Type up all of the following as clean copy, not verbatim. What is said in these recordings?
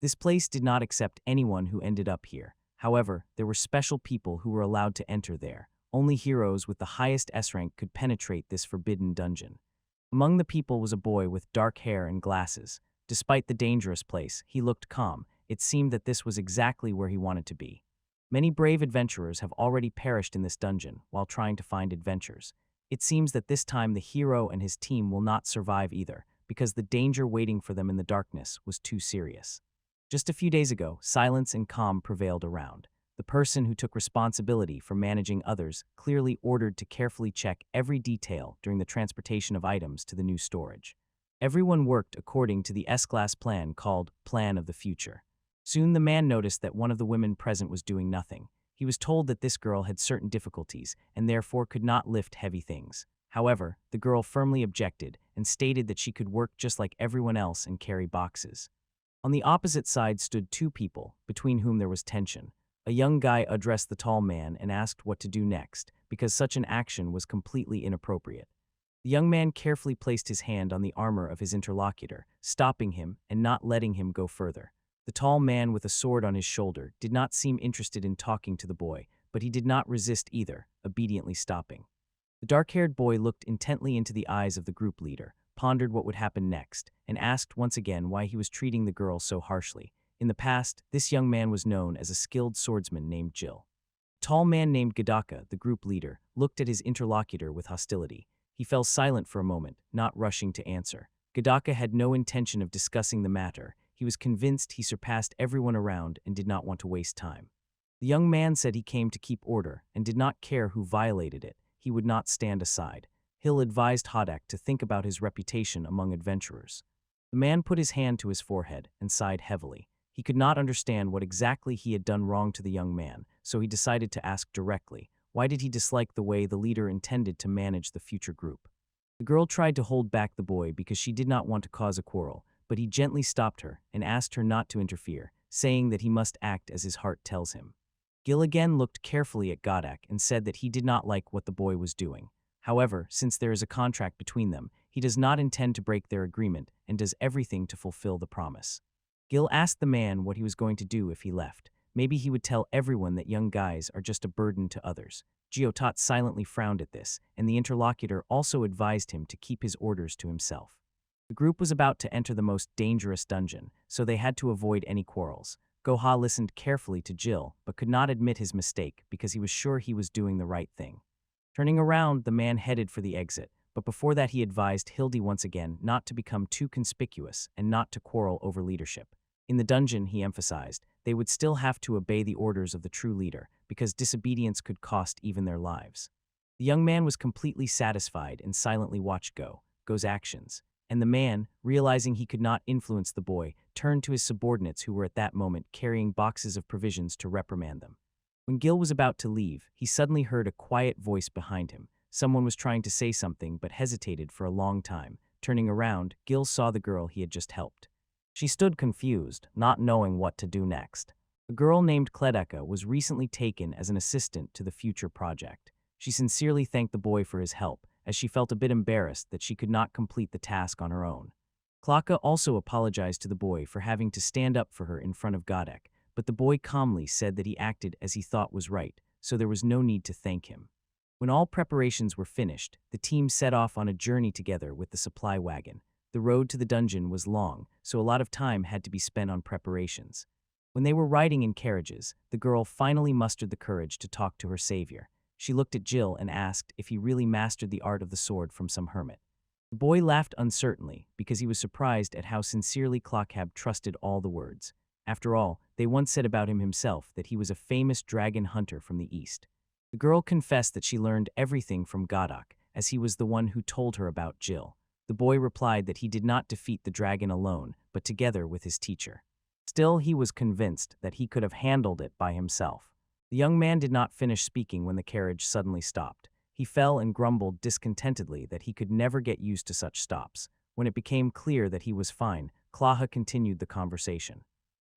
This place did not accept anyone who ended up here. However, there were special people who were allowed to enter there. Only heroes with the highest S rank could penetrate this forbidden dungeon. Among the people was a boy with dark hair and glasses. Despite the dangerous place, he looked calm. It seemed that this was exactly where he wanted to be. Many brave adventurers have already perished in this dungeon while trying to find adventures. It seems that this time the hero and his team will not survive either, because the danger waiting for them in the darkness was too serious. Just a few days ago, silence and calm prevailed around. The person who took responsibility for managing others clearly ordered to carefully check every detail during the transportation of items to the new storage. Everyone worked according to the S-class plan called Plan of the Future. Soon the man noticed that one of the women present was doing nothing. He was told that this girl had certain difficulties and therefore could not lift heavy things. However, the girl firmly objected and stated that she could work just like everyone else and carry boxes. On the opposite side stood two people, between whom there was tension. A young guy addressed the tall man and asked what to do next, because such an action was completely inappropriate. The young man carefully placed his hand on the armor of his interlocutor, stopping him and not letting him go further. The tall man with a sword on his shoulder did not seem interested in talking to the boy, but he did not resist either, obediently stopping. The dark-haired boy looked intently into the eyes of the group leader, pondered what would happen next, and asked once again why he was treating the girl so harshly. In the past, this young man was known as a skilled swordsman named Jill. A tall man named Gadaka, the group leader, looked at his interlocutor with hostility. He fell silent for a moment, not rushing to answer. Gadaka had no intention of discussing the matter. He was convinced he surpassed everyone around and did not want to waste time. The young man said he came to keep order and did not care who violated it. He would not stand aside. Hill advised Hodak to think about his reputation among adventurers. The man put his hand to his forehead and sighed heavily. He could not understand what exactly he had done wrong to the young man, so he decided to ask directly, why did he dislike the way the leader intended to manage the future group? The girl tried to hold back the boy because she did not want to cause a quarrel, but he gently stopped her and asked her not to interfere, saying that he must act as his heart tells him. Gil again looked carefully at Godak and said that he did not like what the boy was doing. However, since there is a contract between them, he does not intend to break their agreement and does everything to fulfill the promise. Gil asked the man what he was going to do if he left. Maybe he would tell everyone that young guys are just a burden to others. Geotot silently frowned at this, and the interlocutor also advised him to keep his orders to himself. The group was about to enter the most dangerous dungeon, so they had to avoid any quarrels. Goha listened carefully to Jill, but could not admit his mistake because he was sure he was doing the right thing. Turning around, the man headed for the exit, but before that he advised Hildy once again not to become too conspicuous and not to quarrel over leadership. In the dungeon, he emphasized, they would still have to obey the orders of the true leader, because disobedience could cost even their lives. The young man was completely satisfied and silently watched Go's actions, and the man, realizing he could not influence the boy, turned to his subordinates who were at that moment carrying boxes of provisions to reprimand them. When Gil was about to leave, he suddenly heard a quiet voice behind him. Someone was trying to say something but hesitated for a long time. Turning around, Gil saw the girl he had just helped. She stood confused, not knowing what to do next. A girl named Kledeka was recently taken as an assistant to the future project. She sincerely thanked the boy for his help, as she felt a bit embarrassed that she could not complete the task on her own. Klaka also apologized to the boy for having to stand up for her in front of Godek, but the boy calmly said that he acted as he thought was right, so there was no need to thank him. When all preparations were finished, the team set off on a journey together with the supply wagon. The road to the dungeon was long, so a lot of time had to be spent on preparations. When they were riding in carriages, the girl finally mustered the courage to talk to her savior. She looked at Jill and asked if he really mastered the art of the sword from some hermit. The boy laughed uncertainly because he was surprised at how sincerely Clockhab trusted all the words. After all, they once said about him himself that he was a famous dragon hunter from the east. The girl confessed that she learned everything from Godok, as he was the one who told her about Jill. The boy replied that he did not defeat the dragon alone, but together with his teacher. Still, he was convinced that he could have handled it by himself. The young man did not finish speaking when the carriage suddenly stopped. He fell and grumbled discontentedly that he could never get used to such stops. When it became clear that he was fine, Klaha continued the conversation.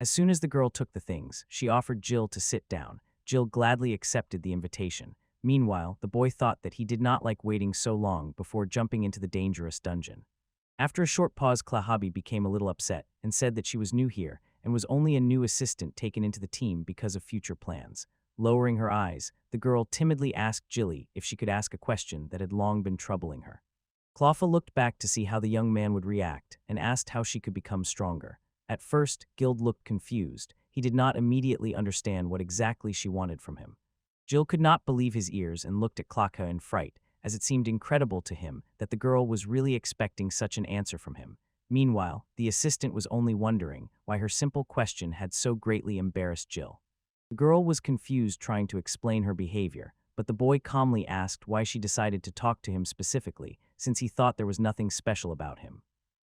As soon as the girl took the things, she offered Jill to sit down. Jill gladly accepted the invitation. Meanwhile, the boy thought that he did not like waiting so long before jumping into the dangerous dungeon. After a short pause, Klahabi became a little upset and said that she was new here and was only a new assistant taken into the team because of future plans. Lowering her eyes, the girl timidly asked Jilly if she could ask a question that had long been troubling her. Clawfa looked back to see how the young man would react and asked how she could become stronger. At first, Gild looked confused. He did not immediately understand what exactly she wanted from him. Jill could not believe his ears and looked at Clawfa in fright, as it seemed incredible to him that the girl was really expecting such an answer from him. Meanwhile, the assistant was only wondering why her simple question had so greatly embarrassed Jill. The girl was confused trying to explain her behavior, but the boy calmly asked why she decided to talk to him specifically, since he thought there was nothing special about him.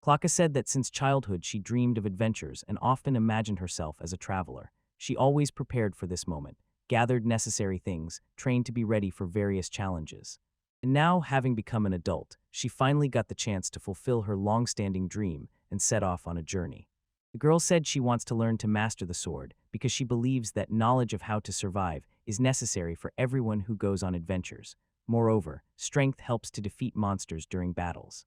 Clawfa said that since childhood she dreamed of adventures and often imagined herself as a traveler. She always prepared for this moment, gathered necessary things, trained to be ready for various challenges. And now, having become an adult, she finally got the chance to fulfill her long-standing dream and set off on a journey. The girl said she wants to learn to master the sword because she believes that knowledge of how to survive is necessary for everyone who goes on adventures. Moreover, strength helps to defeat monsters during battles.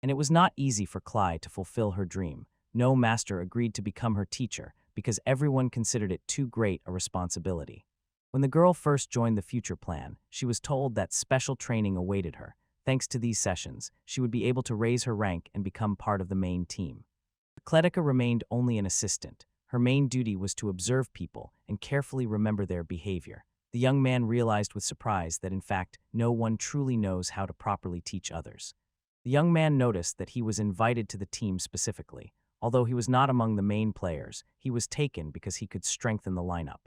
And it was not easy for Cly to fulfill her dream. No master agreed to become her teacher because everyone considered it too great a responsibility. When the girl first joined the future plan, she was told that special training awaited her. Thanks to these sessions, she would be able to raise her rank and become part of the main team. Kletika remained only an assistant. Her main duty was to observe people and carefully remember their behavior. The young man realized with surprise that in fact, no one truly knows how to properly teach others. The young man noticed that he was invited to the team specifically. Although he was not among the main players, he was taken because he could strengthen the lineup.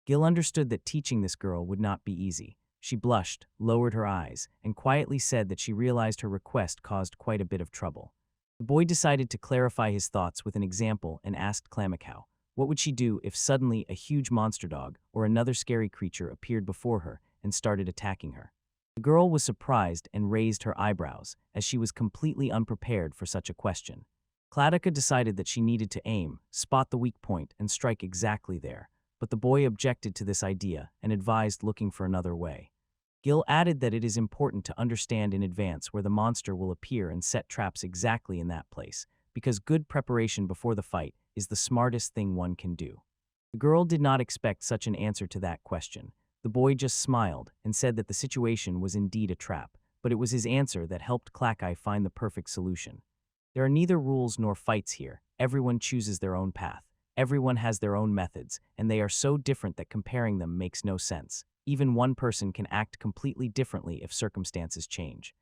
Gil understood that teaching this girl would not be easy. She blushed, lowered her eyes, and quietly said that she realized her request caused quite a bit of trouble. The boy decided to clarify his thoughts with an example and asked Clamicow, what would she do if suddenly a huge monster dog or another scary creature appeared before her and started attacking her? The girl was surprised and raised her eyebrows, as she was completely unprepared for such a question. Klatika decided that she needed to aim, spot the weak point, and strike exactly there, but the boy objected to this idea and advised looking for another way. Gil added that it is important to understand in advance where the monster will appear and set traps exactly in that place, because good preparation before the fight is the smartest thing one can do. The girl did not expect such an answer to that question. The boy just smiled and said that the situation was indeed a trap, but it was his answer that helped Clackeye find the perfect solution. There are neither rules nor fights here. Everyone chooses their own path. Everyone has their own methods, and they are so different that comparing them makes no sense. Even one person can act completely differently if circumstances change.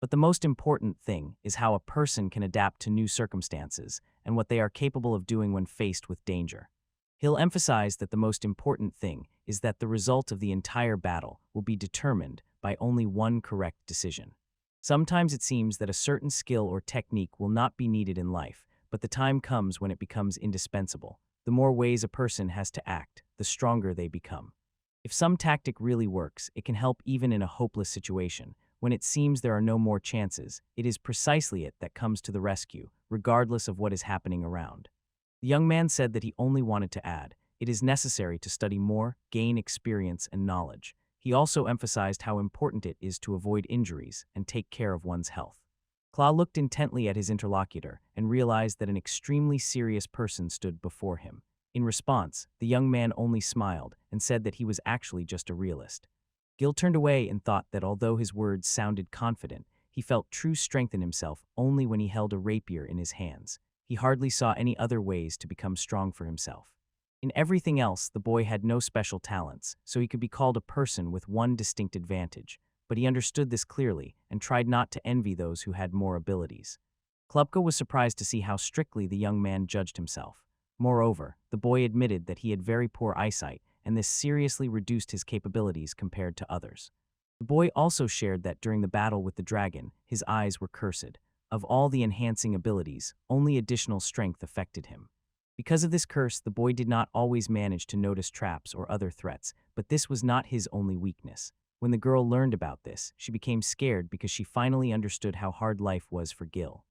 But the most important thing is how a person can adapt to new circumstances and what they are capable of doing when faced with danger. He'll emphasize that the most important thing is that the result of the entire battle will be determined by only one correct decision. Sometimes it seems that a certain skill or technique will not be needed in life, but the time comes when it becomes indispensable. The more ways a person has to act, the stronger they become. If some tactic really works, it can help even in a hopeless situation. When it seems there are no more chances, it is precisely it that comes to the rescue, regardless of what is happening around. The young man said that he only wanted to add, it is necessary to study more, gain experience and knowledge. He also emphasized how important it is to avoid injuries and take care of one's health. Kla looked intently at his interlocutor and realized that an extremely serious person stood before him. In response, the young man only smiled and said that he was actually just a realist. Gil turned away and thought that although his words sounded confident, he felt true strength in himself only when he held a rapier in his hands. He hardly saw any other ways to become strong for himself. In everything else, the boy had no special talents, so he could be called a person with one distinct advantage, but he understood this clearly and tried not to envy those who had more abilities. Klubka was surprised to see how strictly the young man judged himself. Moreover, the boy admitted that he had very poor eyesight, and this seriously reduced his capabilities compared to others. The boy also shared that during the battle with the dragon, his eyes were cursed. Of all the enhancing abilities, only additional strength affected him. Because of this curse, the boy did not always manage to notice traps or other threats, but this was not his only weakness. When the girl learned about this, she became scared because she finally understood how hard life was for Gil.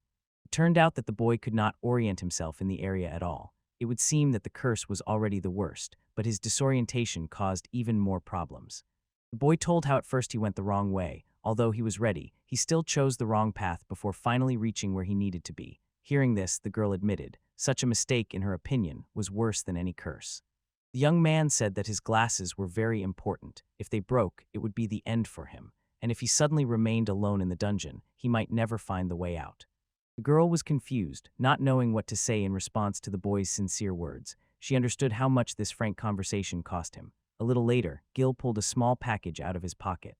It turned out that the boy could not orient himself in the area at all. It would seem that the curse was already the worst, but his disorientation caused even more problems. The boy told how at first he went the wrong way. Although he was ready, he still chose the wrong path before finally reaching where he needed to be. Hearing this, the girl admitted, Such a mistake, in her opinion, was worse than any curse. The young man said that his glasses were very important. If they broke, it would be the end for him, and if he suddenly remained alone in the dungeon, he might never find the way out. The girl was confused, not knowing what to say in response to the boy's sincere words. She understood how much this frank conversation cost him. A little later, Gil pulled a small package out of his pocket.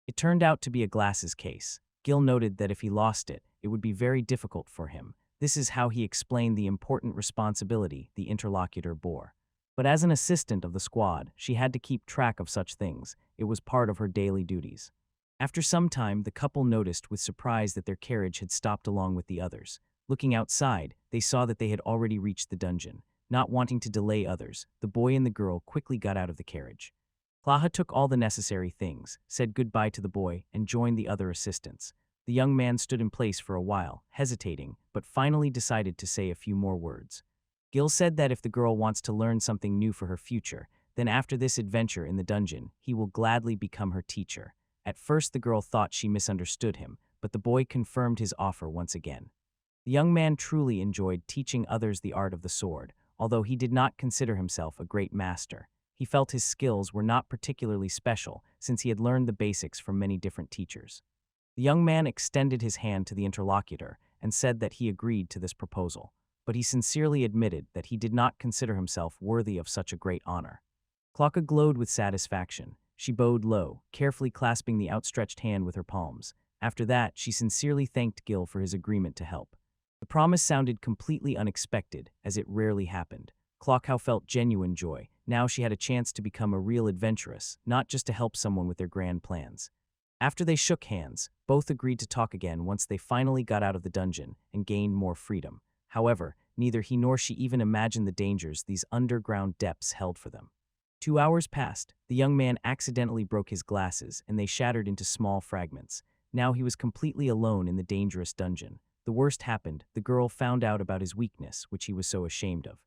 It turned out to be a glasses case. Gil noted that if he lost it, it would be very difficult for him. This is how he explained the important responsibility the interlocutor bore. But as an assistant of the squad, she had to keep track of such things. It was part of her daily duties. After some time, the couple noticed with surprise that their carriage had stopped along with the others. Looking outside, they saw that they had already reached the dungeon. Not wanting to delay others, the boy and the girl quickly got out of the carriage. Klaha took all the necessary things, said goodbye to the boy, and joined the other assistants. The young man stood in place for a while, hesitating, but finally decided to say a few more words. Gil said that if the girl wants to learn something new for her future, then after this adventure in the dungeon, he will gladly become her teacher. At first the girl thought she misunderstood him, but the boy confirmed his offer once again. The young man truly enjoyed teaching others the art of the sword, although he did not consider himself a great master. He felt his skills were not particularly special since he had learned the basics from many different teachers. The young man extended his hand to the interlocutor and said that he agreed to this proposal, but he sincerely admitted that he did not consider himself worthy of such a great honor. Klaka glowed with satisfaction. She bowed low, carefully clasping the outstretched hand with her palms. After that, she sincerely thanked Gil for his agreement to help. The promise sounded completely unexpected, as it rarely happened. Klokau felt genuine joy. Now she had a chance to become a real adventuress, not just to help someone with their grand plans. After they shook hands, both agreed to talk again once they finally got out of the dungeon and gained more freedom. However, neither he nor she even imagined the dangers these underground depths held for them. 2 hours passed. The young man accidentally broke his glasses, and they shattered into small fragments. Now he was completely alone in the dangerous dungeon. The worst happened. The girl found out about his weakness, which he was so ashamed of.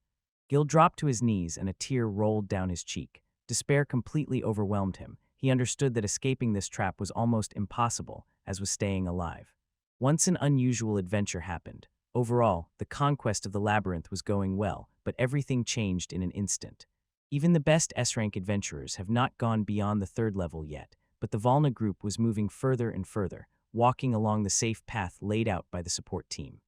Gil dropped to his knees, and a tear rolled down his cheek. Despair completely overwhelmed him. He understood that escaping this trap was almost impossible, as was staying alive. Once an unusual adventure happened. Overall, the conquest of the labyrinth was going well, but everything changed in an instant. Even the best S-rank adventurers have not gone beyond the 3rd level yet, but the Volna group was moving further and further, walking along the safe path laid out by the support team.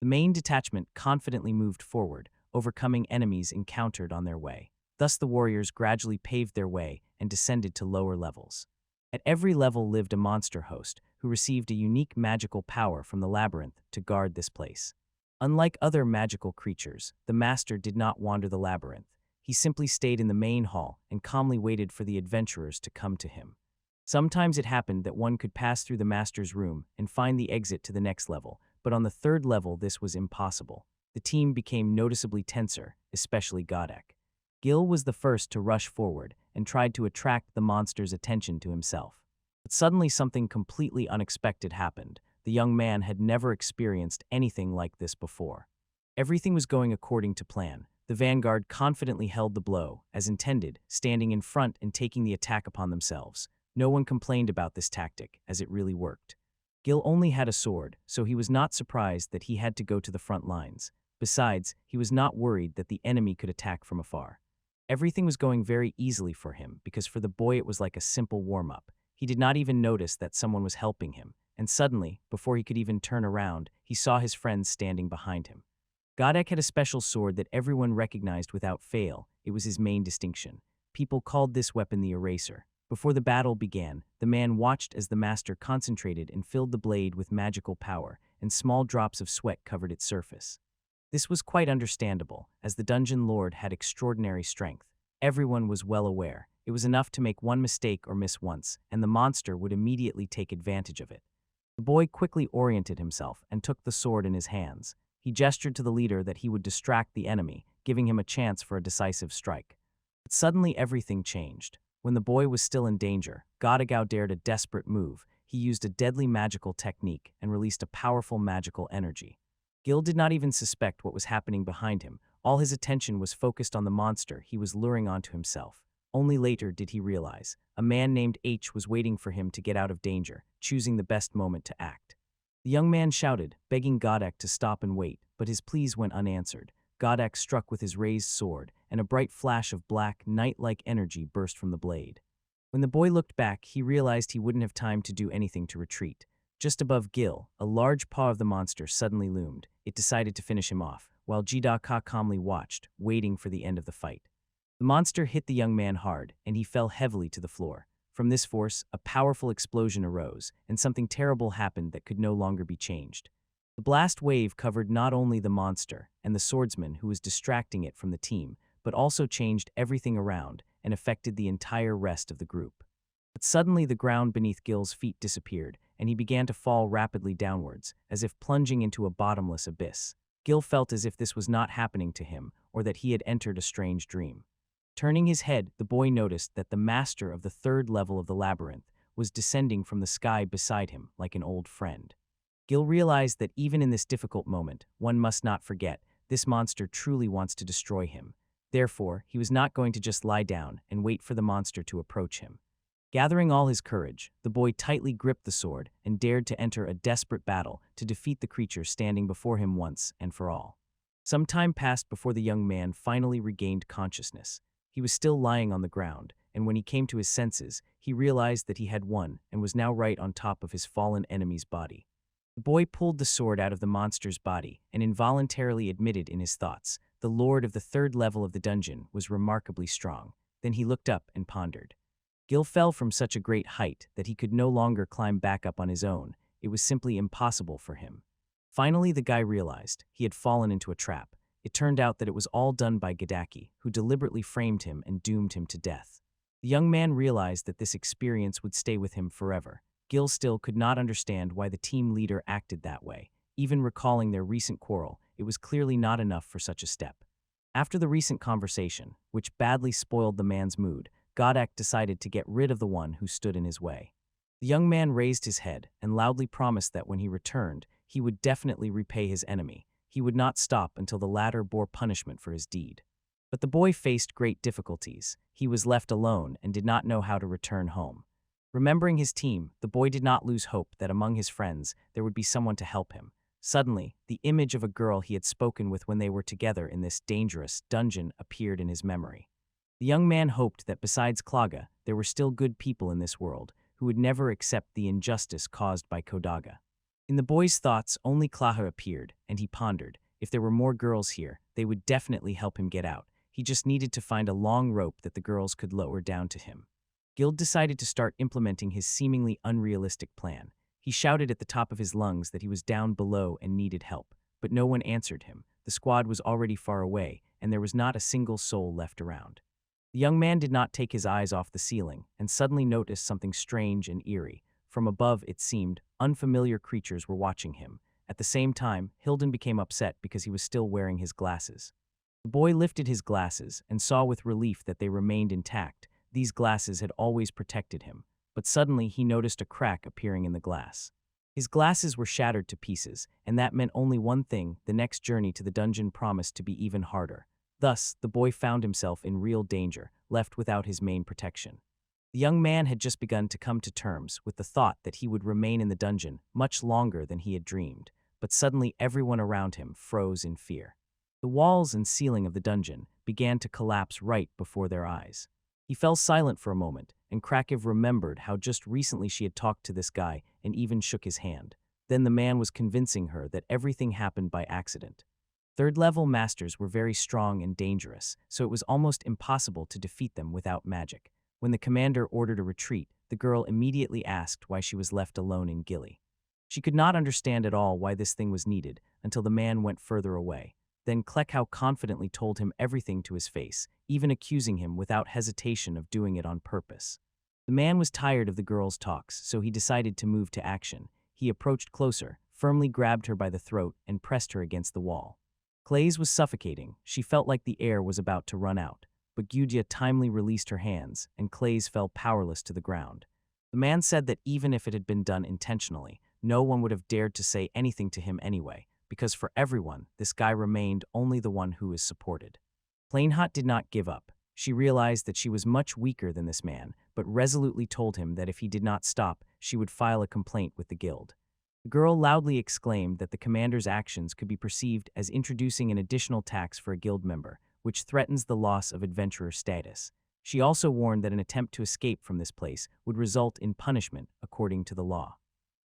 The main detachment confidently moved forward, overcoming enemies encountered on their way. Thus the warriors gradually paved their way and descended to lower levels. At every level lived a monster host, who received a unique magical power from the labyrinth to guard this place. Unlike other magical creatures, the master did not wander the labyrinth. He simply stayed in the main hall and calmly waited for the adventurers to come to him. Sometimes it happened that one could pass through the master's room and find the exit to the next level, but on the 3rd level this was impossible. The team became noticeably tenser, especially Godek. Gil was the first to rush forward and tried to attract the monster's attention to himself. But suddenly something completely unexpected happened. The young man had never experienced anything like this before. Everything was going according to plan. The vanguard confidently held the blow, as intended, standing in front and taking the attack upon themselves. No one complained about this tactic, as it really worked. Gil only had a sword, so he was not surprised that he had to go to the front lines. Besides, he was not worried that the enemy could attack from afar. Everything was going very easily for him, because for the boy it was like a simple warm-up. He did not even notice that someone was helping him, and suddenly, before he could even turn around, he saw his friends standing behind him. Godek had a special sword that everyone recognized without fail. It was his main distinction. People called this weapon the eraser. Before the battle began, the man watched as the master concentrated and filled the blade with magical power, and small drops of sweat covered its surface. This was quite understandable, as the dungeon lord had extraordinary strength. Everyone was well aware. It was enough to make one mistake or miss once, and the monster would immediately take advantage of it. The boy quickly oriented himself and took the sword in his hands. He gestured to the leader that he would distract the enemy, giving him a chance for a decisive strike. But suddenly everything changed. When the boy was still in danger, Godagao dared a desperate move. He used a deadly magical technique and released a powerful magical energy. Gil did not even suspect what was happening behind him. All his attention was focused on the monster he was luring onto himself. Only later did he realize a man named H was waiting for him to get out of danger, choosing the best moment to act. The young man shouted, begging Godek to stop and wait, but his pleas went unanswered. Godak struck with his raised sword, and a bright flash of black, night-like energy burst from the blade. When the boy looked back, he realized he wouldn't have time to do anything to retreat. Just above Gil, a large paw of the monster suddenly loomed. It decided to finish him off, while Jidaka calmly watched, waiting for the end of the fight. The monster hit the young man hard, and he fell heavily to the floor. From this force, a powerful explosion arose, and something terrible happened that could no longer be changed. The blast wave covered not only the monster and the swordsman who was distracting it from the team, but also changed everything around and affected the entire rest of the group. But suddenly the ground beneath Gil's feet disappeared, and he began to fall rapidly downwards, as if plunging into a bottomless abyss. Gil felt as if this was not happening to him, or that he had entered a strange dream. Turning his head, the boy noticed that the master of the third level of the labyrinth was descending from the sky beside him like an old friend. Gil realized that even in this difficult moment, one must not forget, this monster truly wants to destroy him. Therefore, he was not going to just lie down and wait for the monster to approach him. Gathering all his courage, the boy tightly gripped the sword and dared to enter a desperate battle to defeat the creature standing before him once and for all. Some time passed before the young man finally regained consciousness. He was still lying on the ground, and when he came to his senses, he realized that he had won and was now right on top of his fallen enemy's body. The boy pulled the sword out of the monster's body and involuntarily admitted in his thoughts, the lord of the third level of the dungeon was remarkably strong. Then he looked up and pondered. Gil fell from such a great height that he could no longer climb back up on his own. It was simply impossible for him. Finally, the guy realized he had fallen into a trap. It turned out that it was all done by Gadaki, who deliberately framed him and doomed him to death. The young man realized that this experience would stay with him forever. Gil still could not understand why the team leader acted that way. Even recalling their recent quarrel, it was clearly not enough for such a step. After the recent conversation, which badly spoiled the man's mood, Godak decided to get rid of the one who stood in his way. The young man raised his head and loudly promised that when he returned, he would definitely repay his enemy. He would not stop until the latter bore punishment for his deed. But the boy faced great difficulties. He was left alone and did not know how to return home. Remembering his team, the boy did not lose hope that among his friends there would be someone to help him. Suddenly, the image of a girl he had spoken with when they were together in this dangerous dungeon appeared in his memory. The young man hoped that besides Klaga, there were still good people in this world who would never accept the injustice caused by Kodaga. In the boy's thoughts, only Klaha appeared, and he pondered, if there were more girls here, they would definitely help him get out. He just needed to find a long rope that the girls could lower down to him. Gil decided to start implementing his seemingly unrealistic plan. He shouted at the top of his lungs that he was down below and needed help, but no one answered him. The squad was already far away, and there was not a single soul left around. The young man did not take his eyes off the ceiling and suddenly noticed something strange and eerie. From above, it seemed, unfamiliar creatures were watching him. At the same time, Hilden became upset because he was still wearing his glasses. The boy lifted his glasses and saw with relief that they remained intact. These glasses had always protected him, but suddenly he noticed a crack appearing in the glass. His glasses were shattered to pieces, and that meant only one thing: the next journey to the dungeon promised to be even harder. Thus, the boy found himself in real danger, left without his main protection. The young man had just begun to come to terms with the thought that he would remain in the dungeon much longer than he had dreamed, but suddenly everyone around him froze in fear. The walls and ceiling of the dungeon began to collapse right before their eyes. He fell silent for a moment, and Krakiv remembered how just recently she had talked to this guy and even shook his hand. Then the man was convincing her that everything happened by accident. Third-level masters were very strong and dangerous, so it was almost impossible to defeat them without magic. When the commander ordered a retreat, the girl immediately asked why she was left alone in Gilly. She could not understand at all why this thing was needed until the man went further away. Then Klekau confidently told him everything to his face, even accusing him without hesitation of doing it on purpose. The man was tired of the girl's talks, so he decided to move to action. He approached closer, firmly grabbed her by the throat, and pressed her against the wall. Clays was suffocating. She felt like the air was about to run out, but Gyudja timely released her hands, and Clays fell powerless to the ground. The man said that even if it had been done intentionally, no one would have dared to say anything to him anyway, because for everyone, this guy remained only the one who is supported. Plainhot did not give up. She realized that she was much weaker than this man, but resolutely told him that if he did not stop, she would file a complaint with the guild. The girl loudly exclaimed that the commander's actions could be perceived as introducing an additional tax for a guild member, which threatens the loss of adventurer status. She also warned that an attempt to escape from this place would result in punishment according to the law.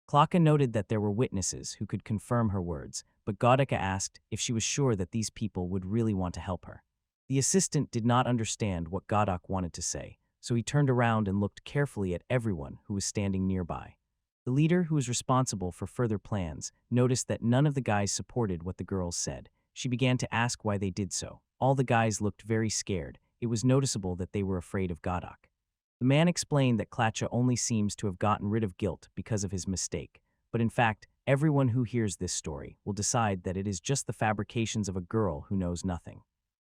Klaka noted that there were witnesses who could confirm her words, but Gaudeka asked if she was sure that these people would really want to help her. The assistant did not understand what Gaudek wanted to say, so he turned around and looked carefully at everyone who was standing nearby. The leader, who was responsible for further plans, noticed that none of the guys supported what the girls said. She began to ask why they did so. All the guys looked very scared. It was noticeable that they were afraid of Gaudek. The man explained that Klacha only seems to have gotten rid of guilt because of his mistake, but in fact, everyone who hears this story will decide that it is just the fabrications of a girl who knows nothing.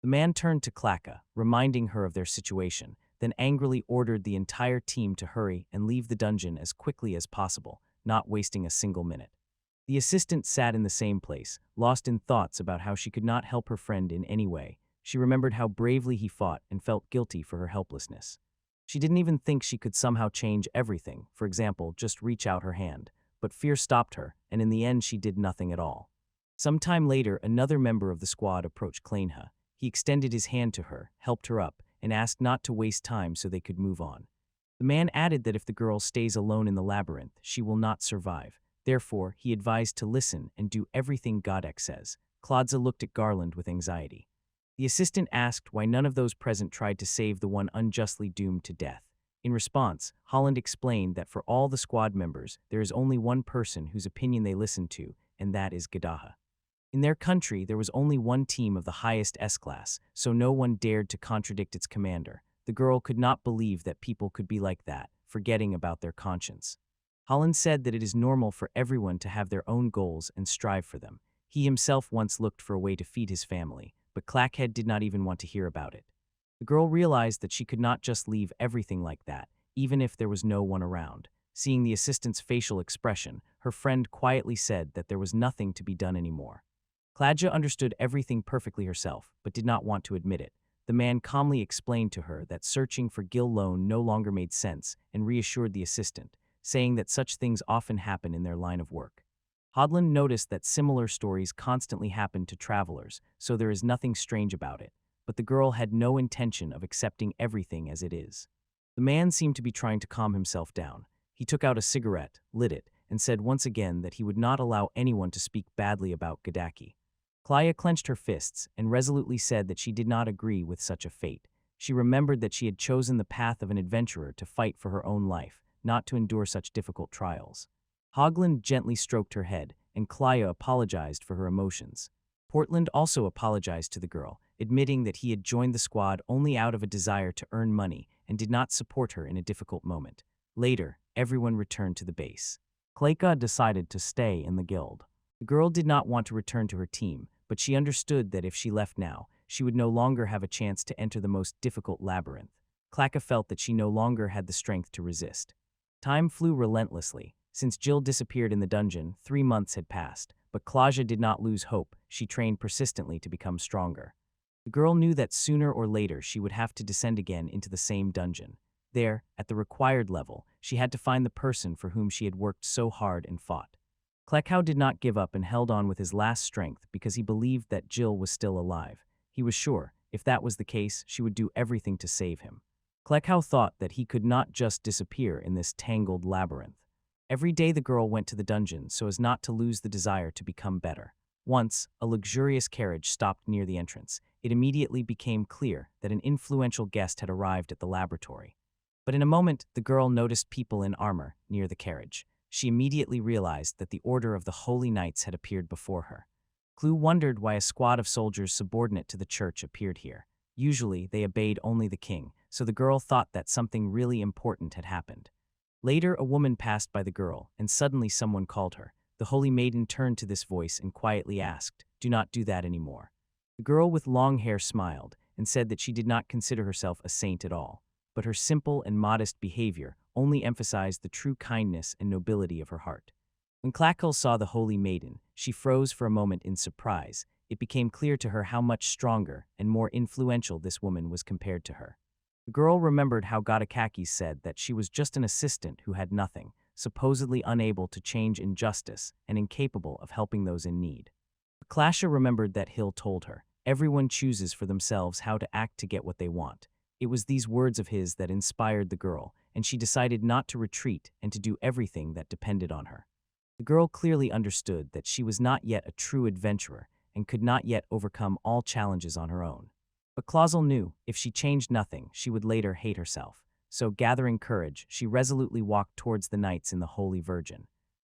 The man turned to Klaka, reminding her of their situation, then angrily ordered the entire team to hurry and leave the dungeon as quickly as possible, not wasting a single minute. The assistant sat in the same place, lost in thoughts about how she could not help her friend in any way. She remembered how bravely he fought and felt guilty for her helplessness. She didn't even think she could somehow change everything, for example, just reach out her hand. But fear stopped her, and in the end she did nothing at all. Sometime later, another member of the squad approached Kleinha. He extended his hand to her, helped her up, and asked not to waste time so they could move on. The man added that if the girl stays alone in the labyrinth, she will not survive. Therefore, he advised to listen and do everything Gaudek says. Klodza looked at Garland with anxiety. The assistant asked why none of those present tried to save the one unjustly doomed to death. In response, Holland explained that for all the squad members, there is only one person whose opinion they listen to, and that is Gadaha. In their country, there was only one team of the highest S-class, so no one dared to contradict its commander. The girl could not believe that people could be like that, forgetting about their conscience. Holland said that it is normal for everyone to have their own goals and strive for them. He himself once looked for a way to feed his family, but Clackhead did not even want to hear about it. The girl realized that she could not just leave everything like that, even if there was no one around. Seeing the assistant's facial expression, her friend quietly said that there was nothing to be done anymore. Kladja understood everything perfectly herself, but did not want to admit it. The man calmly explained to her that searching for Gil Loan no longer made sense and reassured the assistant, saying that such things often happen in their line of work. Hodlin noticed that similar stories constantly happen to travelers, so there is nothing strange about it, but the girl had no intention of accepting everything as it is. The man seemed to be trying to calm himself down. He took out a cigarette, lit it, and said once again that he would not allow anyone to speak badly about Gadaki. Klaya clenched her fists and resolutely said that she did not agree with such a fate. She remembered that she had chosen the path of an adventurer to fight for her own life, not to endure such difficult trials. Hoagland gently stroked her head, and Klaya apologized for her emotions. Portland also apologized to the girl, admitting that he had joined the squad only out of a desire to earn money and did not support her in a difficult moment. Later, everyone returned to the base. Kleka decided to stay in the guild. The girl did not want to return to her team, but she understood that if she left now, she would no longer have a chance to enter the most difficult labyrinth. Klaka felt that she no longer had the strength to resist. Time flew relentlessly. Since Jill disappeared in the dungeon, 3 months had passed, but Klaja did not lose hope. She trained persistently to become stronger. The girl knew that sooner or later she would have to descend again into the same dungeon. There, at the required level, she had to find the person for whom she had worked so hard and fought. Klekau did not give up and held on with his last strength because he believed that Jill was still alive. He was sure, if that was the case, she would do everything to save him. Klekau thought that he could not just disappear in this tangled labyrinth. Every day the girl went to the dungeon so as not to lose the desire to become better. Once, a luxurious carriage stopped near the entrance. It immediately became clear that an influential guest had arrived at the laboratory. But in a moment, the girl noticed people in armor near the carriage. She immediately realized that the Order of the Holy Knights had appeared before her. Clue wondered why a squad of soldiers subordinate to the church appeared here. Usually, they obeyed only the king, so the girl thought that something really important had happened. Later, a woman passed by the girl, and suddenly someone called her. The holy maiden turned to this voice and quietly asked, "Do not do that anymore." The girl with long hair smiled and said that she did not consider herself a saint at all, but her simple and modest behavior only emphasized the true kindness and nobility of her heart. When Clackle saw the holy maiden, she froze for a moment in surprise. It became clear to her how much stronger and more influential this woman was compared to her. The girl remembered how Godakakis said that she was just an assistant who had nothing, supposedly unable to change injustice and incapable of helping those in need. Clasha remembered that Hill told her, "Everyone chooses for themselves how to act to get what they want." It was these words of his that inspired the girl, and she decided not to retreat and to do everything that depended on her. The girl clearly understood that she was not yet a true adventurer and could not yet overcome all challenges on her own. But Clausel knew, if she changed nothing, she would later hate herself. So, gathering courage, she resolutely walked towards the knights in the Holy Virgin.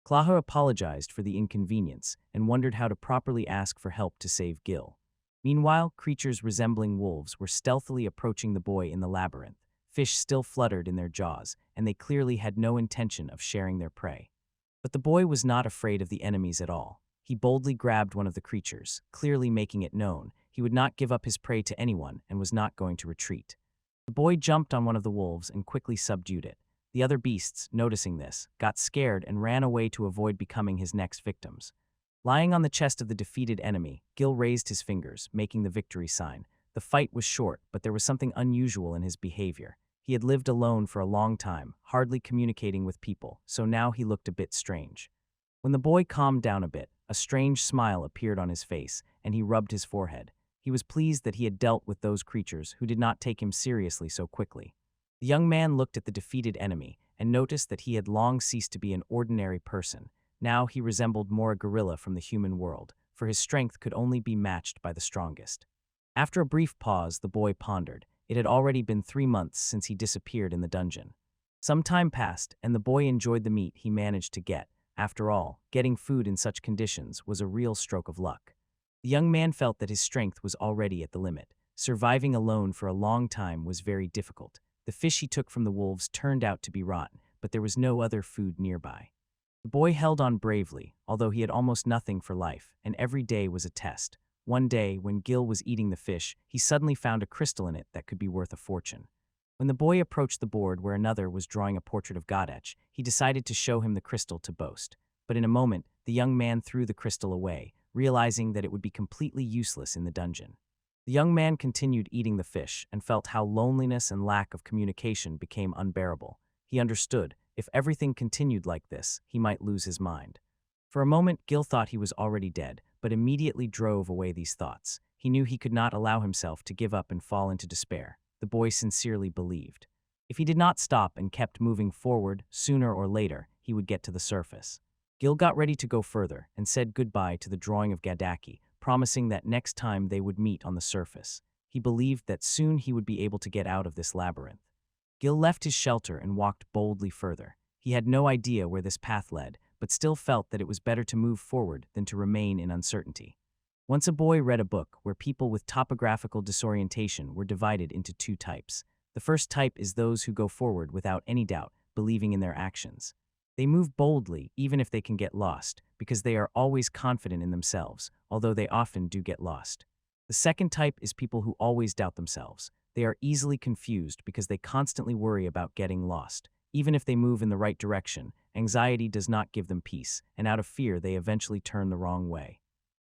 Claha apologized for the inconvenience and wondered how to properly ask for help to save Gil. Meanwhile, creatures resembling wolves were stealthily approaching the boy in the labyrinth. Fish still fluttered in their jaws, and they clearly had no intention of sharing their prey. But the boy was not afraid of the enemies at all. He boldly grabbed one of the creatures, clearly making it known he would not give up his prey to anyone and was not going to retreat. The boy jumped on one of the wolves and quickly subdued it. The other beasts, noticing this, got scared and ran away to avoid becoming his next victims. Lying on the chest of the defeated enemy, Gil raised his fingers, making the victory sign. The fight was short, but there was something unusual in his behavior. He had lived alone for a long time, hardly communicating with people, so now he looked a bit strange. When the boy calmed down a bit, a strange smile appeared on his face, and he rubbed his forehead. He was pleased that he had dealt with those creatures who did not take him seriously so quickly. The young man looked at the defeated enemy and noticed that he had long ceased to be an ordinary person. Now he resembled more a gorilla from the human world, for his strength could only be matched by the strongest. After a brief pause, the boy pondered. It had already been 3 months since he disappeared in the dungeon. Some time passed, and the boy enjoyed the meat he managed to get. After all, getting food in such conditions was a real stroke of luck. The young man felt that his strength was already at the limit. Surviving alone for a long time was very difficult. The fish he took from the wolves turned out to be rotten, but there was no other food nearby. The boy held on bravely, although he had almost nothing for life, and every day was a test. One day, when Gil was eating the fish, he suddenly found a crystal in it that could be worth a fortune. When the boy approached the board where another was drawing a portrait of Godech, he decided to show him the crystal to boast. But in a moment, the young man threw the crystal away, realizing that it would be completely useless in the dungeon. The young man continued eating the fish and felt how loneliness and lack of communication became unbearable. He understood, if everything continued like this, he might lose his mind. For a moment, Gil thought he was already dead, but immediately drove away these thoughts. He knew he could not allow himself to give up and fall into despair. The boy sincerely believed. If he did not stop and kept moving forward, sooner or later, he would get to the surface. Gil got ready to go further and said goodbye to the drawing of Gadaki, promising that next time they would meet on the surface. He believed that soon he would be able to get out of this labyrinth. Gil left his shelter and walked boldly further. He had no idea where this path led, but still felt that it was better to move forward than to remain in uncertainty. Once a boy read a book where people with topographical disorientation were divided into 2 types. The first type is those who go forward without any doubt, believing in their actions. They move boldly even if they can get lost, because they are always confident in themselves, although they often do get lost. The second type is people who always doubt themselves. They are easily confused because they constantly worry about getting lost. Even if they move in the right direction, anxiety does not give them peace, and out of fear they eventually turn the wrong way.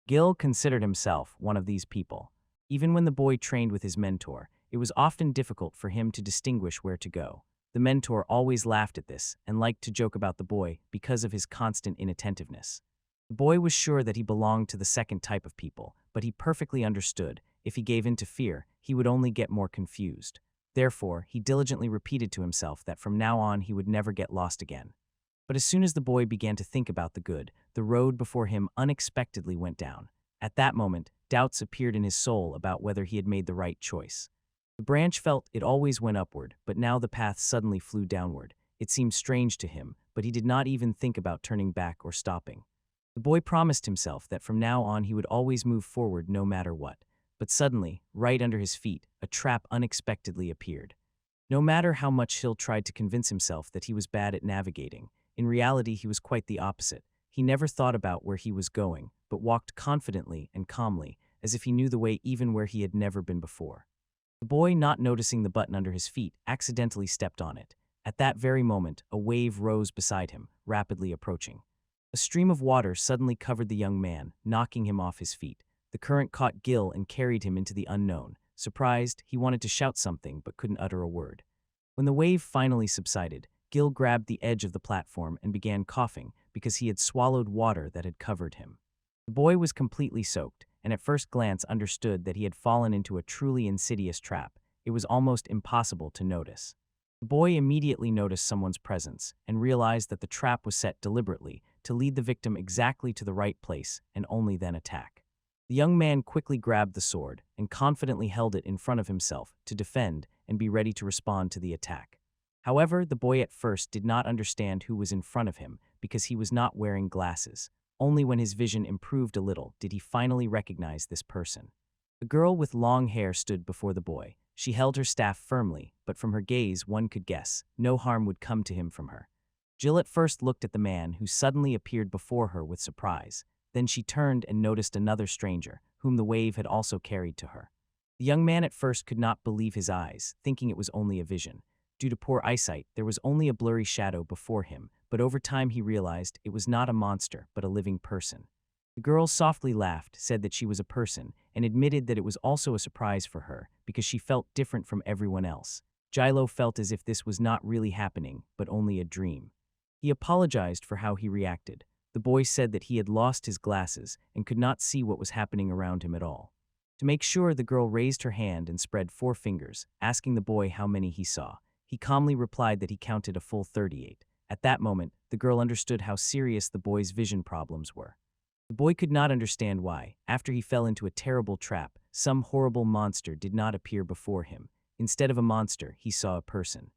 Gil considered himself one of these people. Even when the boy trained with his mentor, it was often difficult for him to distinguish where to go. The mentor always laughed at this and liked to joke about the boy because of his constant inattentiveness. The boy was sure that he belonged to the second type of people, but he perfectly understood, if he gave in to fear, he would only get more confused. Therefore, he diligently repeated to himself that from now on he would never get lost again. But as soon as the boy began to think about the good, the road before him unexpectedly went down. At that moment, doubts appeared in his soul about whether he had made the right choice. The branch felt it always went upward, but now the path suddenly flew downward. It seemed strange to him, but he did not even think about turning back or stopping. The boy promised himself that from now on he would always move forward no matter what. But suddenly, right under his feet, a trap unexpectedly appeared. No matter how much Hill tried to convince himself that he was bad at navigating, in reality he was quite the opposite. He never thought about where he was going, but walked confidently and calmly, as if he knew the way even where he had never been before. The boy, not noticing the button under his feet, accidentally stepped on it. At that very moment, a wave rose beside him, rapidly approaching. A stream of water suddenly covered the young man, knocking him off his feet. The current caught Gil and carried him into the unknown. Surprised, he wanted to shout something but couldn't utter a word. When the wave finally subsided, Gil grabbed the edge of the platform and began coughing because he had swallowed water that had covered him. The boy was completely soaked, and at first glance understood that he had fallen into a truly insidious trap. It was almost impossible to notice. The boy immediately noticed someone's presence and realized that the trap was set deliberately to lead the victim exactly to the right place and only then attack. The young man quickly grabbed the sword and confidently held it in front of himself to defend and be ready to respond to the attack. However, the boy at first did not understand who was in front of him because he was not wearing glasses. Only when his vision improved a little did he finally recognize this person. A girl with long hair stood before the boy. She held her staff firmly, but from her gaze one could guess no harm would come to him from her. Jill at first looked at the man who suddenly appeared before her with surprise. Then she turned and noticed another stranger, whom the wave had also carried to her. The young man at first could not believe his eyes, thinking it was only a vision. Due to poor eyesight, there was only a blurry shadow before him, but over time he realized it was not a monster but a living person. The girl softly laughed, said that she was a person, and admitted that it was also a surprise for her because she felt different from everyone else. Gilo felt as if this was not really happening, but only a dream. He apologized for how he reacted. The boy said that he had lost his glasses and could not see what was happening around him at all. To make sure, the girl raised her hand and spread 4 fingers, asking the boy how many he saw. He calmly replied that he counted a full 38. At that moment, the girl understood how serious the boy's vision problems were. The boy could not understand why, after he fell into a terrible trap, some horrible monster did not appear before him. Instead of a monster, he saw a person.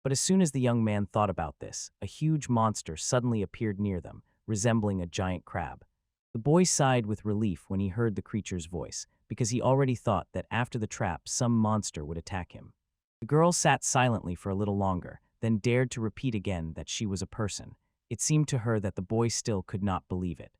But as soon as the young man thought about this, a huge monster suddenly appeared near them, resembling a giant crab. The boy sighed with relief when he heard the creature's voice, because he already thought that after the trap some monster would attack him. The girl sat silently for a little longer, then dared to repeat again that she was a person. It seemed to her that the boy still could not believe it.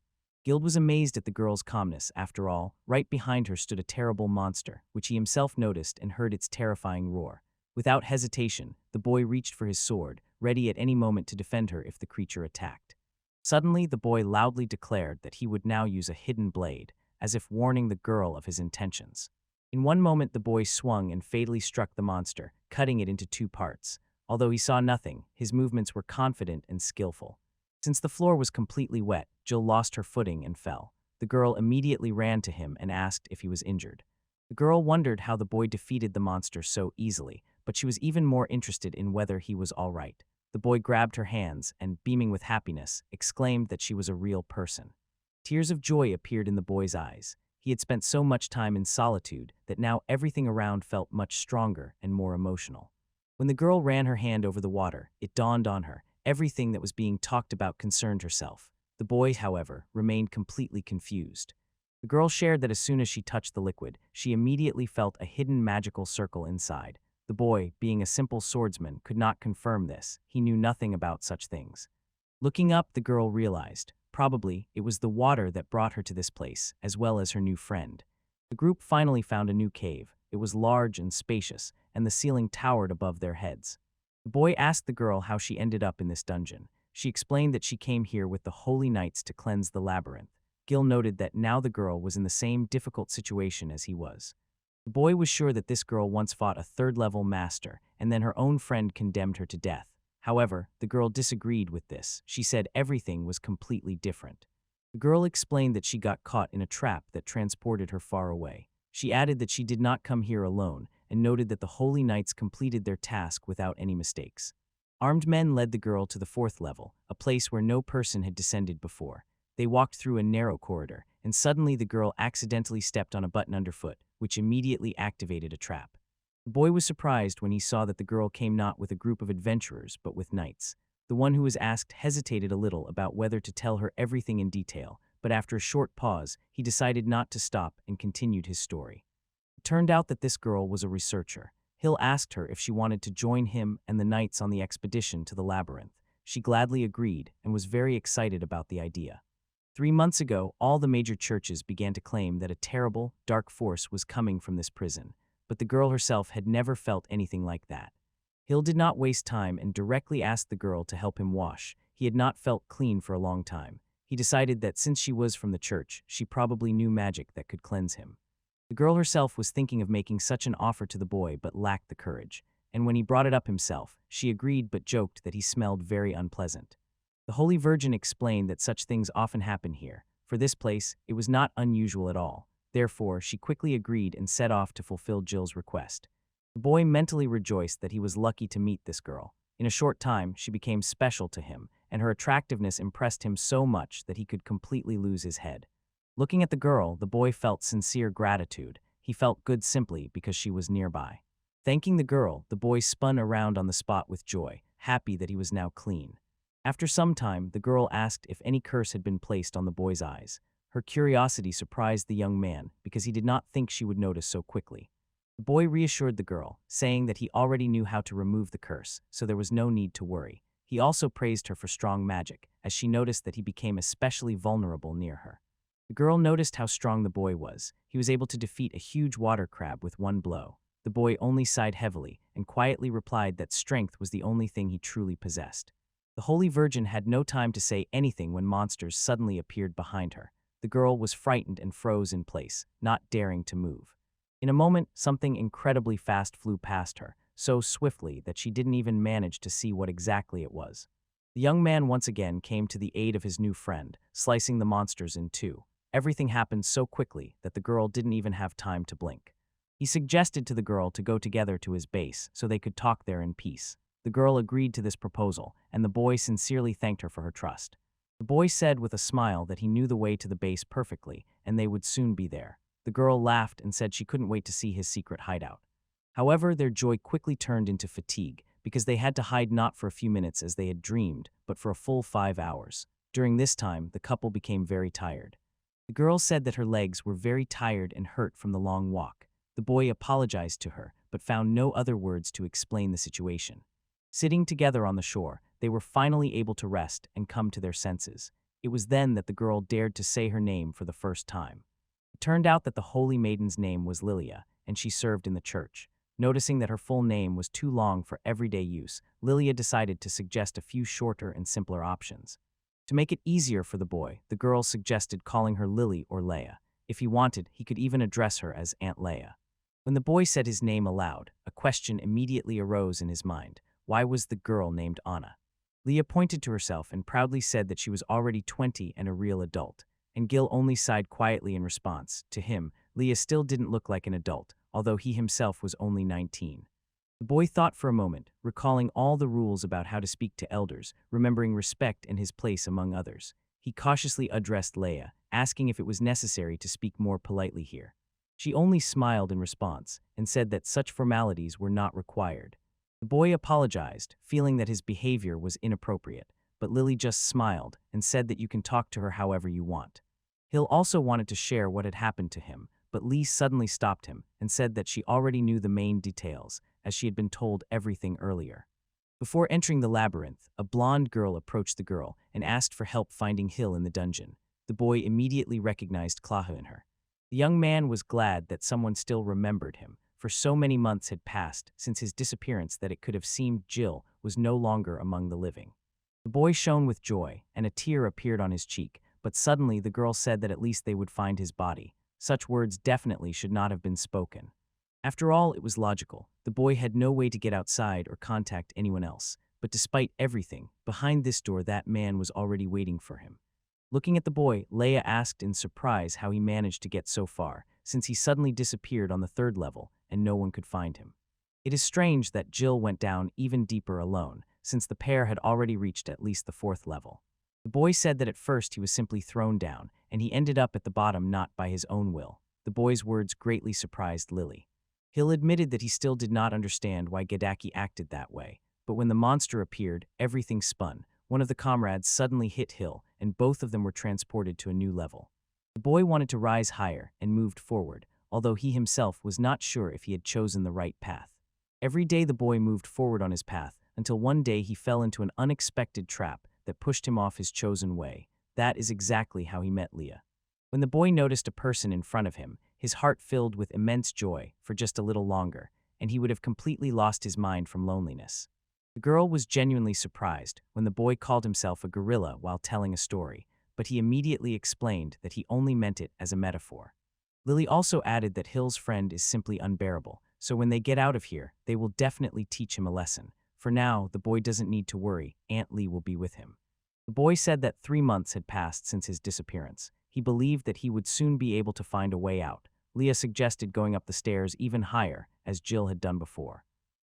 Guild was amazed at the girl's calmness. After all, right behind her stood a terrible monster, which he himself noticed and heard its terrifying roar. Without hesitation, the boy reached for his sword, ready at any moment to defend her if the creature attacked. Suddenly, the boy loudly declared that he would now use a hidden blade, as if warning the girl of his intentions. In one moment, the boy swung and fatally struck the monster, cutting it into 2 parts. Although he saw nothing, his movements were confident and skillful. Since the floor was completely wet, Jill lost her footing and fell. The girl immediately ran to him and asked if he was injured. The girl wondered how the boy defeated the monster so easily, but she was even more interested in whether he was all right. The boy grabbed her hands and, beaming with happiness, exclaimed that she was a real person. Tears of joy appeared in the boy's eyes. He had spent so much time in solitude that now everything around felt much stronger and more emotional. When the girl ran her hand over the water, it dawned on her. Everything that was being talked about concerned herself. The boy, however, remained completely confused. The girl shared that as soon as she touched the liquid, she immediately felt a hidden magical circle inside. The boy, being a simple swordsman, could not confirm this. He knew nothing about such things. Looking up, the girl realized, probably, it was the water that brought her to this place, as well as her new friend. The group finally found a new cave. It was large and spacious, and the ceiling towered above their heads. The boy asked the girl how she ended up in this dungeon. She explained that she came here with the holy knights to cleanse the labyrinth. Gil noted that now the girl was in the same difficult situation as he was. The boy was sure that this girl once fought a 3rd-level master, and then her own friend condemned her to death. However, the girl disagreed with this. She said everything was completely different. The girl explained that she got caught in a trap that transported her far away. She added that she did not come here alone, and noted that the holy knights completed their task without any mistakes. Armed men led the girl to the 4th level, a place where no person had descended before. They walked through a narrow corridor, and suddenly the girl accidentally stepped on a button underfoot, which immediately activated a trap. The boy was surprised when he saw that the girl came not with a group of adventurers, but with knights. The one who was asked hesitated a little about whether to tell her everything in detail, but after a short pause, he decided not to stop and continued his story. It turned out that this girl was a researcher. Hill asked her if she wanted to join him and the knights on the expedition to the labyrinth. She gladly agreed and was very excited about the idea. 3 months ago, all the major churches began to claim that a terrible, dark force was coming from this prison, but the girl herself had never felt anything like that. Hill did not waste time and directly asked the girl to help him wash. He had not felt clean for a long time. He decided that since she was from the church, she probably knew magic that could cleanse him. The girl herself was thinking of making such an offer to the boy but lacked the courage. and when he brought it up himself, she agreed but joked that he smelled very unpleasant. The Holy Virgin explained that such things often happen here. For this place, it was not unusual at all. Therefore, she quickly agreed and set off to fulfill Jill's request. The boy mentally rejoiced that he was lucky to meet this girl. In a short time, she became special to him, and her attractiveness impressed him so much that he could completely lose his head. Looking at the girl, the boy felt sincere gratitude. He felt good simply because she was nearby. Thanking the girl, the boy spun around on the spot with joy, happy that he was now clean. After some time, the girl asked if any curse had been placed on the boy's eyes. Her curiosity surprised the young man because he did not think she would notice so quickly. The boy reassured the girl, saying that he already knew how to remove the curse, so there was no need to worry. He also praised her for strong magic, as she noticed that he became especially vulnerable near her. The girl noticed how strong the boy was. He was able to defeat a huge water crab with one blow. The boy only sighed heavily and quietly replied that strength was the only thing he truly possessed. The Holy Virgin had no time to say anything when monsters suddenly appeared behind her. The girl was frightened and froze in place, not daring to move. In a moment, something incredibly fast flew past her, so swiftly that she didn't even manage to see what exactly it was. The young man once again came to the aid of his new friend, slicing the monsters in two. Everything happened so quickly that the girl didn't even have time to blink. He suggested to the girl to go together to his base so they could talk there in peace. The girl agreed to this proposal, and the boy sincerely thanked her for her trust. The boy said with a smile that he knew the way to the base perfectly, and they would soon be there. The girl laughed and said she couldn't wait to see his secret hideout. However, their joy quickly turned into fatigue, because they had to hide not for a few minutes as they had dreamed, but for a full 5 hours. During this time, the couple became very tired. The girl said that her legs were very tired and hurt from the long walk. The boy apologized to her, but found no other words to explain the situation. Sitting together on the shore, they were finally able to rest and come to their senses. It was then that the girl dared to say her name for the first time. It turned out that the holy maiden's name was Lilia, and she served in the church. Noticing that her full name was too long for everyday use, Lilia decided to suggest a few shorter and simpler options. To make it easier for the boy, the girl suggested calling her Lily or Leia. If he wanted, he could even address her as Aunt Leia. When the boy said his name aloud, a question immediately arose in his mind. Why was the girl named Anna? Leah pointed to herself and proudly said that she was already 20 and a real adult, and Gil only sighed quietly in response. To him, Leah still didn't look like an adult, although he himself was only 19. The boy thought for a moment, recalling all the rules about how to speak to elders, remembering respect and his place among others. He cautiously addressed Leia, asking if it was necessary to speak more politely here. She only smiled in response and said that such formalities were not required. The boy apologized, feeling that his behavior was inappropriate, but Lily just smiled and said that you can talk to her however you want. Hill also wanted to share what had happened to him, but Lee suddenly stopped him and said that she already knew the main details, as she had been told everything earlier. Before entering the labyrinth, a blonde girl approached the girl and asked for help finding Hill in the dungeon. The boy immediately recognized Klaha in her. The young man was glad that someone still remembered him, for so many months had passed since his disappearance that it could have seemed Jill was no longer among the living. The boy shone with joy, and a tear appeared on his cheek, but suddenly the girl said that at least they would find his body. Such words definitely should not have been spoken. After all, it was logical. The boy had no way to get outside or contact anyone else, but despite everything, behind this door that man was already waiting for him. Looking at the boy, Leia asked in surprise how he managed to get so far, since he suddenly disappeared on the 3rd level and no one could find him. It is strange that Jill went down even deeper alone, since the pair had already reached at least the 4th level. The boy said that at first he was simply thrown down, and he ended up at the bottom not by his own will. The boy's words greatly surprised Lily. Hill admitted that he still did not understand why Gadaki acted that way, but when the monster appeared, everything spun. One of the comrades suddenly hit Hill, and both of them were transported to a new level. The boy wanted to rise higher and moved forward, although he himself was not sure if he had chosen the right path. Every day the boy moved forward on his path, until one day he fell into an unexpected trap that pushed him off his chosen way. That is exactly how he met Leah. When the boy noticed a person in front of him, his heart filled with immense joy for just a little longer, and he would have completely lost his mind from loneliness. The girl was genuinely surprised when the boy called himself a gorilla while telling a story, but he immediately explained that he only meant it as a metaphor. Lily also added that Hill's friend is simply unbearable, so when they get out of here, they will definitely teach him a lesson. For now, the boy doesn't need to worry, Aunt Lee will be with him. The boy said that 3 months had passed since his disappearance. He believed that he would soon be able to find a way out. Leah suggested going up the stairs even higher, as Jill had done before.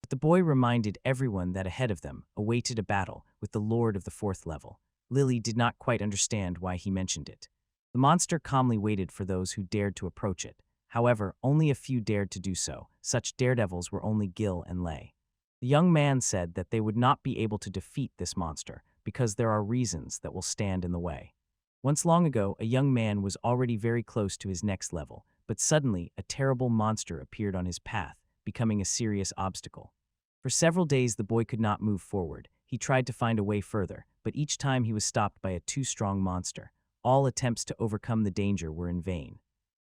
But the boy reminded everyone that ahead of them awaited a battle with the Lord of the 4th level. Lily did not quite understand why he mentioned it. The monster calmly waited for those who dared to approach it. However, only a few dared to do so. Such daredevils were only Gil and Lei. The young man said that they would not be able to defeat this monster because there are reasons that will stand in the way. Once long ago, a young man was already very close to his next level, but suddenly a terrible monster appeared on his path, becoming a serious obstacle. For several days the boy could not move forward. He tried to find a way further, but each time he was stopped by a too strong monster. All attempts to overcome the danger were in vain.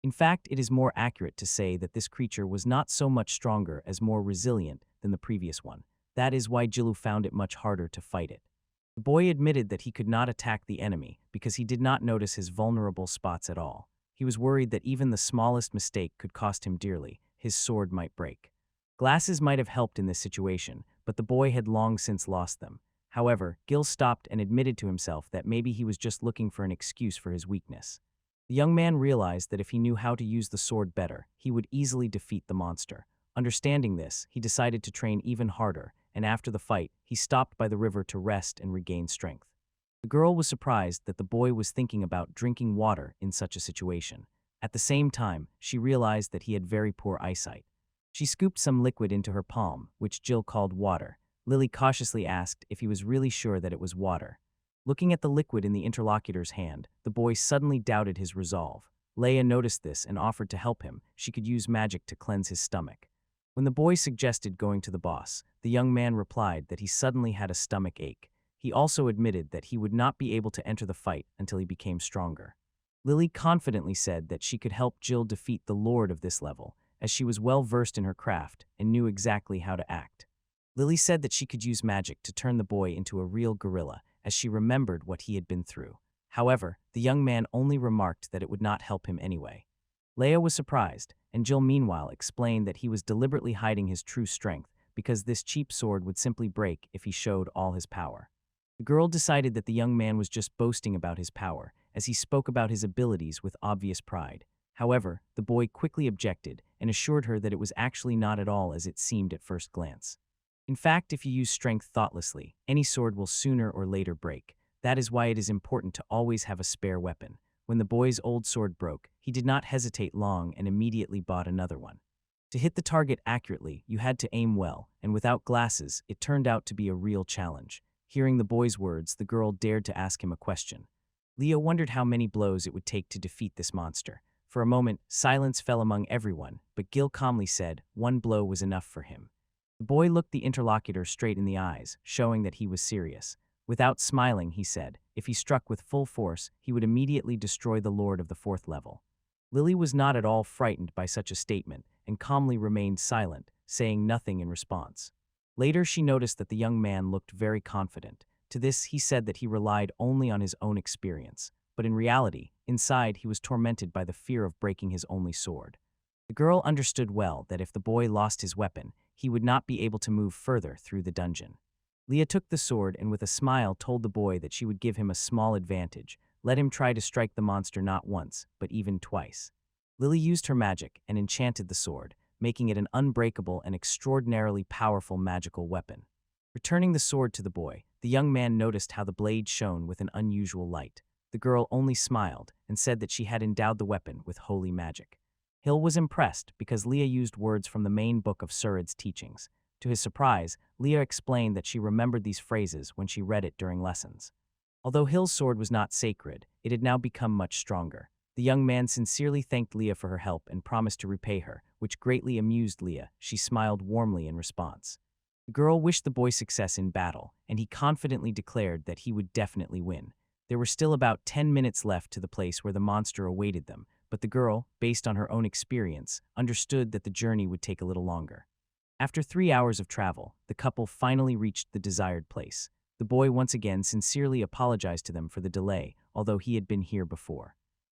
In fact, it is more accurate to say that this creature was not so much stronger as more resilient than the previous one. That is why Jilu found it much harder to fight it. The boy admitted that he could not attack the enemy because he did not notice his vulnerable spots at all. He was worried that even the smallest mistake could cost him dearly. His sword might break. Glasses might have helped in this situation, but the boy had long since lost them. However, Gil stopped and admitted to himself that maybe he was just looking for an excuse for his weakness. The young man realized that if he knew how to use the sword better, he would easily defeat the monster. Understanding this, he decided to train even harder, and after the fight, he stopped by the river to rest and regain strength. The girl was surprised that the boy was thinking about drinking water in such a situation. At the same time, she realized that he had very poor eyesight. She scooped some liquid into her palm, which Jill called water. Lily cautiously asked if he was really sure that it was water. Looking at the liquid in the interlocutor's hand, the boy suddenly doubted his resolve. Leia noticed this and offered to help him. She could use magic to cleanse his stomach. When the boy suggested going to the boss, the young man replied that he suddenly had a stomach ache. He also admitted that he would not be able to enter the fight until he became stronger. Lily confidently said that she could help Jill defeat the lord of this level, as she was well versed in her craft and knew exactly how to act. Lily said that she could use magic to turn the boy into a real gorilla, as she remembered what he had been through. However, the young man only remarked that it would not help him anyway. Leia was surprised, and Jill meanwhile explained that he was deliberately hiding his true strength because this cheap sword would simply break if he showed all his power. The girl decided that the young man was just boasting about his power, as he spoke about his abilities with obvious pride. However, the boy quickly objected and assured her that it was actually not at all as it seemed at first glance. In fact, if you use strength thoughtlessly, any sword will sooner or later break. That is why it is important to always have a spare weapon. When the boy's old sword broke, he did not hesitate long and immediately bought another one. To hit the target accurately, you had to aim well, and without glasses, it turned out to be a real challenge. Hearing the boy's words, the girl dared to ask him a question. Leo wondered how many blows it would take to defeat this monster. For a moment, silence fell among everyone, but Gil calmly said 1 blow was enough for him. The boy looked the interlocutor straight in the eyes, showing that he was serious. Without smiling, he said, if he struck with full force, he would immediately destroy the lord of the 4th level. Lily was not at all frightened by such a statement, and calmly remained silent, saying nothing in response. Later, she noticed that the young man looked very confident. To this, he said that he relied only on his own experience, but in reality, inside he was tormented by the fear of breaking his only sword. The girl understood well that if the boy lost his weapon, he would not be able to move further through the dungeon. Leah took the sword and with a smile told the boy that she would give him a small advantage. Let him try to strike the monster not once, but even twice. Lily used her magic and enchanted the sword, making it an unbreakable and extraordinarily powerful magical weapon. Returning the sword to the boy, the young man noticed how the blade shone with an unusual light. The girl only smiled and said that she had endowed the weapon with holy magic. Hill was impressed because Leah used words from the main book of Surid's teachings. To his surprise, Leah explained that she remembered these phrases when she read it during lessons. Although Hill's sword was not sacred, it had now become much stronger. The young man sincerely thanked Leah for her help and promised to repay her, which greatly amused Leah. She smiled warmly in response. The girl wished the boy success in battle, and he confidently declared that he would definitely win. There were still about 10 minutes left to the place where the monster awaited them, but the girl, based on her own experience, understood that the journey would take a little longer. After 3 hours of travel, the couple finally reached the desired place. The boy once again sincerely apologized to them for the delay, although he had been here before.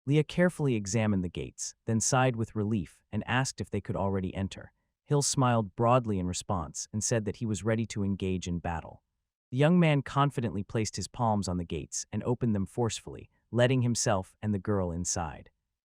Leah carefully examined the gates, then sighed with relief and asked if they could already enter. Hill smiled broadly in response and said that he was ready to engage in battle. The young man confidently placed his palms on the gates and opened them forcefully, letting himself and the girl inside.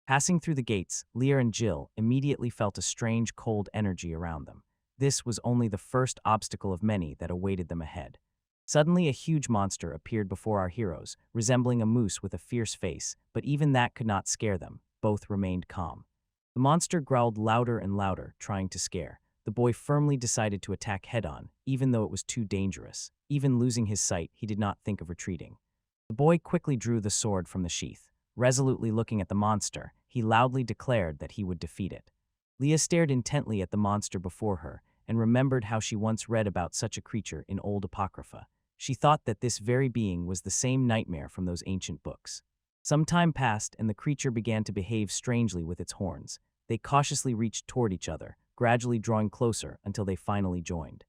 Passing through the gates, Lear and Jill immediately felt a strange cold energy around them. This was only the first obstacle of many that awaited them ahead. Suddenly, a huge monster appeared before our heroes, resembling a moose with a fierce face, but even that could not scare them. Both remained calm. The monster growled louder and louder, trying to scare. The boy firmly decided to attack head-on, even though it was too dangerous. Even losing his sight, he did not think of retreating. The boy quickly drew the sword from the sheath. Resolutely looking at the monster, he loudly declared that he would defeat it. Leah stared intently at the monster before her and remembered how she once read about such a creature in old apocrypha. She thought that this very being was the same nightmare from those ancient books. Some time passed, and the creature began to behave strangely with its horns. They cautiously reached toward each other, gradually drawing closer until they finally joined.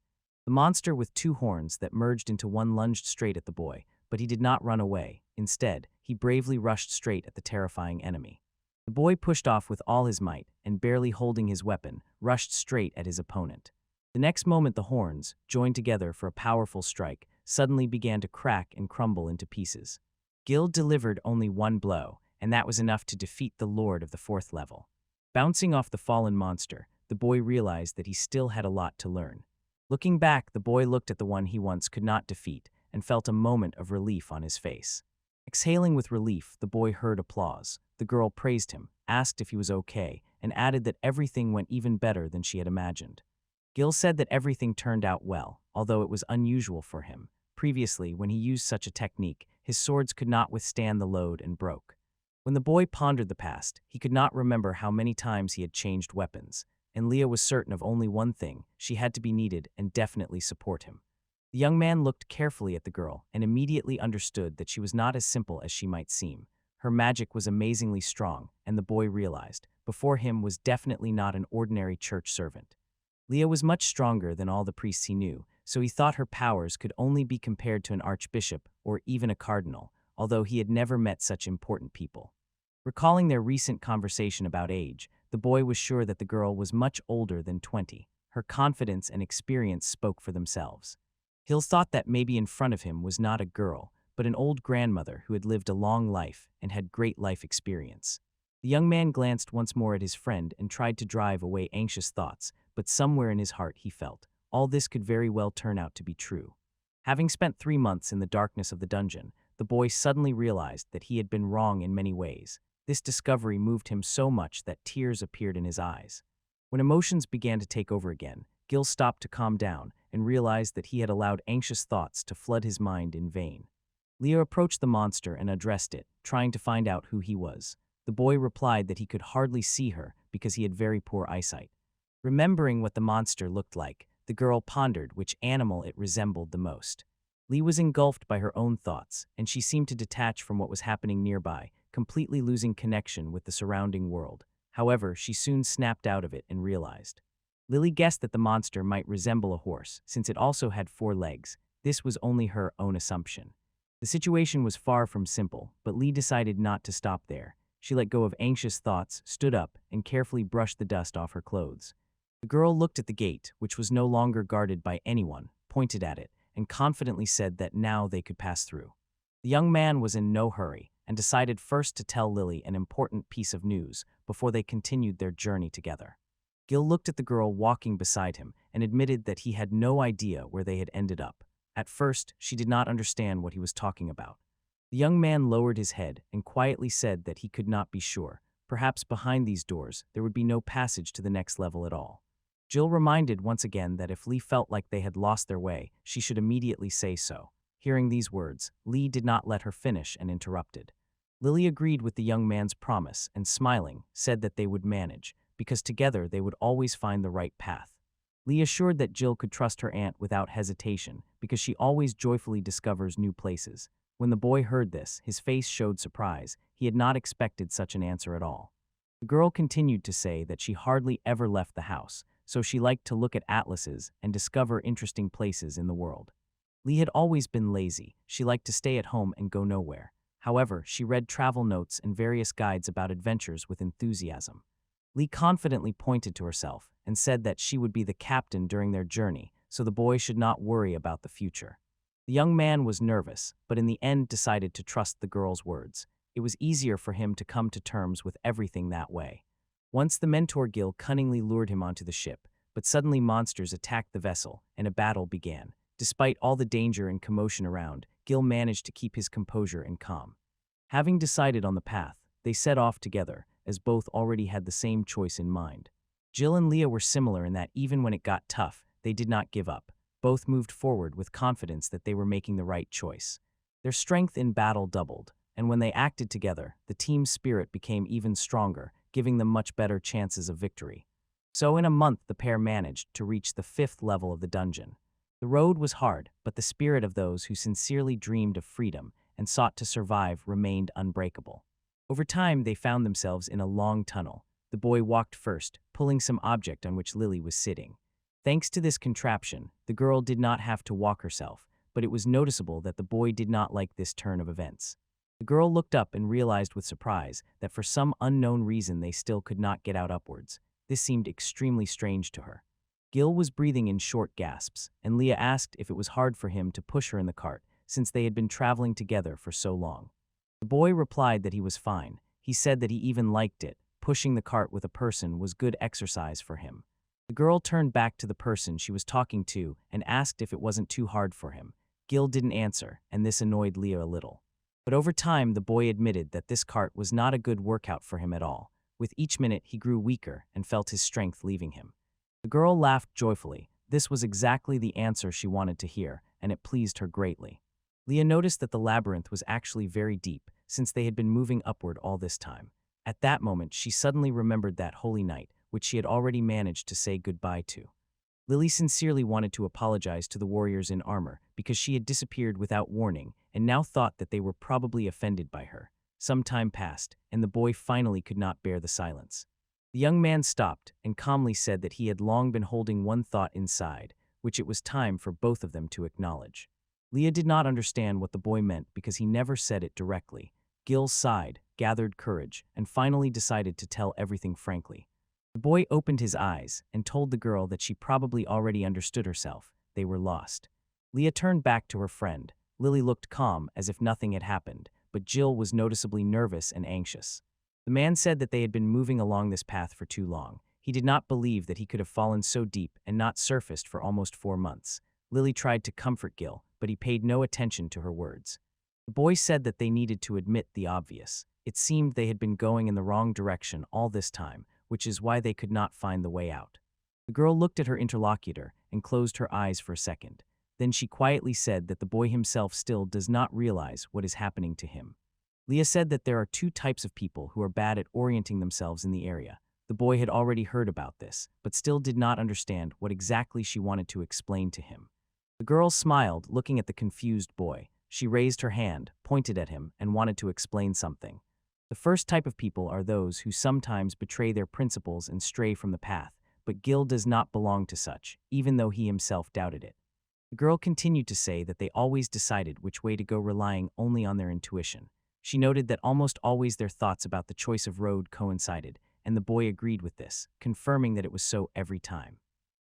The monster with two horns that merged into one lunged straight at the boy, but he did not run away. Instead, he bravely rushed straight at the terrifying enemy. The boy pushed off with all his might, and barely holding his weapon, rushed straight at his opponent. The next moment the horns, joined together for a powerful strike, suddenly began to crack and crumble into pieces. Gil delivered only one blow, and that was enough to defeat the Lord of the fourth level. Bouncing off the fallen monster, the boy realized that he still had a lot to learn. Looking back, the boy looked at the one he once could not defeat and felt a moment of relief on his face. Exhaling with relief, the boy heard applause. The girl praised him, asked if he was okay, and added that everything went even better than she had imagined. Gil said that everything turned out well, although it was unusual for him. Previously, when he used such a technique, his swords could not withstand the load and broke. When the boy pondered the past, he could not remember how many times he had changed weapons, and Leah was certain of only one thing: she had to be needed and definitely support him. The young man looked carefully at the girl and immediately understood that she was not as simple as she might seem. Her magic was amazingly strong, and the boy realized, before him was definitely not an ordinary church servant. Leah was much stronger than all the priests he knew, so he thought her powers could only be compared to an archbishop or even a cardinal, although he had never met such important people. Recalling their recent conversation about age, the boy was sure that the girl was much older than 20. Her confidence and experience spoke for themselves. Hill thought that maybe in front of him was not a girl, but an old grandmother who had lived a long life and had great life experience. The young man glanced once more at his friend and tried to drive away anxious thoughts, but somewhere in his heart he felt, all this could very well turn out to be true. Having spent 3 months in the darkness of the dungeon, the boy suddenly realized that he had been wrong in many ways. This discovery moved him so much that tears appeared in his eyes. When emotions began to take over again, Gil stopped to calm down and realized that he had allowed anxious thoughts to flood his mind in vain. Leo approached the monster and addressed it, trying to find out who he was. The boy replied that he could hardly see her because he had very poor eyesight. Remembering what the monster looked like, the girl pondered which animal it resembled the most. Lee was engulfed by her own thoughts, and she seemed to detach from what was happening nearby, completely losing connection with the surrounding world. However, she soon snapped out of it and realized. Lily guessed that the monster might resemble a horse, since it also had 4 legs. This was only her own assumption. The situation was far from simple, but Lee decided not to stop there. She let go of anxious thoughts, stood up, and carefully brushed the dust off her clothes. The girl looked at the gate, which was no longer guarded by anyone, pointed at it, and confidently said that now they could pass through. The young man was in no hurry, and decided first to tell Lily an important piece of news before they continued their journey together. Gil looked at the girl walking beside him and admitted that he had no idea where they had ended up. At first, she did not understand what he was talking about. The young man lowered his head and quietly said that he could not be sure. Perhaps behind these doors, there would be no passage to the next level at all. Jill reminded once again that if Lee felt like they had lost their way, she should immediately say so. Hearing these words, Lee did not let her finish and interrupted. Lily agreed with the young man's promise and, smiling, said that they would manage, because together they would always find the right path. Lee assured that Jill could trust her aunt without hesitation, because she always joyfully discovers new places. When the boy heard this, his face showed surprise. He had not expected such an answer at all. The girl continued to say that she hardly ever left the house, so she liked to look at atlases and discover interesting places in the world. Lee had always been lazy. She liked to stay at home and go nowhere. However, she read travel notes and various guides about adventures with enthusiasm. Lee confidently pointed to herself and said that she would be the captain during their journey, so the boy should not worry about the future. The young man was nervous, but in the end decided to trust the girl's words. It was easier for him to come to terms with everything that way. Once the mentor Gil cunningly lured him onto the ship, but suddenly monsters attacked the vessel, and a battle began. Despite all the danger and commotion around, Gil managed to keep his composure and calm. Having decided on the path, they set off together, as both already had the same choice in mind. Jill and Leah were similar in that even when it got tough, they did not give up. Both moved forward with confidence that they were making the right choice. Their strength in battle doubled, and when they acted together, the team's spirit became even stronger, giving them much better chances of victory. So in a month the pair managed to reach the 5th level of the dungeon. The road was hard, but the spirit of those who sincerely dreamed of freedom and sought to survive remained unbreakable. Over time, they found themselves in a long tunnel. The boy walked first, pulling some object on which Lily was sitting. Thanks to this contraption, the girl did not have to walk herself, but it was noticeable that the boy did not like this turn of events. The girl looked up and realized with surprise that for some unknown reason they still could not get out upwards. This seemed extremely strange to her. Gil was breathing in short gasps, and Leah asked if it was hard for him to push her in the cart, since they had been traveling together for so long. The boy replied that he was fine. He said that he even liked it. Pushing the cart with a person was good exercise for him. The girl turned back to the person she was talking to and asked if it wasn't too hard for him. Gil didn't answer, and this annoyed Leah a little. But over time, the boy admitted that this cart was not a good workout for him at all. With each minute, he grew weaker and felt his strength leaving him. The girl laughed joyfully. This was exactly the answer she wanted to hear, and it pleased her greatly. Leah noticed that the labyrinth was actually very deep, since they had been moving upward all this time. At that moment, she suddenly remembered that holy night, which she had already managed to say goodbye to. Lily sincerely wanted to apologize to the warriors in armor because she had disappeared without warning and now thought that they were probably offended by her. Some time passed, and the boy finally could not bear the silence. The young man stopped and calmly said that he had long been holding one thought inside, which it was time for both of them to acknowledge. Leah did not understand what the boy meant because he never said it directly. Gil sighed, gathered courage, and finally decided to tell everything frankly. The boy opened his eyes and told the girl that she probably already understood herself. They were lost. Leah turned back to her friend. Lily looked calm, as if nothing had happened, but Jill was noticeably nervous and anxious. The man said that they had been moving along this path for too long. He did not believe that he could have fallen so deep and not surfaced for almost 4 months. Lily tried to comfort Gil, but he paid no attention to her words. The boy said that they needed to admit the obvious. It seemed they had been going in the wrong direction all this time, which is why they could not find the way out. The girl looked at her interlocutor and closed her eyes for a second. Then she quietly said that the boy himself still does not realize what is happening to him. Leah said that there are 2 types of people who are bad at orienting themselves in the area. The boy had already heard about this, but still did not understand what exactly she wanted to explain to him. The girl smiled, looking at the confused boy. She raised her hand, pointed at him, and wanted to explain something. The first type of people are those who sometimes betray their principles and stray from the path, but Gil does not belong to such, even though he himself doubted it. The girl continued to say that they always decided which way to go, relying only on their intuition. She noted that almost always their thoughts about the choice of road coincided, and the boy agreed with this, confirming that it was so every time.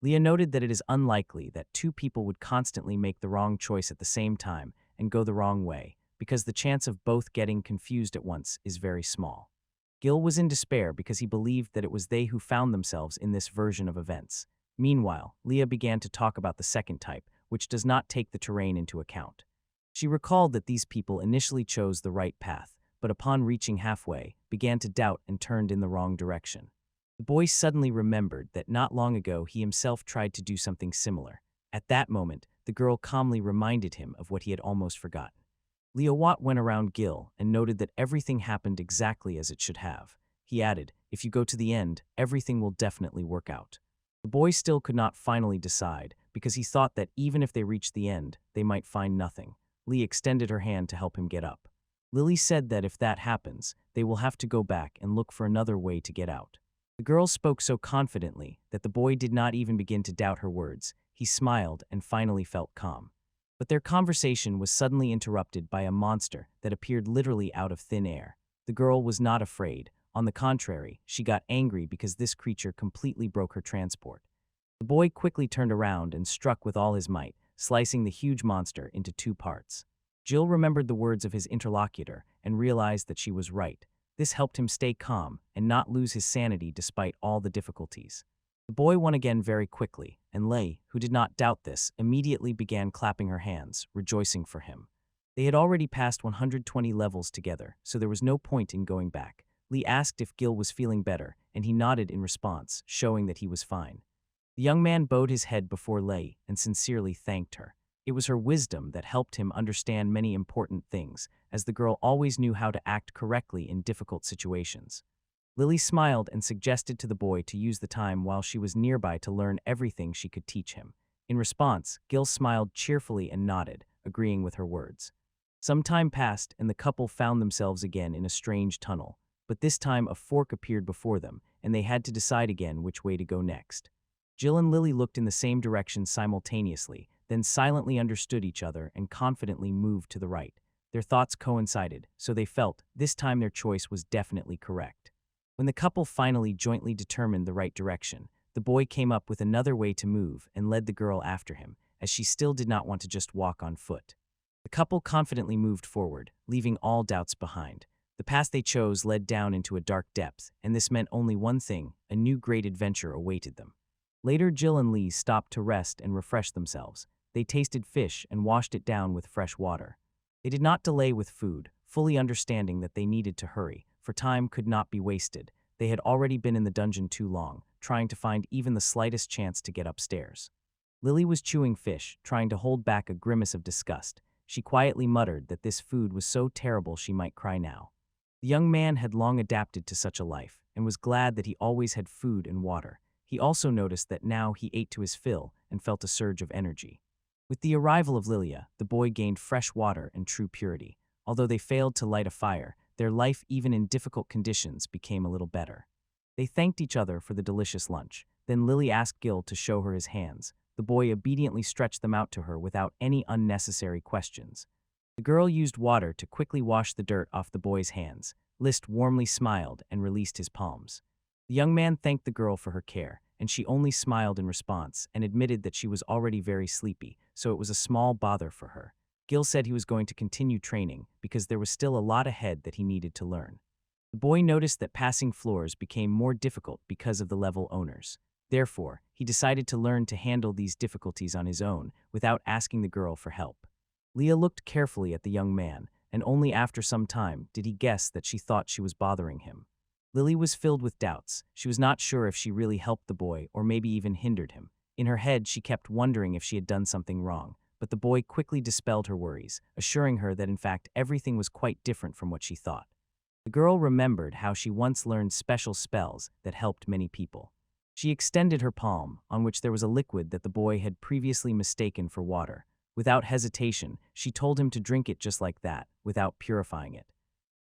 Leah noted that it is unlikely that 2 people would constantly make the wrong choice at the same time and go the wrong way, because the chance of both getting confused at once is very small. Gil was in despair because he believed that it was they who found themselves in this version of events. Meanwhile, Leah began to talk about the second type, which does not take the terrain into account. She recalled that these people initially chose the right path, but upon reaching halfway, began to doubt and turned in the wrong direction. The boy suddenly remembered that not long ago he himself tried to do something similar. At that moment, the girl calmly reminded him of what he had almost forgotten. Leah went around Gil and noted that everything happened exactly as it should have. He added, "If you go to the end, everything will definitely work out." The boy still could not finally decide, because he thought that even if they reached the end, they might find nothing. Lee extended her hand to help him get up. Lily said that if that happens, they will have to go back and look for another way to get out. The girl spoke so confidently that the boy did not even begin to doubt her words. He smiled and finally felt calm. But their conversation was suddenly interrupted by a monster that appeared literally out of thin air. The girl was not afraid. On the contrary, she got angry because this creature completely broke her transport. The boy quickly turned around and struck with all his might, slicing the huge monster into two parts. Jill remembered the words of his interlocutor and realized that she was right. This helped him stay calm and not lose his sanity despite all the difficulties. The boy won again very quickly, and Lei, who did not doubt this, immediately began clapping her hands, rejoicing for him. They had already passed 120 levels together, so there was no point in going back. Lee asked if Gil was feeling better, and he nodded in response, showing that he was fine. The young man bowed his head before Lei and sincerely thanked her. It was her wisdom that helped him understand many important things, as the girl always knew how to act correctly in difficult situations. Lily smiled and suggested to the boy to use the time while she was nearby to learn everything she could teach him. In response, Gil smiled cheerfully and nodded, agreeing with her words. Some time passed, and the couple found themselves again in a strange tunnel, but this time a fork appeared before them, and they had to decide again which way to go next. Jill and Lily looked in the same direction simultaneously, then silently understood each other and confidently moved to the right. Their thoughts coincided, so they felt this time their choice was definitely correct. When the couple finally jointly determined the right direction, the boy came up with another way to move and led the girl after him, as she still did not want to just walk on foot. The couple confidently moved forward, leaving all doubts behind. The path they chose led down into a dark depth, and this meant only one thing: a new great adventure awaited them. Later, Jill and Lee stopped to rest and refresh themselves. They tasted fish and washed it down with fresh water. They did not delay with food, fully understanding that they needed to hurry, for time could not be wasted. They had already been in the dungeon too long, trying to find even the slightest chance to get upstairs. Lily was chewing fish, trying to hold back a grimace of disgust. She quietly muttered that this food was so terrible she might cry now. The young man had long adapted to such a life, and was glad that he always had food and water. He also noticed that now he ate to his fill and felt a surge of energy. With the arrival of Lilia, the boy gained fresh water and true purity. Although they failed to light a fire, their life even in difficult conditions became a little better. They thanked each other for the delicious lunch. Then Lily asked Gil to show her his hands. The boy obediently stretched them out to her without any unnecessary questions. The girl used water to quickly wash the dirt off the boy's hands. List warmly smiled and released his palms. The young man thanked the girl for her care, and she only smiled in response and admitted that she was already very sleepy, so it was a small bother for her. Gil said he was going to continue training because there was still a lot ahead that he needed to learn. The boy noticed that passing floors became more difficult because of the level owners. Therefore, he decided to learn to handle these difficulties on his own without asking the girl for help. Leah looked carefully at the young man, and only after some time did he guess that she thought she was bothering him. Lily was filled with doubts. She was not sure if she really helped the boy or maybe even hindered him. In her head, she kept wondering if she had done something wrong, but the boy quickly dispelled her worries, assuring her that in fact everything was quite different from what she thought. The girl remembered how she once learned special spells that helped many people. She extended her palm, on which there was a liquid that the boy had previously mistaken for water. Without hesitation, she told him to drink it just like that, without purifying it.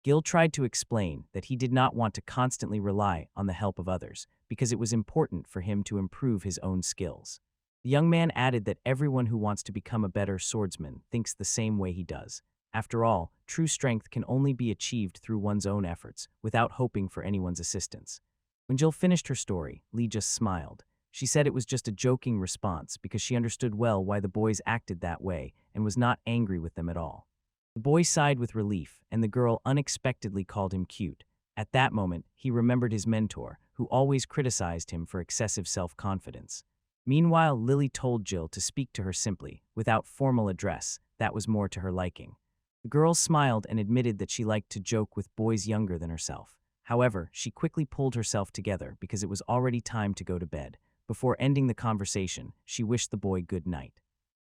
Gil tried to explain that he did not want to constantly rely on the help of others, because it was important for him to improve his own skills. The young man added that everyone who wants to become a better swordsman thinks the same way he does. After all, true strength can only be achieved through one's own efforts, without hoping for anyone's assistance. When Jill finished her story, Lee just smiled. She said it was just a joking response because she understood well why the boys acted that way and was not angry with them at all. The boy sighed with relief, and the girl unexpectedly called him cute. At that moment, he remembered his mentor, who always criticized him for excessive self-confidence. Meanwhile, Lily told Jill to speak to her simply, without formal address. That was more to her liking. The girl smiled and admitted that she liked to joke with boys younger than herself. However, she quickly pulled herself together because it was already time to go to bed. Before ending the conversation, she wished the boy good night.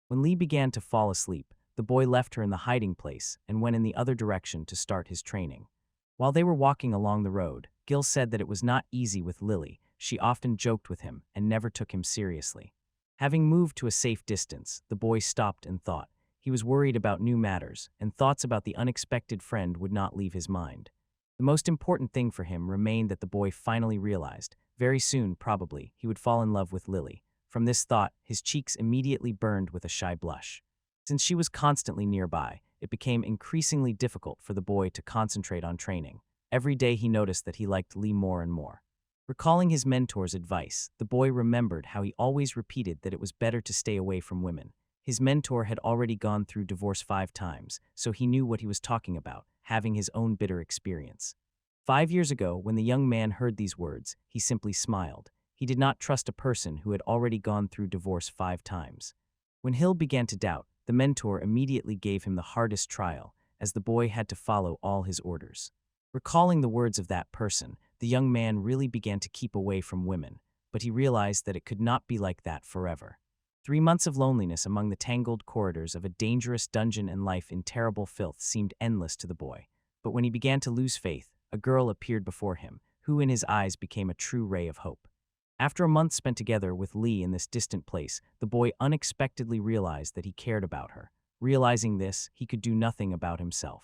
When Lee began to fall asleep, the boy left her in the hiding place and went in the other direction to start his training. While they were walking along the road, Gil said that it was not easy with Lily. She often joked with him and never took him seriously. Having moved to a safe distance, the boy stopped and thought. He was worried about new matters, and thoughts about the unexpected friend would not leave his mind. The most important thing for him remained that the boy finally realized. Very soon, probably, he would fall in love with Lily. From this thought, his cheeks immediately burned with a shy blush. Since she was constantly nearby, it became increasingly difficult for the boy to concentrate on training. Every day he noticed that he liked Lee more and more. Recalling his mentor's advice, the boy remembered how he always repeated that it was better to stay away from women. His mentor had already gone through divorce 5 times, so he knew what he was talking about, having his own bitter experience. 5 years ago, when the young man heard these words, he simply smiled. He did not trust a person who had already gone through divorce 5 times. When Hill began to doubt, the mentor immediately gave him the hardest trial, as the boy had to follow all his orders. Recalling the words of that person, the young man really began to keep away from women, but he realized that it could not be like that forever. 3 months of loneliness among the tangled corridors of a dangerous dungeon and life in terrible filth seemed endless to the boy. But when he began to lose faith, a girl appeared before him, who in his eyes became a true ray of hope. After a month spent together with Lee in this distant place, the boy unexpectedly realized that he cared about her. Realizing this, he could do nothing about himself.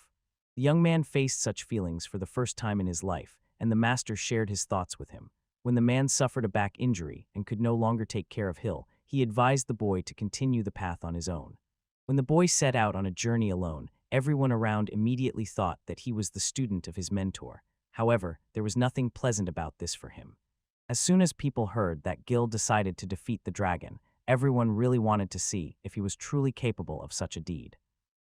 The young man faced such feelings for the first time in his life, and the master shared his thoughts with him. When the man suffered a back injury and could no longer take care of Hill, he advised the boy to continue the path on his own. When the boy set out on a journey alone, everyone around immediately thought that he was the student of his mentor. However, there was nothing pleasant about this for him. As soon as people heard that Gil decided to defeat the dragon, everyone really wanted to see if he was truly capable of such a deed.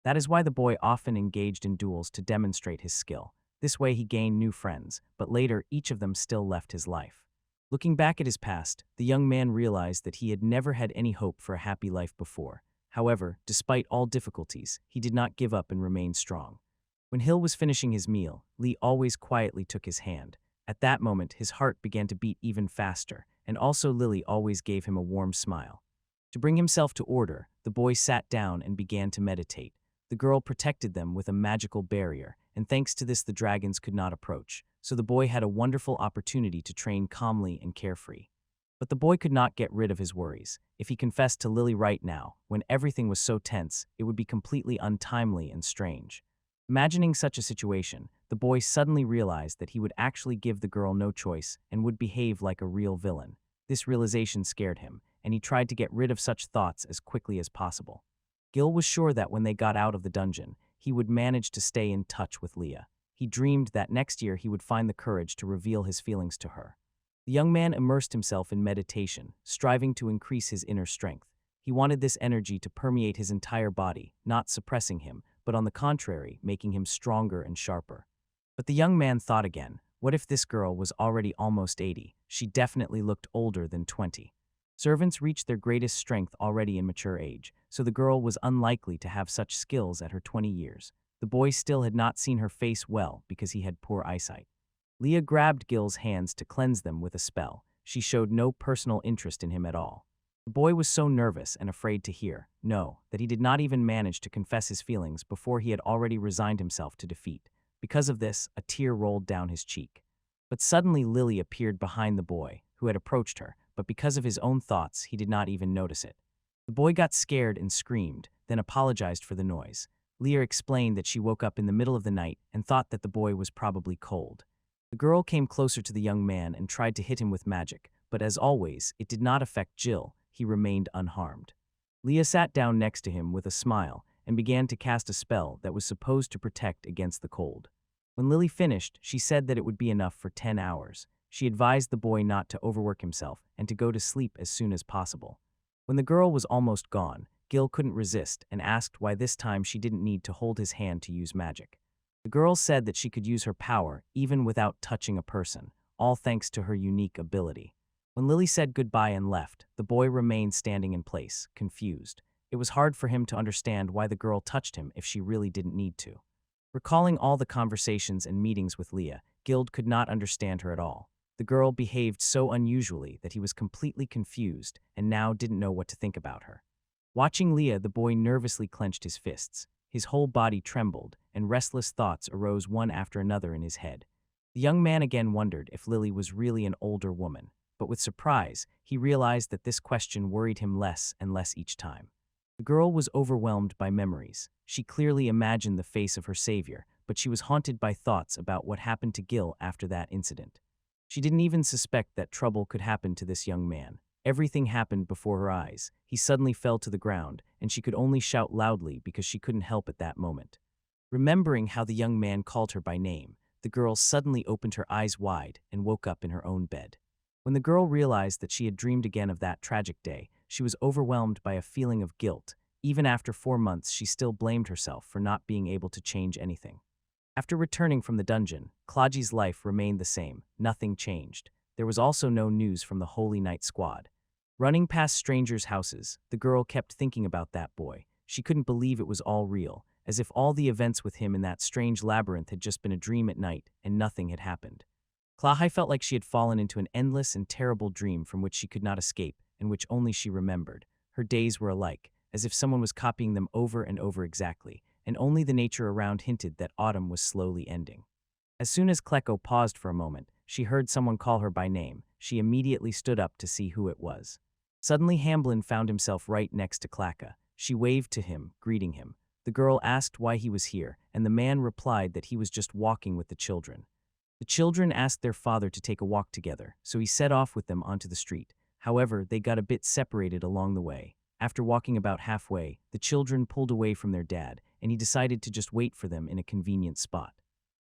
That is why the boy often engaged in duels to demonstrate his skill. This way he gained new friends, but later each of them still left his life. Looking back at his past, the young man realized that he had never had any hope for a happy life before. However, despite all difficulties, he did not give up and remained strong. When Hill was finishing his meal, Lee always quietly took his hand. At that moment, his heart began to beat even faster, and also Lily always gave him a warm smile. To bring himself to order, the boy sat down and began to meditate. The girl protected them with a magical barrier, and thanks to this the dragons could not approach, so the boy had a wonderful opportunity to train calmly and carefree. But the boy could not get rid of his worries. If he confessed to Lily right now, when everything was so tense, it would be completely untimely and strange. Imagining such a situation, the boy suddenly realized that he would actually give the girl no choice and would behave like a real villain. This realization scared him, and he tried to get rid of such thoughts as quickly as possible. Gil was sure that when they got out of the dungeon, he would manage to stay in touch with Leah. He dreamed that next year he would find the courage to reveal his feelings to her. The young man immersed himself in meditation, striving to increase his inner strength. He wanted this energy to permeate his entire body, not suppressing him, but on the contrary, making him stronger and sharper. But the young man thought again, what if this girl was already almost 80? She definitely looked older than 20. Servants reached their greatest strength already in mature age, so the girl was unlikely to have such skills at her 20 years. The boy still had not seen her face well because he had poor eyesight. Leah grabbed Gil's hands to cleanse them with a spell. She showed no personal interest in him at all. The boy was so nervous and afraid to hear no that he did not even manage to confess his feelings before he had already resigned himself to defeat. Because of this, a tear rolled down his cheek. But suddenly Lily appeared behind the boy, who had approached her, but because of his own thoughts, he did not even notice it. The boy got scared and screamed, then apologized for the noise. Leah explained that she woke up in the middle of the night and thought that the boy was probably cold. The girl came closer to the young man and tried to hit him with magic, but as always, it did not affect Jill. He remained unharmed. Leah sat down next to him with a smile and began to cast a spell that was supposed to protect against the cold. When Lily finished, she said that it would be enough for 10 hours. She advised the boy not to overwork himself and to go to sleep as soon as possible. When the girl was almost gone, Gil couldn't resist and asked why this time she didn't need to hold his hand to use magic. The girl said that she could use her power even without touching a person, all thanks to her unique ability. When Lily said goodbye and left, the boy remained standing in place, confused. It was hard for him to understand why the girl touched him if she really didn't need to. Recalling all the conversations and meetings with Leah, Gil could not understand her at all. The girl behaved so unusually that he was completely confused and now didn't know what to think about her. Watching Leah, the boy nervously clenched his fists. His whole body trembled, and restless thoughts arose one after another in his head. The young man again wondered if Lily was really an older woman. But with surprise, he realized that this question worried him less and less each time. The girl was overwhelmed by memories. She clearly imagined the face of her savior, but she was haunted by thoughts about what happened to Gil after that incident. She didn't even suspect that trouble could happen to this young man. Everything happened before her eyes. He suddenly fell to the ground, and she could only shout loudly because she couldn't help at that moment. Remembering how the young man called her by name, the girl suddenly opened her eyes wide and woke up in her own bed. When the girl realized that she had dreamed again of that tragic day, she was overwhelmed by a feeling of guilt. Even after 4 months, she still blamed herself for not being able to change anything. After returning from the dungeon, Klaji's life remained the same. Nothing changed. There was also no news from the Holy Knight squad. Running past strangers' houses, the girl kept thinking about that boy. She couldn't believe it was all real, as if all the events with him in that strange labyrinth had just been a dream at night and nothing had happened. Klaji felt like she had fallen into an endless and terrible dream from which she could not escape and which only she remembered. Her days were alike, as if someone was copying them over and over exactly, and only the nature around hinted that autumn was slowly ending. As soon as Kleko paused for a moment, she heard someone call her by name. She immediately stood up to see who it was. Suddenly Hamblin found himself right next to Klaka. She waved to him, greeting him. The girl asked why he was here, and the man replied that he was just walking with the children. The children asked their father to take a walk together, so he set off with them onto the street. However, they got a bit separated along the way. After walking about halfway, the children pulled away from their dad, and he decided to just wait for them in a convenient spot.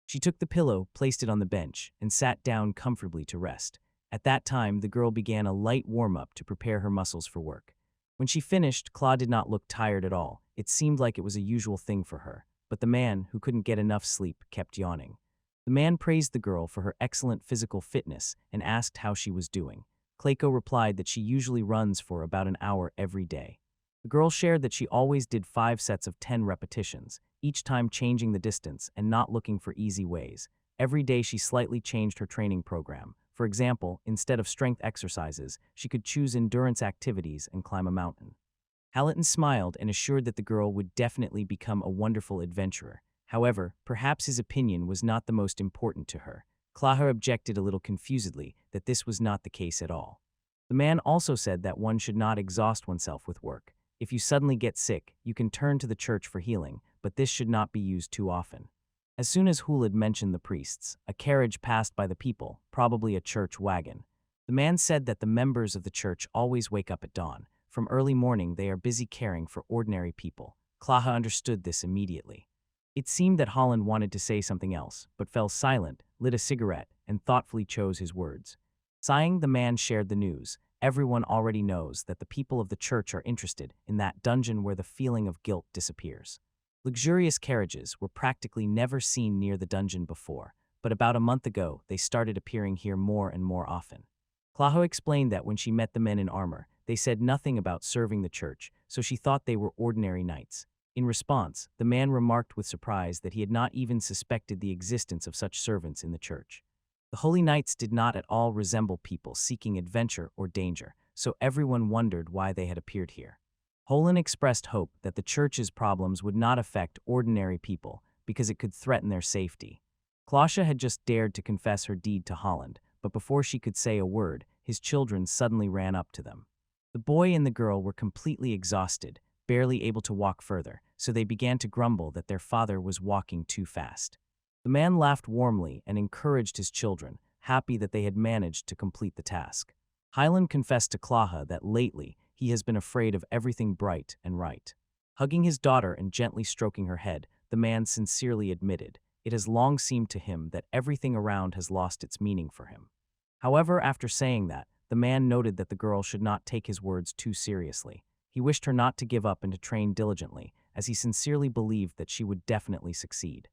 She took the pillow, placed it on the bench, and sat down comfortably to rest. At that time, the girl began a light warm-up to prepare her muscles for work. When she finished, Claw did not look tired at all. It seemed like it was a usual thing for her. But the man, who couldn't get enough sleep, kept yawning. The man praised the girl for her excellent physical fitness and asked how she was doing. Kleko replied that she usually runs for about an hour every day. The girl shared that she always did 5 sets of 10 repetitions, each time changing the distance and not looking for easy ways. Every day she slightly changed her training program. For example, instead of strength exercises, she could choose endurance activities and climb a mountain. Hallaton smiled and assured that the girl would definitely become a wonderful adventurer. However, perhaps his opinion was not the most important to her. Klaha objected a little confusedly that this was not the case at all. The man also said that one should not exhaust oneself with work. If you suddenly get sick, you can turn to the church for healing, but this should not be used too often. As soon as Hulid mentioned the priests, a carriage passed by the people, probably a church wagon. The man said that the members of the church always wake up at dawn. From early morning they are busy caring for ordinary people. Klaha understood this immediately. It seemed that Holland wanted to say something else, but fell silent, lit a cigarette, and thoughtfully chose his words. Sighing, the man shared the news. Everyone already knows that the people of the church are interested in that dungeon where the feeling of guilt disappears. Luxurious carriages were practically never seen near the dungeon before, but about a month ago they started appearing here more and more often. Klaho explained that when she met the men in armor, they said nothing about serving the church, so she thought they were ordinary knights. In response, the man remarked with surprise that he had not even suspected the existence of such servants in the church. The Holy Knights did not at all resemble people seeking adventure or danger, so everyone wondered why they had appeared here. Holland expressed hope that the church's problems would not affect ordinary people because it could threaten their safety. Klasha had just dared to confess her deed to Holland, but before she could say a word, his children suddenly ran up to them. The boy and the girl were completely exhausted, barely able to walk further, so they began to grumble that their father was walking too fast. The man laughed warmly and encouraged his children, happy that they had managed to complete the task. Hyland confessed to Klaha that lately he has been afraid of everything bright and right. Hugging his daughter and gently stroking her head, the man sincerely admitted, it has long seemed to him that everything around has lost its meaning for him. However, after saying that, the man noted that the girl should not take his words too seriously. He wished her not to give up and to train diligently, as he sincerely believed that she would definitely succeed.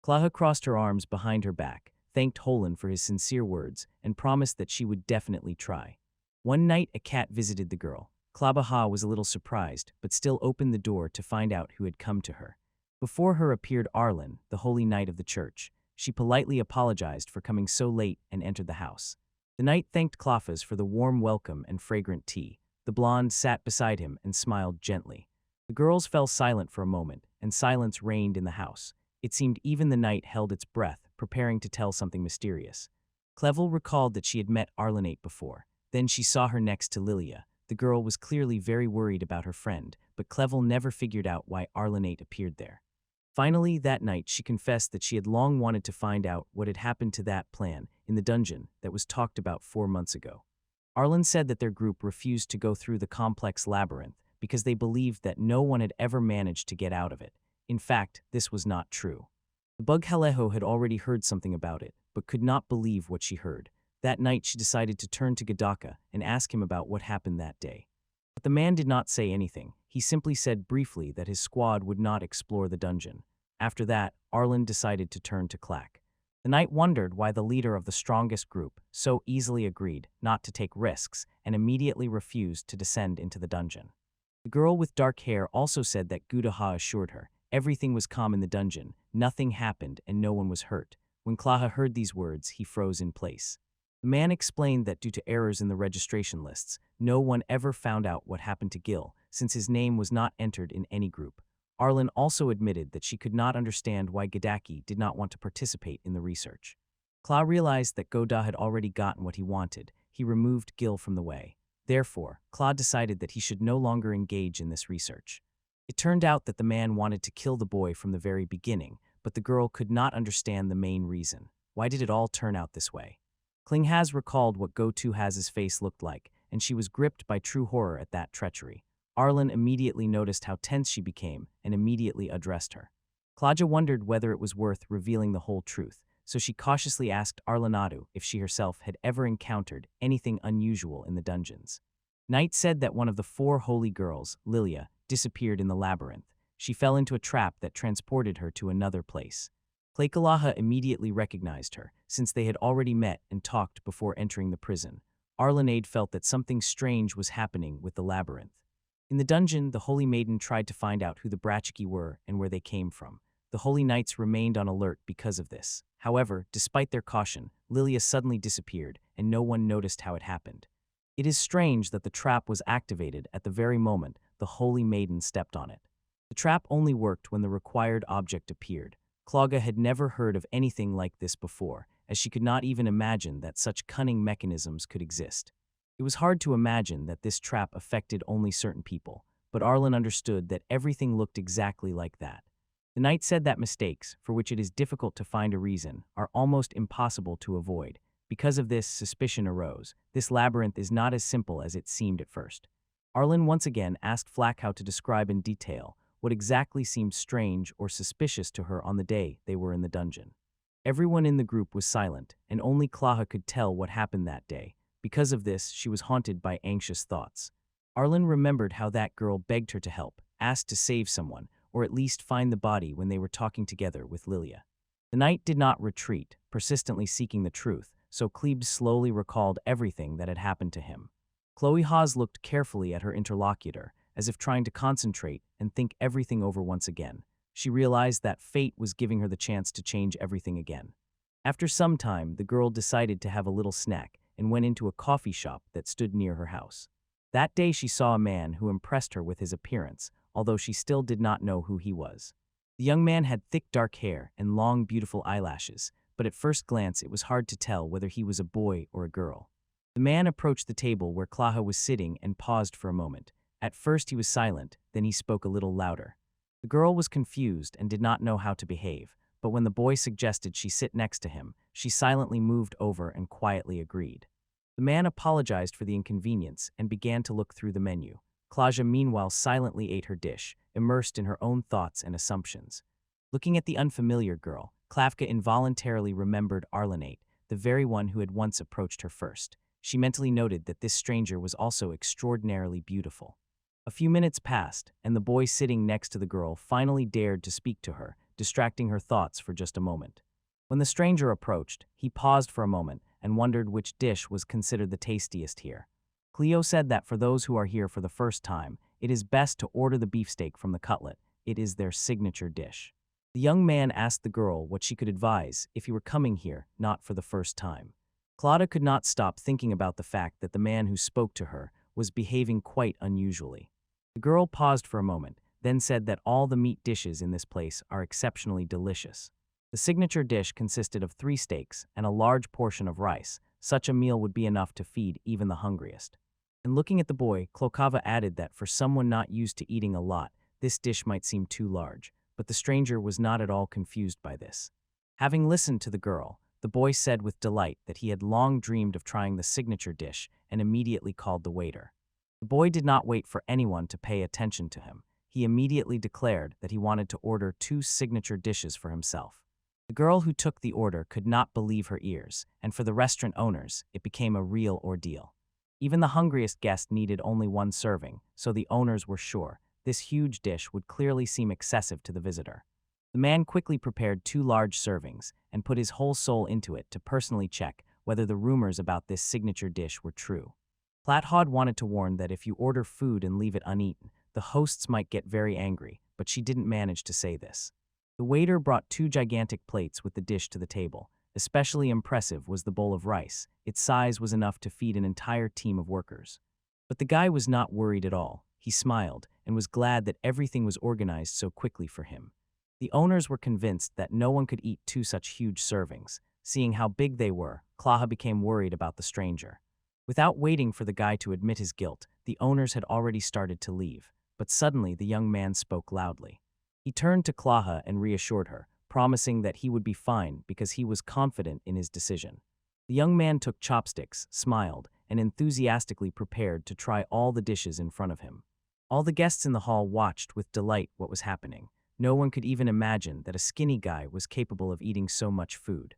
Klaha crossed her arms behind her back, thanked Holland for his sincere words, and promised that she would definitely try. One night, a cat visited the girl. Klabaha was a little surprised, but still opened the door to find out who had come to her. Before her appeared Arlen, the holy knight of the church. She politely apologized for coming so late and entered the house. The knight thanked Klafas for the warm welcome and fragrant tea. The blonde sat beside him and smiled gently. The girls fell silent for a moment, and silence reigned in the house. It seemed even the night held its breath, preparing to tell something mysterious. Clevel recalled that she had met Arlenate before. Then she saw her next to Lilia. The girl was clearly very worried about her friend, but Clevel never figured out why Arlenate appeared there. Finally, that night, she confessed that she had long wanted to find out what had happened to that plan in the dungeon that was talked about 4 months ago. Arlen said that their group refused to go through the complex labyrinth because they believed that no one had ever managed to get out of it. In fact, this was not true. The bug Haleho had already heard something about it, but could not believe what she heard. That night she decided to turn to Gadaka and ask him about what happened that day. But the man did not say anything. He simply said briefly that his squad would not explore the dungeon. After that, Arlen decided to turn to Clack. The knight wondered why the leader of the strongest group so easily agreed not to take risks and immediately refused to descend into the dungeon. The girl with dark hair also said that Gudaha assured her everything was calm in the dungeon, nothing happened, and no one was hurt. When Klaha heard these words, he froze in place. The man explained that due to errors in the registration lists, no one ever found out what happened to Gil, since his name was not entered in any group. Arlen also admitted that she could not understand why Gadaki did not want to participate in the research. Kla realized that Goda had already gotten what he wanted. He removed Gil from the way. Therefore, Kla decided that he should no longer engage in this research. It turned out that the man wanted to kill the boy from the very beginning, but the girl could not understand the main reason. Why did it all turn out this way? Klinghaz recalled what Go-To-Haz's face looked like, and she was gripped by true horror at that treachery. Arlen immediately noticed how tense she became and immediately addressed her. Klaja wondered whether it was worth revealing the whole truth, so she cautiously asked Arlenadu if she herself had ever encountered anything unusual in the dungeons. Knight said that one of the 4 holy girls, Lilia, disappeared in the labyrinth. She fell into a trap that transported her to another place. Klekalaha immediately recognized her, since they had already met and talked before entering the prison. Arlenade felt that something strange was happening with the labyrinth. In the dungeon, the Holy Maiden tried to find out who the Brachiki were and where they came from. The Holy Knights remained on alert because of this. However, despite their caution, Lilia suddenly disappeared, and no one noticed how it happened. It is strange that the trap was activated at the very moment the Holy Maiden stepped on it. The trap only worked when the required object appeared. Klaga had never heard of anything like this before, as she could not even imagine that such cunning mechanisms could exist. It was hard to imagine that this trap affected only certain people, but Arlen understood that everything looked exactly like that. The knight said that mistakes, for which it is difficult to find a reason, are almost impossible to avoid. Because of this, suspicion arose. This labyrinth is not as simple as it seemed at first. Arlen once again asked Flack how to describe in detail what exactly seemed strange or suspicious to her on the day they were in the dungeon. Everyone in the group was silent, and only Klaha could tell what happened that day. Because of this, she was haunted by anxious thoughts. Arlen remembered how that girl begged her to help, asked to save someone, or at least find the body when they were talking together with Lilia. The knight did not retreat, persistently seeking the truth, so Klebe slowly recalled everything that had happened to him. Chloe Haas looked carefully at her interlocutor, as if trying to concentrate and think everything over once again. She realized that fate was giving her the chance to change everything again. After some time, the girl decided to have a little snack and went into a coffee shop that stood near her house. That day she saw a man who impressed her with his appearance, although she still did not know who he was. The young man had thick dark hair and long beautiful eyelashes, but at first glance it was hard to tell whether he was a boy or a girl. The man approached the table where Klaha was sitting and paused for a moment. At first he was silent, then he spoke a little louder. The girl was confused and did not know how to behave, but when the boy suggested she sit next to him, she silently moved over and quietly agreed. The man apologized for the inconvenience and began to look through the menu. Klaja meanwhile silently ate her dish, immersed in her own thoughts and assumptions. Looking at the unfamiliar girl, Klavka involuntarily remembered Arlenate, the very one who had once approached her first. She mentally noted that this stranger was also extraordinarily beautiful. A few minutes passed, and the boy sitting next to the girl finally dared to speak to her, distracting her thoughts for just a moment. When the stranger approached, he paused for a moment and wondered which dish was considered the tastiest here. Cleo said that for those who are here for the first time, it is best to order the beefsteak from the cutlet. It is their signature dish. The young man asked the girl what she could advise if he were coming here not for the first time. Claudia could not stop thinking about the fact that the man who spoke to her was behaving quite unusually. The girl paused for a moment, then said that all the meat dishes in this place are exceptionally delicious. The signature dish consisted of 3 steaks and a large portion of rice. Such a meal would be enough to feed even the hungriest. And looking at the boy, Klokava added that for someone not used to eating a lot, this dish might seem too large, but the stranger was not at all confused by this. Having listened to the girl, the boy said with delight that he had long dreamed of trying the signature dish and immediately called the waiter. The boy did not wait for anyone to pay attention to him. He immediately declared that he wanted to order 2 signature dishes for himself. The girl who took the order could not believe her ears, and for the restaurant owners, it became a real ordeal. Even the hungriest guest needed only one serving, so the owners were sure this huge dish would clearly seem excessive to the visitor. The man quickly prepared 2 large servings and put his whole soul into it to personally check whether the rumors about this signature dish were true. Plathod wanted to warn that if you order food and leave it uneaten, the hosts might get very angry, but she didn't manage to say this. The waiter brought 2 gigantic plates with the dish to the table. Especially impressive was the bowl of rice. Its size was enough to feed an entire team of workers. But the guy was not worried at all. He smiled and was glad that everything was organized so quickly for him. The owners were convinced that no one could eat 2 such huge servings. Seeing how big they were, Klaha became worried about the stranger. Without waiting for the guy to admit his guilt, the owners had already started to leave. But suddenly the young man spoke loudly. He turned to Klaha and reassured her, promising that he would be fine because he was confident in his decision. The young man took chopsticks, smiled, and enthusiastically prepared to try all the dishes in front of him. All the guests in the hall watched with delight what was happening. No one could even imagine that a skinny guy was capable of eating so much food.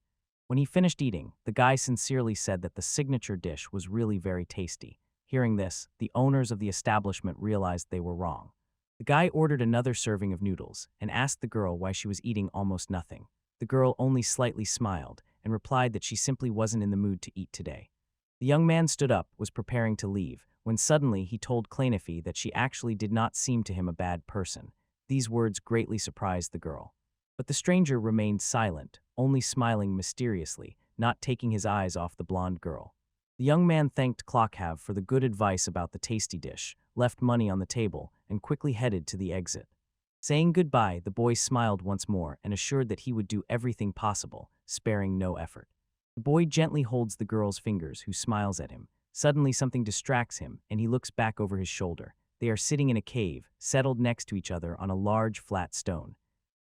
When he finished eating, the guy sincerely said that the signature dish was really very tasty. Hearing this, the owners of the establishment realized they were wrong. The guy ordered another serving of noodles and asked the girl why she was eating almost nothing. The girl only slightly smiled and replied that she simply wasn't in the mood to eat today. The young man stood up, was preparing to leave, when suddenly he told Kleineffe that she actually did not seem to him a bad person. These words greatly surprised the girl. But the stranger remained silent, only smiling mysteriously, not taking his eyes off the blonde girl. The young man thanked Clockhav for the good advice about the tasty dish, left money on the table, and quickly headed to the exit. Saying goodbye, the boy smiled once more and assured that he would do everything possible, sparing no effort. The boy gently holds the girl's fingers, who smiles at him. Suddenly something distracts him, and he looks back over his shoulder. They are sitting in a cave, settled next to each other on a large flat stone.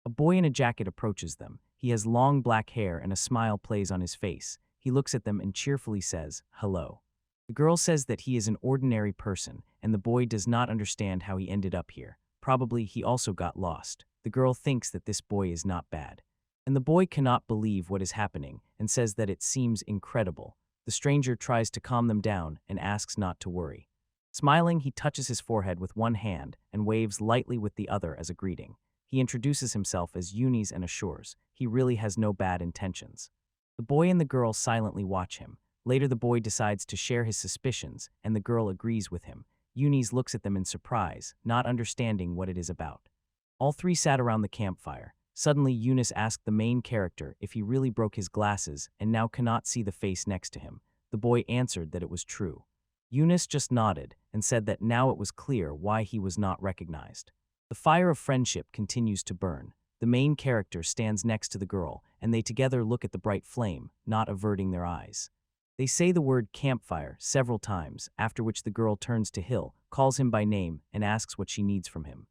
A boy in a jacket approaches them. He has long black hair and a smile plays on his face. He looks at them and cheerfully says, "Hello." The girl says that he is an ordinary person, and the boy does not understand how he ended up here. Probably he also got lost. The girl thinks that this boy is not bad. And the boy cannot believe what is happening and says that it seems incredible. The stranger tries to calm them down and asks not to worry. Smiling, he touches his forehead with one hand and waves lightly with the other as a greeting. He introduces himself as Yunis and assures he really has no bad intentions. The boy and the girl silently watch him. Later the boy decides to share his suspicions, and the girl agrees with him. Yunis looks at them in surprise, not understanding what it is about. All three sat around the campfire. Suddenly Eunice asked the main character if he really broke his glasses and now cannot see the face next to him. The boy answered that it was true. Eunice just nodded and said that now it was clear why he was not recognized. The fire of friendship continues to burn. The main character stands next to the girl, and they together look at the bright flame, not averting their eyes. They say the word campfire several times, after which the girl turns to Hill, calls him by name, and asks what she needs from him.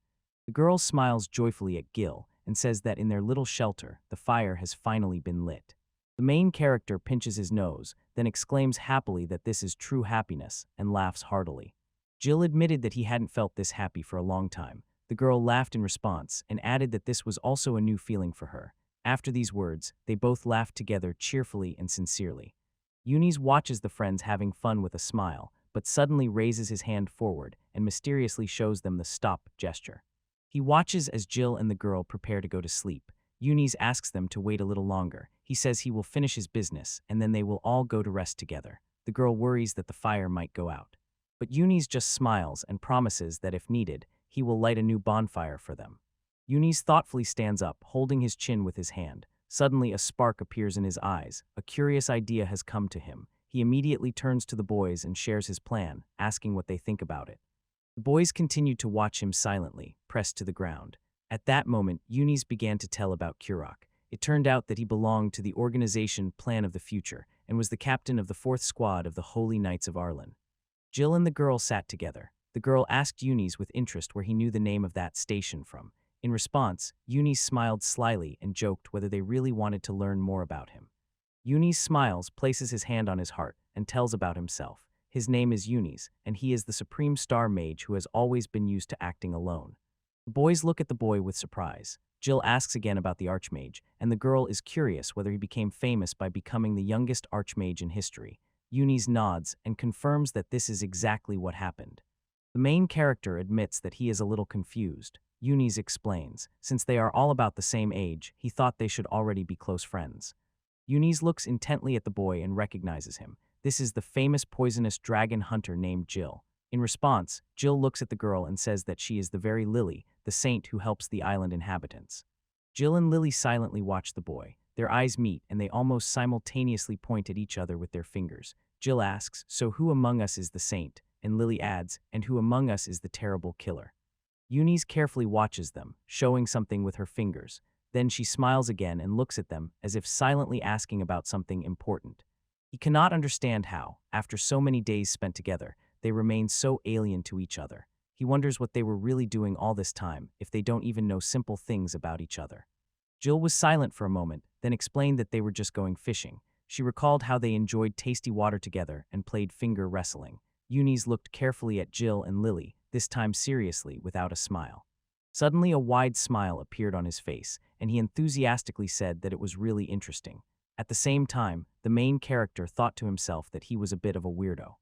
The girl smiles joyfully at Gil and says that in their little shelter, the fire has finally been lit. The main character pinches his nose, then exclaims happily that this is true happiness, and laughs heartily. Jill admitted that he hadn't felt this happy for a long time. The girl laughed in response and added that this was also a new feeling for her. After these words, they both laughed together cheerfully and sincerely. Yunis watches the friends having fun with a smile, but suddenly raises his hand forward and mysteriously shows them the stop gesture. He watches as Jill and the girl prepare to go to sleep. Yunis asks them to wait a little longer. He says he will finish his business, and then they will all go to rest together. The girl worries that the fire might go out. But Yunis just smiles and promises that if needed, he will light a new bonfire for them. Yunis thoughtfully stands up, holding his chin with his hand. Suddenly a spark appears in his eyes. A curious idea has come to him. He immediately turns to the boys and shares his plan, asking what they think about it. The boys continued to watch him silently, pressed to the ground. At that moment, Yunis began to tell about Kurok. It turned out that he belonged to the organization Plan of the Future and was the captain of the 4th Squad of the Holy Knights of Arlen. Jill and the girl sat together. The girl asked Yunis with interest where he knew the name of that station from. In response, Yunis smiled slyly and joked whether they really wanted to learn more about him. Yunis smiles, places his hand on his heart, and tells about himself. His name is Yunis, and he is the Supreme Star Mage who has always been used to acting alone. The boys look at the boy with surprise. Jill asks again about the Archmage, and the girl is curious whether he became famous by becoming the youngest Archmage in history. Eunice nods and confirms that this is exactly what happened. The main character admits that he is a little confused. Eunice explains, since they are all about the same age, he thought they should already be close friends. Eunice looks intently at the boy and recognizes him. This is the famous poisonous dragon hunter named Jill. In response, Jill looks at the girl and says that she is the very Lily, the saint who helps the island inhabitants. Jill and Lily silently watch the boy. Their eyes meet and they almost simultaneously point at each other with their fingers. Jill asks, "So who among us is the saint?" And Lily adds, "And who among us is the terrible killer?" Eunice carefully watches them, showing something with her fingers. Then she smiles again and looks at them as if silently asking about something important. He cannot understand how, after so many days spent together, they remain so alien to each other. He wonders what they were really doing all this time if they don't even know simple things about each other. Jill was silent for a moment, then explained that they were just going fishing. She recalled how they enjoyed tasty water together and played finger wrestling. Eunice looked carefully at Jill and Lily, this time seriously, without a smile. Suddenly a wide smile appeared on his face, and he enthusiastically said that it was really interesting. At the same time, the main character thought to himself that he was a bit of a weirdo.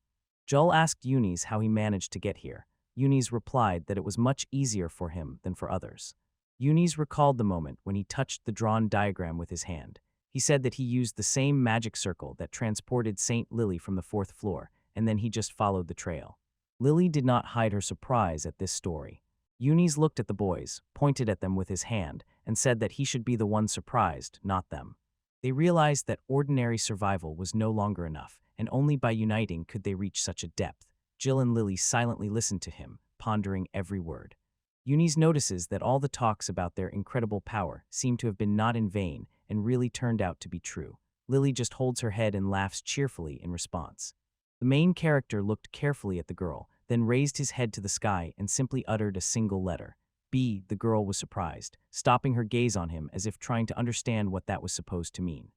Jill asked Eunice how he managed to get here. Eunice replied that it was much easier for him than for others. Eunice recalled the moment when he touched the drawn diagram with his hand. He said that he used the same magic circle that transported Saint Lily from the 4th floor, and then he just followed the trail. Lily did not hide her surprise at this story. Eunice looked at the boys, pointed at them with his hand, and said that he should be the one surprised, not them. They realized that ordinary survival was no longer enough, and only by uniting could they reach such a depth. Jill and Lily silently listened to him, pondering every word. Eunice notices that all the talks about their incredible power seem to have been not in vain and really turned out to be true. Lily just holds her head and laughs cheerfully in response. The main character looked carefully at the girl, then raised his head to the sky and simply uttered a single letter. B. The girl was surprised, stopping her gaze on him as if trying to understand what that was supposed to mean.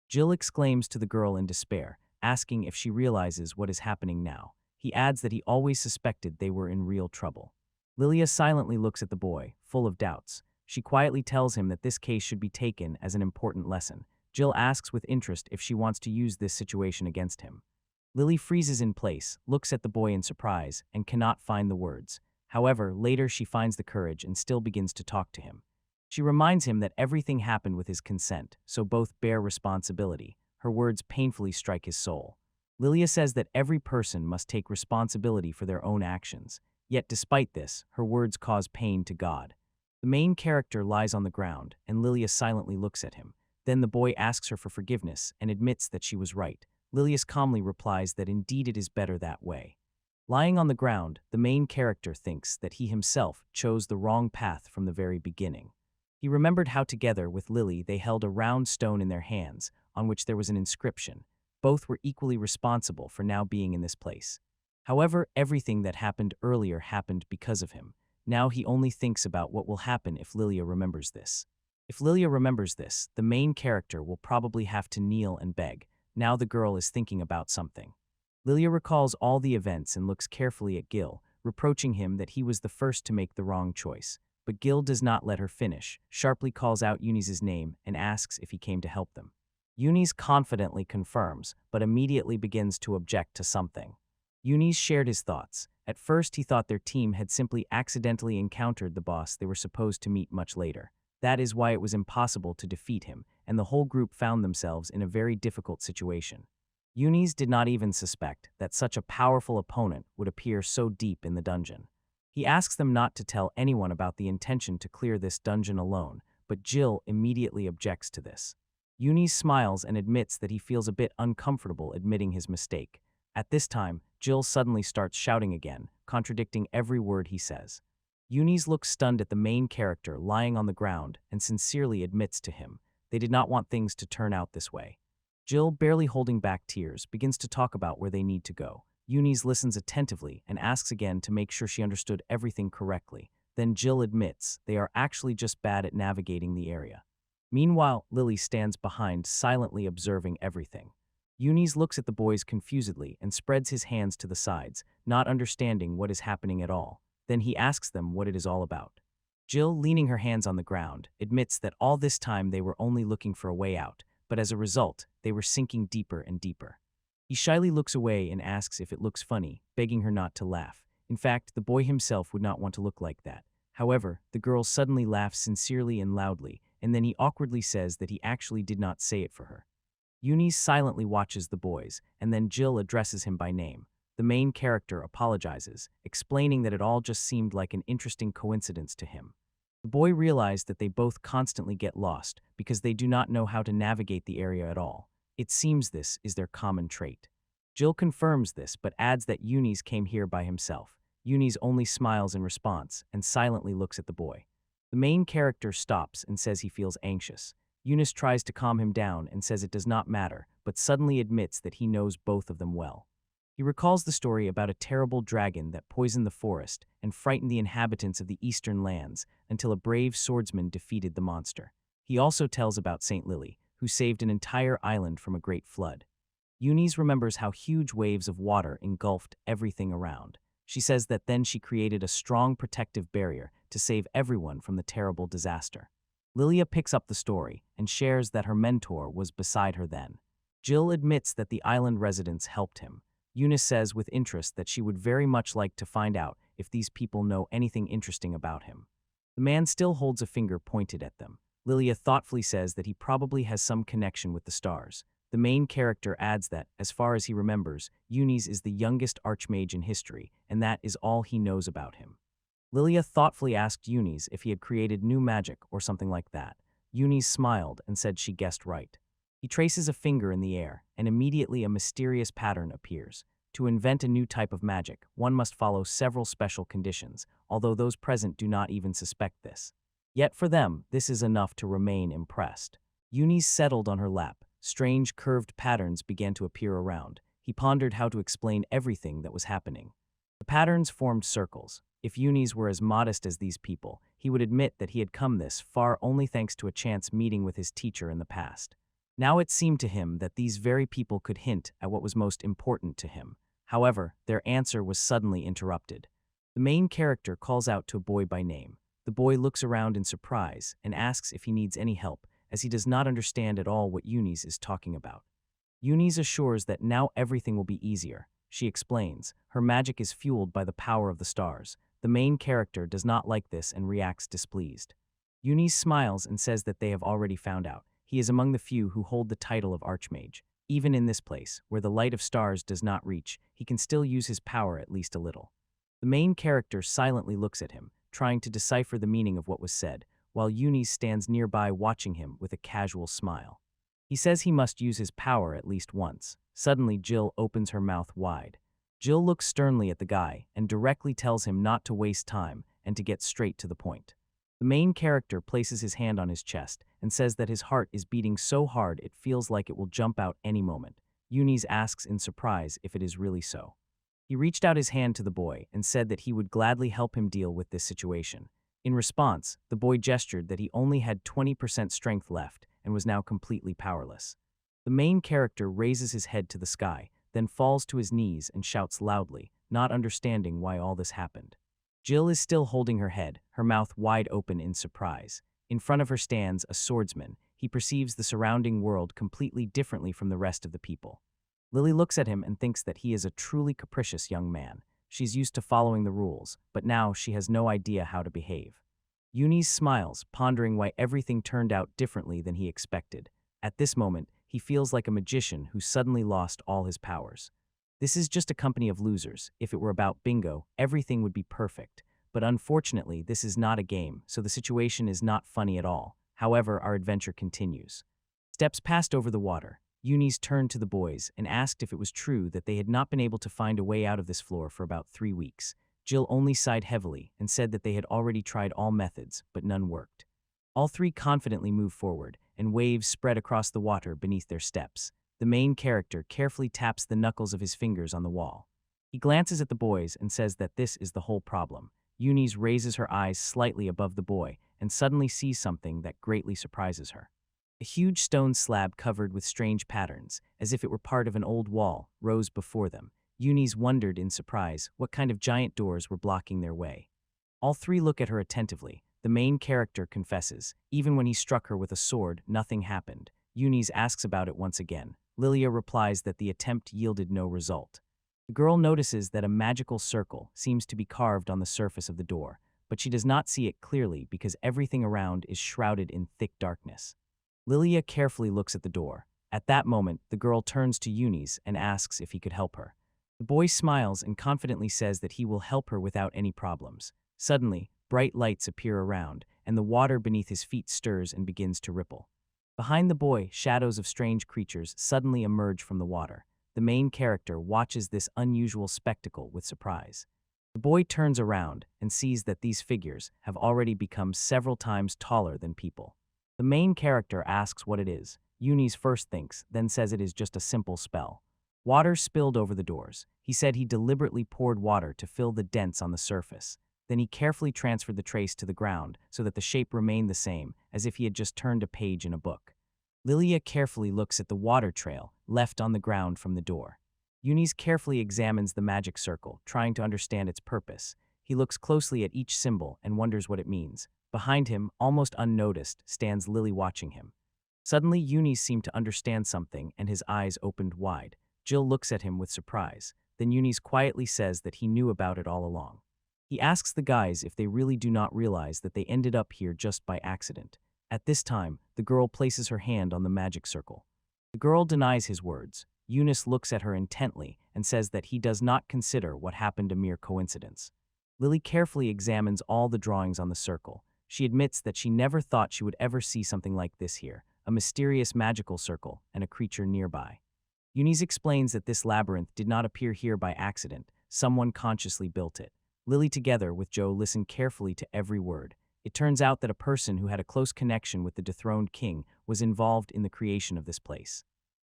Jill exclaims to the girl in despair, asking if she realizes what is happening now. He adds that he always suspected they were in real trouble. Lilia silently looks at the boy, full of doubts. She quietly tells him that this case should be taken as an important lesson. Jill asks with interest if she wants to use this situation against him. Lily freezes in place, looks at the boy in surprise, and cannot find the words. However, later she finds the courage and still begins to talk to him. She reminds him that everything happened with his consent, so both bear responsibility. Her words painfully strike his soul. Lilia says that every person must take responsibility for their own actions. Yet despite this, her words cause pain to God. The main character lies on the ground, and Lilia silently looks at him. Then the boy asks her for forgiveness and admits that she was right. Lilia calmly replies that indeed it is better that way. Lying on the ground, the main character thinks that he himself chose the wrong path from the very beginning. He remembered how together with Lily they held a round stone in their hands, on which there was an inscription. Both were equally responsible for now being in this place. However, everything that happened earlier happened because of him. Now he only thinks about what will happen if Lilia remembers this. If Lilia remembers this, the main character will probably have to kneel and beg. Now the girl is thinking about something. Lilia recalls all the events and looks carefully at Gil, reproaching him that he was the first to make the wrong choice. But Gil does not let her finish, sharply calls out Eunice's name and asks if he came to help them. Eunice confidently confirms, but immediately begins to object to something. Eunice shared his thoughts. At first he thought their team had simply accidentally encountered the boss they were supposed to meet much later. That is why it was impossible to defeat him, and the whole group found themselves in a very difficult situation. Eunice did not even suspect that such a powerful opponent would appear so deep in the dungeon. He asks them not to tell anyone about the intention to clear this dungeon alone, but Jill immediately objects to this. Eunice smiles and admits that he feels a bit uncomfortable admitting his mistake. At this time, Jill suddenly starts shouting again, contradicting every word he says. Eunice looks stunned at the main character lying on the ground and sincerely admits to him they did not want things to turn out this way. Jill, barely holding back tears, begins to talk about where they need to go. Eunice listens attentively and asks again to make sure she understood everything correctly. Then Jill admits they are actually just bad at navigating the area. Meanwhile, Lily stands behind, silently observing everything. Eunice looks at the boys confusedly and spreads his hands to the sides, not understanding what is happening at all. Then he asks them what it is all about. Jill, leaning her hands on the ground, admits that all this time they were only looking for a way out, but as a result, they were sinking deeper and deeper. He shyly looks away and asks if it looks funny, begging her not to laugh. In fact, the boy himself would not want to look like that. However, the girl suddenly laughs sincerely and loudly, and then he awkwardly says that he actually did not say it for her. Eunice silently watches the boys, and then Jill addresses him by name. The main character apologizes, explaining that it all just seemed like an interesting coincidence to him. The boy realized that they both constantly get lost because they do not know how to navigate the area at all. It seems this is their common trait. Jill confirms this but adds that Eunice came here by himself. Eunice only smiles in response and silently looks at the boy. The main character stops and says he feels anxious. Eunice tries to calm him down and says it does not matter, but suddenly admits that he knows both of them well. He recalls the story about a terrible dragon that poisoned the forest and frightened the inhabitants of the eastern lands until a brave swordsman defeated the monster. He also tells about Saint Lily, who saved an entire island from a great flood. Eunice remembers how huge waves of water engulfed everything around. She says that then she created a strong protective barrier to save everyone from the terrible disaster. Lilia picks up the story and shares that her mentor was beside her then. Jill admits that the island residents helped him. Eunice says with interest that she would very much like to find out if these people know anything interesting about him. The man still holds a finger pointed at them. Lilia thoughtfully says that he probably has some connection with the stars. The main character adds that, as far as he remembers, Eunice is the youngest archmage in history, and that is all he knows about him. Lilia thoughtfully asked Eunice if he had created new magic or something like that. Eunice smiled and said she guessed right. He traces a finger in the air, and immediately a mysterious pattern appears. To invent a new type of magic, one must follow several special conditions, although those present do not even suspect this. Yet for them, this is enough to remain impressed. Eunice settled on her lap. Strange curved patterns began to appear around. He pondered how to explain everything that was happening. The patterns formed circles. If Eunice were as modest as these people, he would admit that he had come this far only thanks to a chance meeting with his teacher in the past. Now it seemed to him that these very people could hint at what was most important to him. However, their answer was suddenly interrupted. The main character calls out to a boy by name. The boy looks around in surprise and asks if he needs any help, as he does not understand at all what Eunice is talking about. Eunice assures that now everything will be easier. She explains, her magic is fueled by the power of the stars. The main character does not like this and reacts displeased. Eunice smiles and says that they have already found out. He is among the few who hold the title of Archmage. Even in this place, where the light of stars does not reach, he can still use his power at least a little. The main character silently looks at him, trying to decipher the meaning of what was said, while Eunice stands nearby watching him with a casual smile. He says he must use his power at least once. Suddenly, Jill opens her mouth wide. Jill looks sternly at the guy and directly tells him not to waste time and to get straight to the point. The main character places his hand on his chest and says that his heart is beating so hard it feels like it will jump out any moment. Eunice asks in surprise if it is really so. He reached out his hand to the boy and said that he would gladly help him deal with this situation. In response, the boy gestured that he only had 20% strength left and was now completely powerless. The main character raises his head to the sky, then falls to his knees and shouts loudly, not understanding why all this happened. Jill is still holding her head, her mouth wide open in surprise. In front of her stands a swordsman. He perceives the surrounding world completely differently from the rest of the people. Lily looks at him and thinks that he is a truly capricious young man. She's used to following the rules, but now she has no idea how to behave. Eunice smiles, pondering why everything turned out differently than he expected. At this moment, he feels like a magician who suddenly lost all his powers. This is just a company of losers. If it were about bingo, everything would be perfect. But unfortunately, this is not a game, so the situation is not funny at all. However, our adventure continues. Steps passed over the water. Eunice turned to the boys and asked if it was true that they had not been able to find a way out of this floor for about 3 weeks. Jill only sighed heavily and said that they had already tried all methods, but none worked. All three confidently moved forward, and waves spread across the water beneath their steps. The main character carefully taps the knuckles of his fingers on the wall. He glances at the boys and says that this is the whole problem. Eunice raises her eyes slightly above the boy and suddenly sees something that greatly surprises her. A huge stone slab covered with strange patterns, as if it were part of an old wall, rose before them. Eunice wondered in surprise what kind of giant doors were blocking their way. All three look at her attentively. the main character confesses. Even when he struck her with a sword, nothing happened. Eunice asks about it once again. Lilia replies that the attempt yielded no result. The girl notices that a magical circle seems to be carved on the surface of the door, but she does not see it clearly because everything around is shrouded in thick darkness. Lilia carefully looks at the door. At that moment, the girl turns to Eunice and asks if he could help her. The boy smiles and confidently says that he will help her without any problems. Suddenly, bright lights appear around, and the water beneath his feet stirs and begins to ripple. Behind the boy, shadows of strange creatures suddenly emerge from the water. The main character watches this unusual spectacle with surprise. The boy turns around and sees that these figures have already become several times taller than people. The main character asks what it is. Eunice first thinks, then says it is just a simple spell. Water spilled over the doors. He said he deliberately poured water to fill the dents on the surface. Then he carefully transferred the trace to the ground so that the shape remained the same, as if he had just turned a page in a book. Lilia carefully looks at the water trail left on the ground from the door. Eunice carefully examines the magic circle, trying to understand its purpose. He looks closely at each symbol and wonders what it means. Behind him, almost unnoticed, stands Lily watching him. Suddenly, Eunice seemed to understand something and his eyes opened wide. Jill looks at him with surprise. Then Eunice quietly says that he knew about it all along. He asks the guys if they really do not realize that they ended up here just by accident. At this time, the girl places her hand on the magic circle. The girl denies his words. Eunice looks at her intently and says that he does not consider what happened a mere coincidence. Lily carefully examines all the drawings on the circle. She admits that she never thought she would ever see something like this here, a mysterious magical circle and a creature nearby. Eunice explains that this labyrinth did not appear here by accident. Someone consciously built it. Lily, together with Joe, listened carefully to every word. It turns out that a person who had a close connection with the dethroned king was involved in the creation of this place.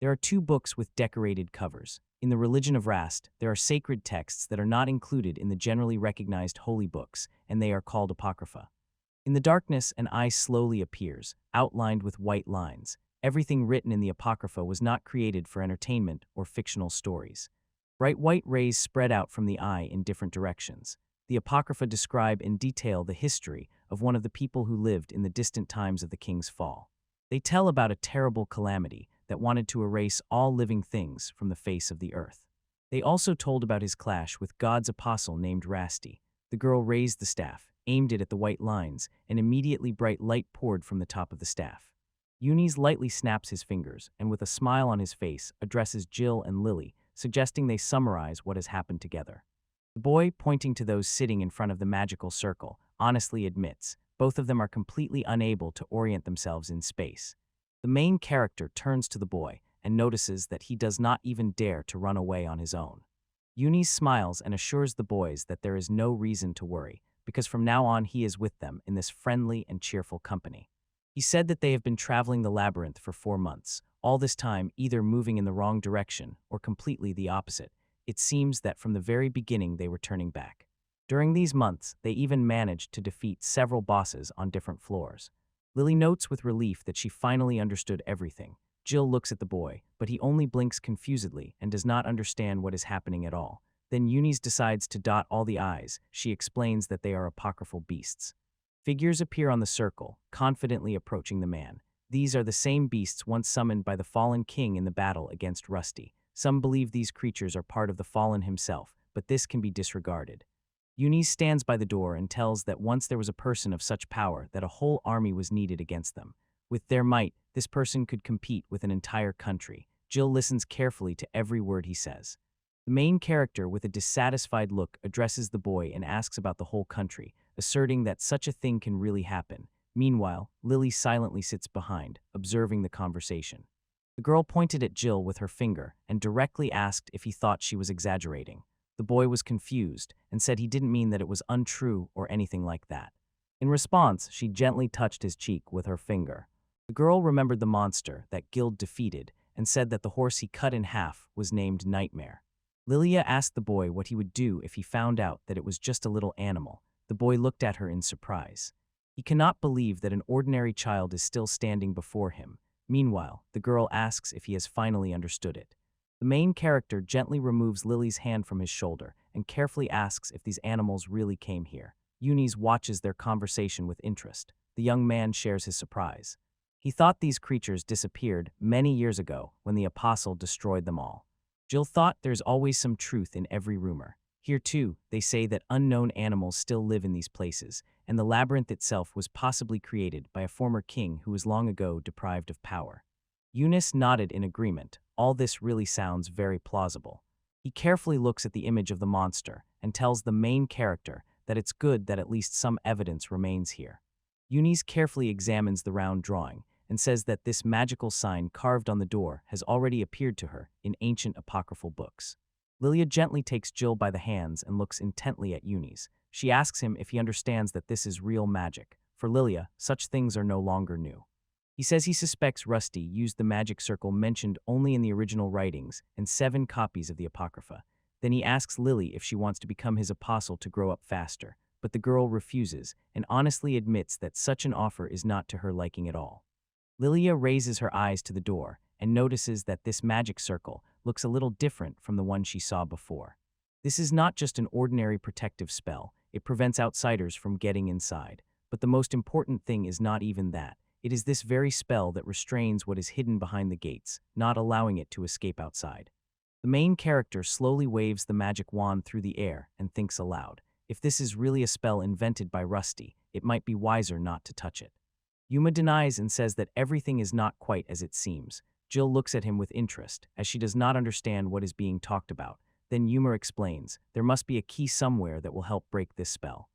There are 2 books with decorated covers. In the religion of Rast, there are sacred texts that are not included in the generally recognized holy books, and they are called apocrypha. In the darkness, an eye slowly appears, outlined with white lines. Everything written in the apocrypha was not created for entertainment or fictional stories. Bright white rays spread out from the eye in different directions. The apocrypha describe in detail the history of one of the people who lived in the distant times of the king's fall. They tell about a terrible calamity that wanted to erase all living things from the face of the earth. They also told about his clash with God's apostle named Rasti. The girl raised the staff, aimed it at the white lines, and immediately bright light poured from the top of the staff. Eunice lightly snaps his fingers and with a smile on his face addresses Jill and Lily, suggesting they summarize what has happened together. The boy, pointing to those sitting in front of the magical circle, honestly admits both of them are completely unable to orient themselves in space. The main character turns to the boy and notices that he does not even dare to run away on his own. Eunice smiles and assures the boys that there is no reason to worry, because from now on he is with them in this friendly and cheerful company. He said that they have been traveling the labyrinth for 4 months, all this time either moving in the wrong direction or completely the opposite. It seems that from the very beginning they were turning back. During these months, they even managed to defeat several bosses on different floors. Lily notes with relief that she finally understood everything. Jill looks at the boy, but he only blinks confusedly and does not understand what is happening at all. Then Eunice decides to dot all the I's. She explains that they are apocryphal beasts. Figures appear on the circle, confidently approaching the man. These are the same beasts once summoned by the fallen king in the battle against Rusty. Some believe these creatures are part of the fallen himself, but this can be disregarded. Eunice stands by the door and tells that once there was a person of such power that a whole army was needed against them. With their might, this person could compete with an entire country. Jill listens carefully to every word he says. The main character, with a dissatisfied look, addresses the boy and asks about the whole country, asserting that such a thing can really happen. Meanwhile, Lily silently sits behind, observing the conversation. The girl pointed at Jill with her finger and directly asked if he thought she was exaggerating. The boy was confused and said he didn't mean that it was untrue or anything like that. In response, she gently touched his cheek with her finger. The girl remembered the monster that Guild defeated and said that the horse he cut in half was named Nightmare. Lilia asked the boy what he would do if he found out that it was just a little animal. The boy looked at her in surprise. He cannot believe that an ordinary child is still standing before him. Meanwhile, the girl asks if he has finally understood it. The main character gently removes Lily's hand from his shoulder and carefully asks if these animals really came here. Eunice watches their conversation with interest. The young man shares his surprise. He thought these creatures disappeared many years ago when the apostle destroyed them all. Jill thought there's always some truth in every rumor. Here too, they say that unknown animals still live in these places, and the labyrinth itself was possibly created by a former king who was long ago deprived of power. Eunice nodded in agreement. All this really sounds very plausible. He carefully looks at the image of the monster and tells the main character that it's good that at least some evidence remains here. Eunice carefully examines the round drawing and says that this magical sign carved on the door has already appeared to her in ancient apocryphal books. Lilia gently takes Jill by the hands and looks intently at Eunice. She asks him if he understands that this is real magic. For Lilia, such things are no longer new. He says he suspects Rusty used the magic circle mentioned only in the original writings and 7 copies of the Apocrypha. Then he asks Lily if she wants to become his apostle to grow up faster, but the girl refuses and honestly admits that such an offer is not to her liking at all. Lilia raises her eyes to the door and notices that this magic circle looks a little different from the one she saw before. This is not just an ordinary protective spell. It prevents outsiders from getting inside. But the most important thing is not even that. It is this very spell that restrains what is hidden behind the gates, not allowing it to escape outside. The main character slowly waves the magic wand through the air and thinks aloud. If this is really a spell invented by Rusty, it might be wiser not to touch it. Yuma denies and says that everything is not quite as it seems. Jill looks at him with interest, as she does not understand what is being talked about. Then Yuma explains, there must be a key somewhere that will help break this spell.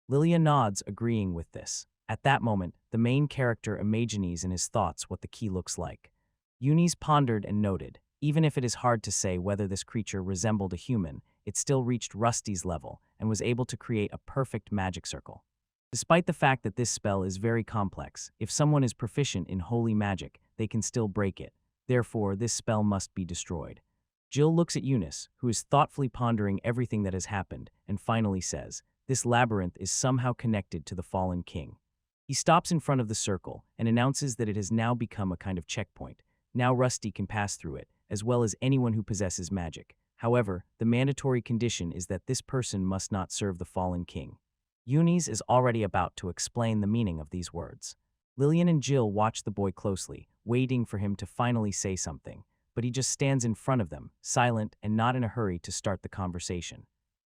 Lilia nods, agreeing with this. At that moment, the main character imagines in his thoughts what the key looks like. Eunice pondered and noted, even if it is hard to say whether this creature resembled a human, it still reached Rusty's level and was able to create a perfect magic circle. Despite the fact that this spell is very complex, if someone is proficient in holy magic, they can still break it. Therefore, this spell must be destroyed. Jill looks at Eunice, who is thoughtfully pondering everything that has happened, and finally says, this labyrinth is somehow connected to the fallen king. He stops in front of the circle and announces that it has now become a kind of checkpoint. Now Rusty can pass through it, as well as anyone who possesses magic. However, the mandatory condition is that this person must not serve the fallen king. Eunice is already about to explain the meaning of these words. Lillian and Jill watch the boy closely, waiting for him to finally say something, but he just stands in front of them, silent and not in a hurry to start the conversation.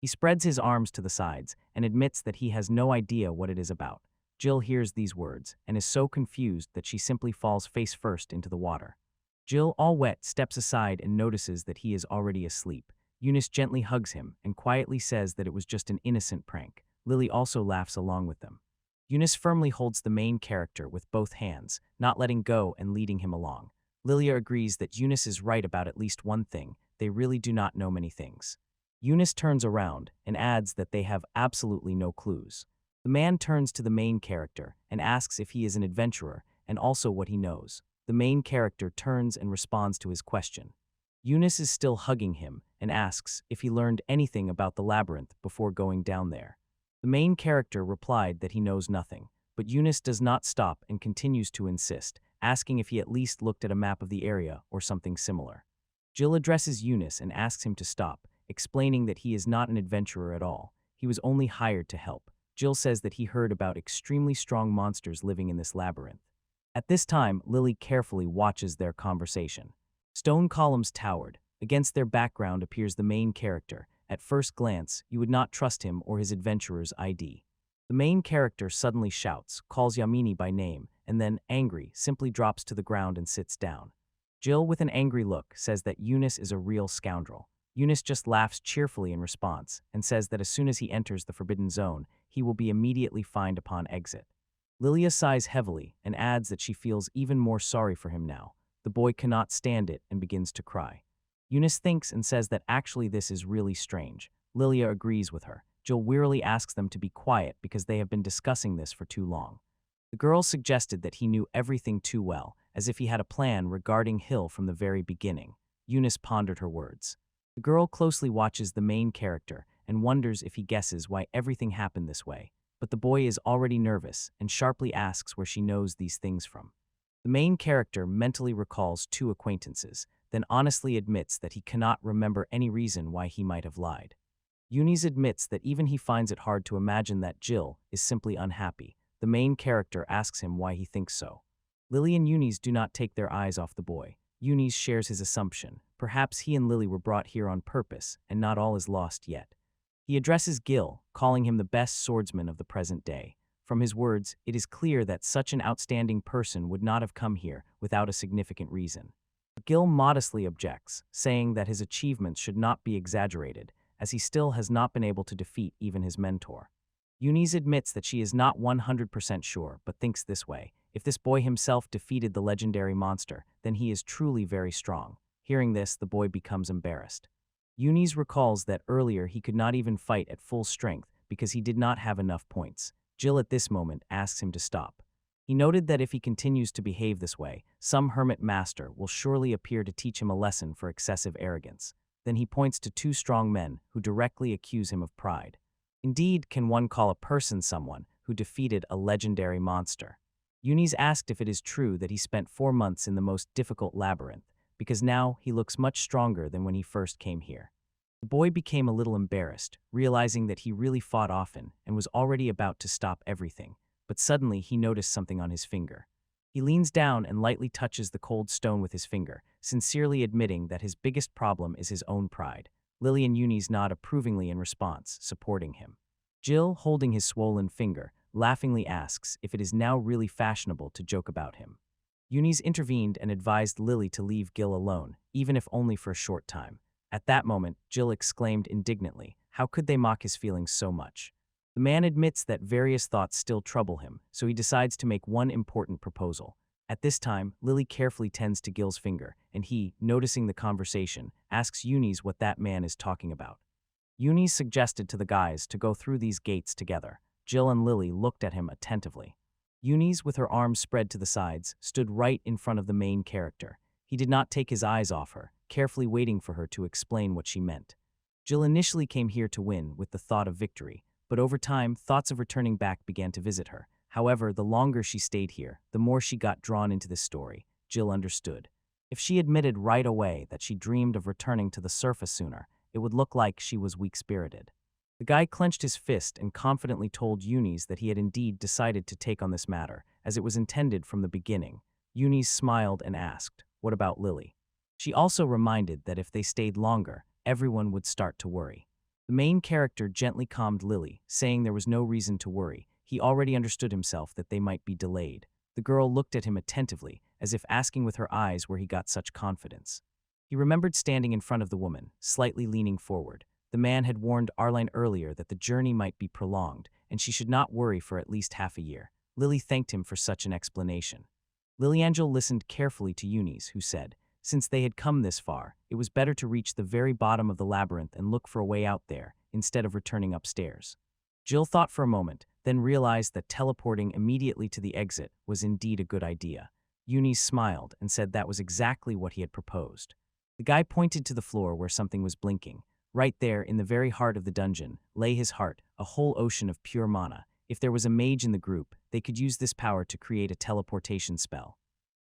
He spreads his arms to the sides and admits that he has no idea what it is about. Jill hears these words and is so confused that she simply falls face first into the water. Jill, all wet, steps aside and notices that he is already asleep. Eunice gently hugs him and quietly says that it was just an innocent prank. Lily also laughs along with them. Eunice firmly holds the main character with both hands, not letting go and leading him along. Lilia agrees that Eunice is right about at least one thing: they really do not know many things. Eunice turns around and adds that they have absolutely no clues. The man turns to the main character and asks if he is an adventurer and also what he knows. The main character turns and responds to his question. Eunice is still hugging him and asks if he learned anything about the labyrinth before going down there. The main character replied that he knows nothing, but Eunice does not stop and continues to insist, asking if he at least looked at a map of the area or something similar. Jill addresses Eunice and asks him to stop, explaining that he is not an adventurer at all. He was only hired to help. Jill says that he heard about extremely strong monsters living in this labyrinth. At this time, Lily carefully watches their conversation. Stone columns towered. Against their background appears the main character. At first glance, you would not trust him or his adventurer's ID. The main character suddenly shouts, calls Yamini by name, and then, angry, simply drops to the ground and sits down. Jill, with an angry look, says that Eunice is a real scoundrel. Eunice just laughs cheerfully in response and says that as soon as he enters the forbidden zone, he will be immediately fined upon exit. Lilia sighs heavily and adds that she feels even more sorry for him now. The boy cannot stand it and begins to cry. Eunice thinks and says that actually this is really strange. Lilia agrees with her. Jill wearily asks them to be quiet because they have been discussing this for too long. The girl suggested that he knew everything too well, as if he had a plan regarding Hill from the very beginning. Eunice pondered her words. The girl closely watches the main character and wonders if he guesses why everything happened this way, but the boy is already nervous and sharply asks where she knows these things from. The main character mentally recalls 2 acquaintances, then honestly admits that he cannot remember any reason why he might have lied. Yunis admits that even he finds it hard to imagine that Jill is simply unhappy. The main character asks him why he thinks so. Lily and Yunis do not take their eyes off the boy. Yunis shares his assumption. Perhaps he and Lily were brought here on purpose, and not all is lost yet. He addresses Gil, calling him the best swordsman of the present day. From his words, it is clear that such an outstanding person would not have come here without a significant reason. Gil modestly objects, saying that his achievements should not be exaggerated, as he still has not been able to defeat even his mentor. Yunis admits that she is not 100% sure, but thinks this way. If this boy himself defeated the legendary monster, then he is truly very strong. Hearing this, the boy becomes embarrassed. Yunis recalls that earlier he could not even fight at full strength because he did not have enough points. Jill at this moment asks him to stop. He noted that if he continues to behave this way, some hermit master will surely appear to teach him a lesson for excessive arrogance. Then he points to two strong men who directly accuse him of pride. Indeed, can one call a person someone who defeated a legendary monster? Yunis asked if it is true that he spent 4 months in the most difficult labyrinth, because now he looks much stronger than when he first came here. The boy became a little embarrassed, realizing that he really fought often and was already about to stop everything, but suddenly he noticed something on his finger. He leans down and lightly touches the cold stone with his finger, sincerely admitting that his biggest problem is his own pride. Lily and Yunis nod approvingly in response, supporting him. Jill, holding his swollen finger, laughingly asks if it is now really fashionable to joke about him. Yunis intervened and advised Lily to leave Gil alone, even if only for a short time. At that moment, Jill exclaimed indignantly, how could they mock his feelings so much? The man admits that various thoughts still trouble him, so he decides to make one important proposal. At this time, Lily carefully tends to Gil's finger, and he, noticing the conversation, asks Yunis what that man is talking about. Yunis suggested to the guys to go through these gates together. Jill and Lily looked at him attentively. Yunis, with her arms spread to the sides, stood right in front of the main character. He did not take his eyes off her, carefully waiting for her to explain what she meant. Jill initially came here to win with the thought of victory, but over time, thoughts of returning back began to visit her. However, the longer she stayed here, the more she got drawn into this story. Jill understood. If she admitted right away that she dreamed of returning to the surface sooner, it would look like she was weak-spirited. The guy clenched his fist and confidently told Yunis that he had indeed decided to take on this matter, as it was intended from the beginning. Yunis smiled and asked, what about Lily? She also reminded that if they stayed longer, everyone would start to worry. The main character gently calmed Lily, saying there was no reason to worry. He already understood himself that they might be delayed. The girl looked at him attentively, as if asking with her eyes where he got such confidence. He remembered standing in front of the woman, slightly leaning forward. The man had warned Arline earlier that the journey might be prolonged, and she should not worry for at least half a year. Lily thanked him for such an explanation. Liliangel listened carefully to Yunis, who said, since they had come this far, it was better to reach the very bottom of the labyrinth and look for a way out there, instead of returning upstairs. Jill thought for a moment, then realized that teleporting immediately to the exit was indeed a good idea. Yunis smiled and said that was exactly what he had proposed. The guy pointed to the floor where something was blinking. Right there, in the very heart of the dungeon, lay his heart, a whole ocean of pure mana. If there was a mage in the group, they could use this power to create a teleportation spell.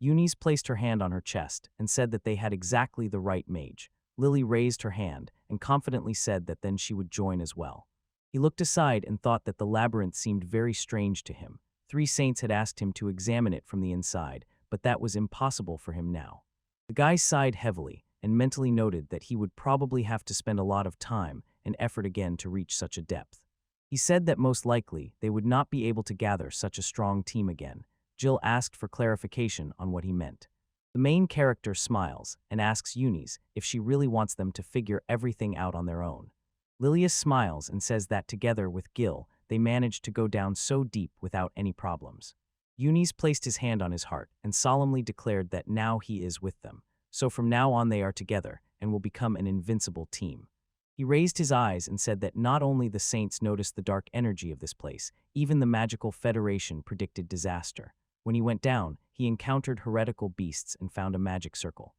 Yunis placed her hand on her chest and said that they had exactly the right mage. Lily raised her hand and confidently said that then she would join as well. He looked aside and thought that the labyrinth seemed very strange to him. 3 saints had asked him to examine it from the inside, but that was impossible for him now. The guy sighed heavily and mentally noted that he would probably have to spend a lot of time and effort again to reach such a depth. He said that most likely they would not be able to gather such a strong team again. Jill asked for clarification on what he meant. The main character smiles and asks Yunis if she really wants them to figure everything out on their own. Lilia smiles and says that together with Gil, they managed to go down so deep without any problems. Yunis placed his hand on his heart and solemnly declared that now he is with them. So from now on they are together and will become an invincible team. He raised his eyes and said that not only the saints noticed the dark energy of this place, even the magical federation predicted disaster. When he went down, he encountered heretical beasts and found a magic circle.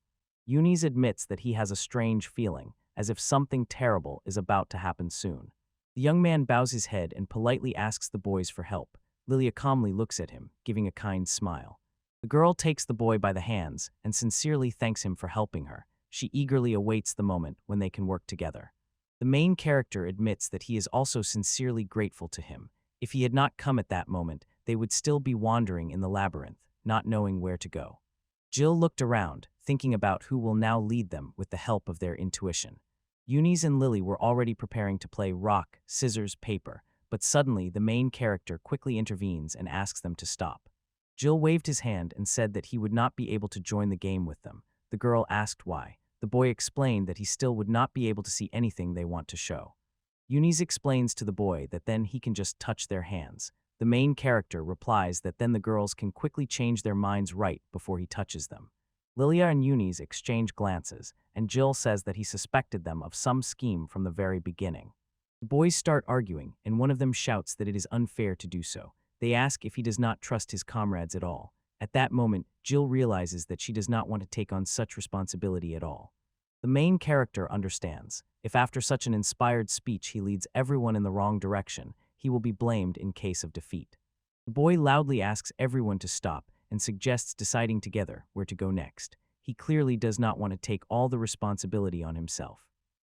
Yunis admits that he has a strange feeling, as if something terrible is about to happen soon. The young man bows his head and politely asks the boys for help. Lilia calmly looks at him, giving a kind smile. The girl takes the boy by the hands and sincerely thanks him for helping her. She eagerly awaits the moment when they can work together. The main character admits that he is also sincerely grateful to him. If he had not come at that moment, they would still be wandering in the labyrinth, not knowing where to go. Jill looked around, thinking about who will now lead them with the help of their intuition. Eunice and Lily were already preparing to play rock, scissors, paper, but suddenly the main character quickly intervenes and asks them to stop. Jill waved his hand and said that he would not be able to join the game with them. The girl asked why. The boy explained that he still would not be able to see anything they want to show. Eunice explains to the boy that then he can just touch their hands. The main character replies that then the girls can quickly change their minds right before he touches them. Lilia and Eunice exchange glances, and Jill says that he suspected them of some scheme from the very beginning. The boys start arguing, and one of them shouts that it is unfair to do so. They ask if he does not trust his comrades at all. At that moment, Jill realizes that she does not want to take on such responsibility at all. The main character understands. If after such an inspired speech he leads everyone in the wrong direction, he will be blamed in case of defeat. The boy loudly asks everyone to stop and suggests deciding together where to go next. He clearly does not want to take all the responsibility on himself.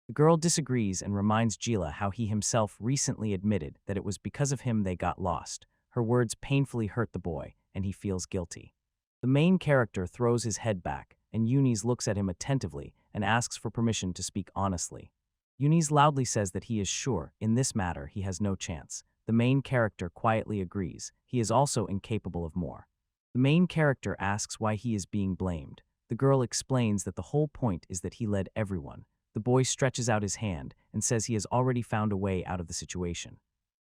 The girl disagrees and reminds Gila how he himself recently admitted that it was because of him they got lost. Her words painfully hurt the boy, and he feels guilty. The main character throws his head back, and Eunice looks at him attentively and asks for permission to speak honestly. Eunice loudly says that he is sure, in this matter, he has no chance. The main character quietly agrees. He is also incapable of more. The main character asks why he is being blamed. The girl explains that the whole point is that he led everyone. The boy stretches out his hand and says he has already found a way out of the situation.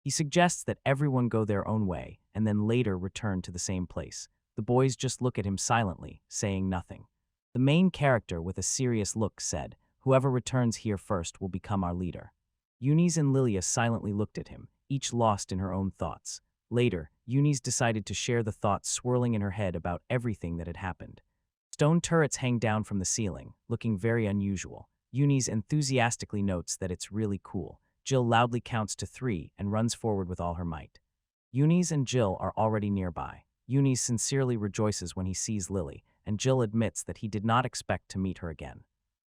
He suggests that everyone go their own way and then later return to the same place. The boys just look at him silently, saying nothing. The main character, with a serious look, said, "Whoever returns here first will become our leader." Eunice and Lilia silently looked at him, each lost in her own thoughts. Later, Eunice decided to share the thoughts swirling in her head about everything that had happened. Stone turrets hang down from the ceiling, looking very unusual. Eunice enthusiastically notes that it's really cool. Jill loudly counts to 3 and runs forward with all her might. Eunice and Jill are already nearby. Eunice sincerely rejoices when he sees Lily, and Jill admits that he did not expect to meet her again.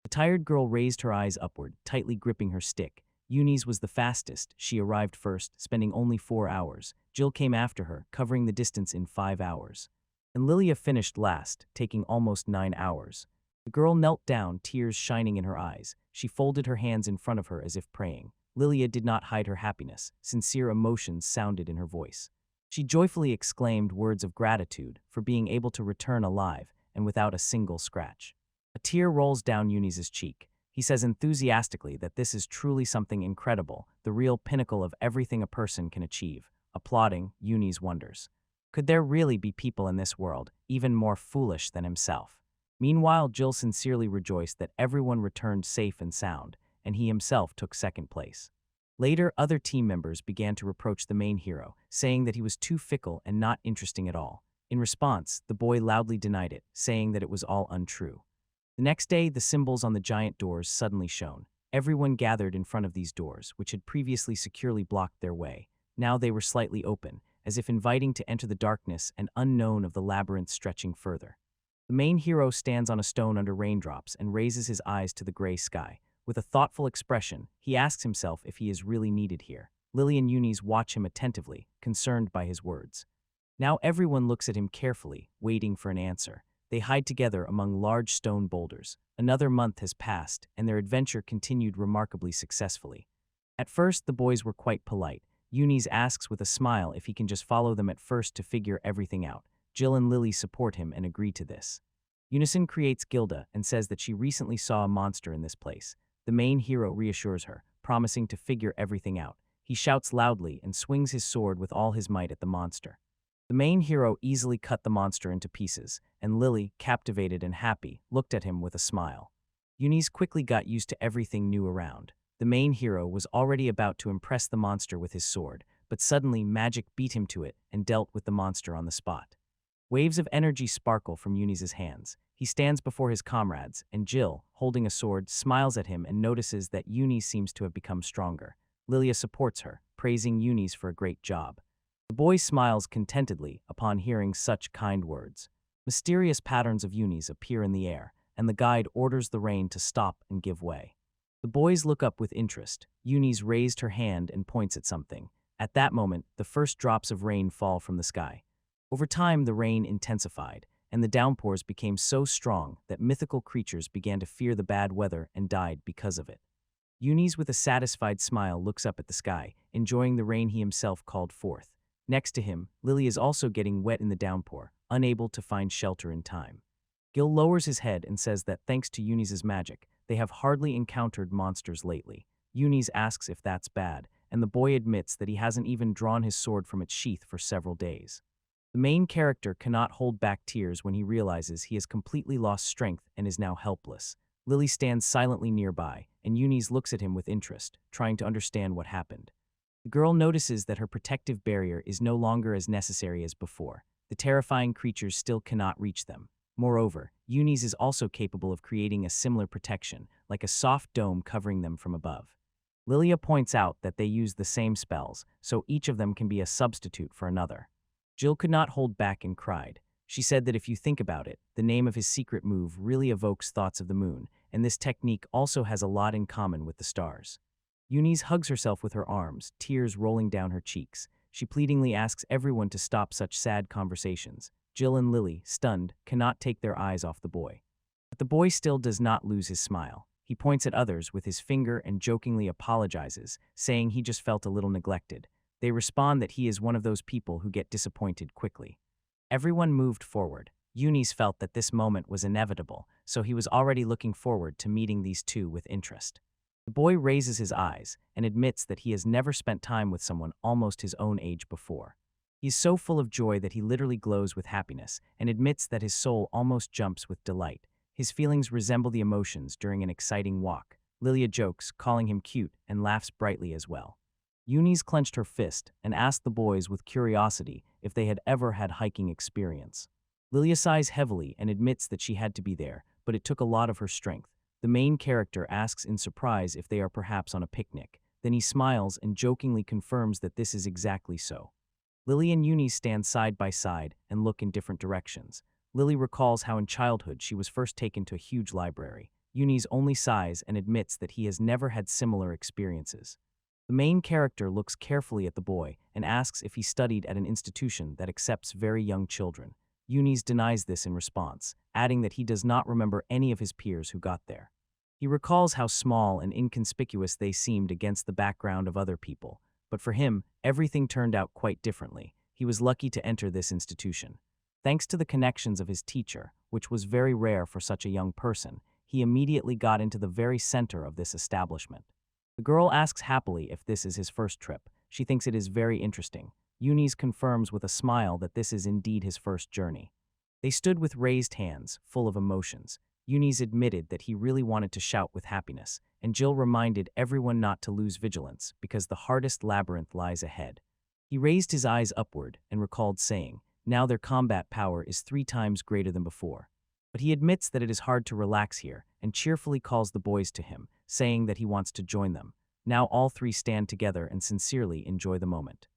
The tired girl raised her eyes upward, tightly gripping her stick. Eunice was the fastest. She arrived first, spending only 4 hours. Jill came after her, covering the distance in 5 hours. And Lilia finished last, taking almost 9 hours. The girl knelt down, tears shining in her eyes. She folded her hands in front of her as if praying. Lilia did not hide her happiness. Sincere emotions sounded in her voice. She joyfully exclaimed words of gratitude for being able to return alive and without a single scratch. A tear rolls down Eunice's cheek. He says enthusiastically that this is truly something incredible, the real pinnacle of everything a person can achieve. Applauding, Eunice wonders, could there really be people in this world even more foolish than himself? Meanwhile, Jill sincerely rejoiced that everyone returned safe and sound, and he himself took second place. Later, other team members began to reproach the main hero, saying that he was too fickle and not interesting at all. In response, the boy loudly denied it, saying that it was all untrue. The next day, the symbols on the giant doors suddenly shone. Everyone gathered in front of these doors, which had previously securely blocked their way. Now they were slightly open, as if inviting to enter the darkness and unknown of the labyrinth stretching further. The main hero stands on a stone under raindrops and raises his eyes to the gray sky. With a thoughtful expression, he asks himself if he is really needed here. Lily and Eunice watch him attentively, concerned by his words. Now everyone looks at him carefully, waiting for an answer. They hide together among large stone boulders. Another month has passed, and their adventure continued remarkably successfully. At first, the boys were quite polite. Eunice asks with a smile if he can just follow them at first to figure everything out. Jill and Lily support him and agree to this. Unison creates Gilda and says that she recently saw a monster in this place. The main hero reassures her, promising to figure everything out. He shouts loudly and swings his sword with all his might at the monster. The main hero easily cut the monster into pieces, and Lily, captivated and happy, looked at him with a smile. Eunice quickly got used to everything new around. The main hero was already about to impress the monster with his sword, but suddenly magic beat him to it and dealt with the monster on the spot. Waves of energy sparkle from Eunice's hands. He stands before his comrades, and Jill, holding a sword, smiles at him and notices that Eunice seems to have become stronger. Lilia supports her, praising Eunice for a great job. The boy smiles contentedly upon hearing such kind words. Mysterious patterns of Eunice appear in the air, and the guide orders the rain to stop and give way. The boys look up with interest. Eunice raised her hand and points at something. At that moment, the first drops of rain fall from the sky. Over time, the rain intensified, and the downpours became so strong that mythical creatures began to fear the bad weather and died because of it. Eunice, with a satisfied smile, looks up at the sky, enjoying the rain he himself called forth. Next to him, Lily is also getting wet in the downpour, unable to find shelter in time. Gil lowers his head and says that thanks to Eunice's magic, they have hardly encountered monsters lately. Eunice asks if that's bad, and the boy admits that he hasn't even drawn his sword from its sheath for several days. The main character cannot hold back tears when he realizes he has completely lost strength and is now helpless. Lily stands silently nearby, and Eunice looks at him with interest, trying to understand what happened. The girl notices that her protective barrier is no longer as necessary as before. The terrifying creatures still cannot reach them. Moreover, Eunice is also capable of creating a similar protection, like a soft dome covering them from above. Lilia points out that they use the same spells, so each of them can be a substitute for another. Jill could not hold back and cried. She said that if you think about it, the name of his secret move really evokes thoughts of the moon, and this technique also has a lot in common with the stars. Eunice hugs herself with her arms, tears rolling down her cheeks. She pleadingly asks everyone to stop such sad conversations. Jill and Lily, stunned, cannot take their eyes off the boy. But the boy still does not lose his smile. He points at others with his finger and jokingly apologizes, saying he just felt a little neglected. They respond that he is one of those people who get disappointed quickly. Everyone moved forward. Eunice felt that this moment was inevitable, so he was already looking forward to meeting these two with interest. The boy raises his eyes and admits that he has never spent time with someone almost his own age before. He is so full of joy that he literally glows with happiness and admits that his soul almost jumps with delight. His feelings resemble the emotions during an exciting walk. Lilia jokes, calling him cute, and laughs brightly as well. Eunice clenched her fist and asked the boys with curiosity if they had ever had hiking experience. Lilia sighs heavily and admits that she had to be there, but it took a lot of her strength. The main character asks in surprise if they are perhaps on a picnic. Then he smiles and jokingly confirms that this is exactly so. Lily and Eunice stand side by side and look in different directions. Lily recalls how in childhood she was first taken to a huge library. Eunice only sighs and admits that he has never had similar experiences. The main character looks carefully at the boy and asks if he studied at an institution that accepts very young children. Eunice denies this in response, adding that he does not remember any of his peers who got there. He recalls how small and inconspicuous they seemed against the background of other people. But for him, everything turned out quite differently. He was lucky to enter this institution. Thanks to the connections of his teacher, which was very rare for such a young person, he immediately got into the very center of this establishment. The girl asks happily if this is his first trip. She thinks it is very interesting. Eunice confirms with a smile that this is indeed his first journey. They stood with raised hands, full of emotions. Eunice admitted that he really wanted to shout with happiness, and Jill reminded everyone not to lose vigilance because the hardest labyrinth lies ahead. He raised his eyes upward and recalled saying, now their combat power is 3 times greater than before. But he admits that it is hard to relax here and cheerfully calls the boys to him, saying that he wants to join them. Now all 3 stand together and sincerely enjoy the moment.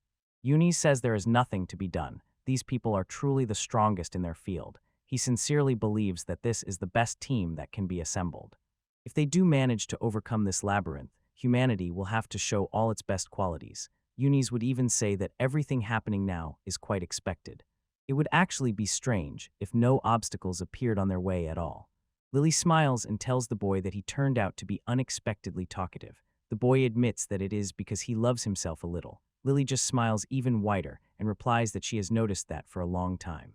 Eunice says there is nothing to be done. These people are truly the strongest in their field. He sincerely believes that this is the best team that can be assembled. If they do manage to overcome this labyrinth, humanity will have to show all its best qualities. Eunice would even say that everything happening now is quite expected. It would actually be strange if no obstacles appeared on their way at all. Lily smiles and tells the boy that he turned out to be unexpectedly talkative. The boy admits that it is because he loves himself a little. Lily just smiles even wider and replies that she has noticed that for a long time.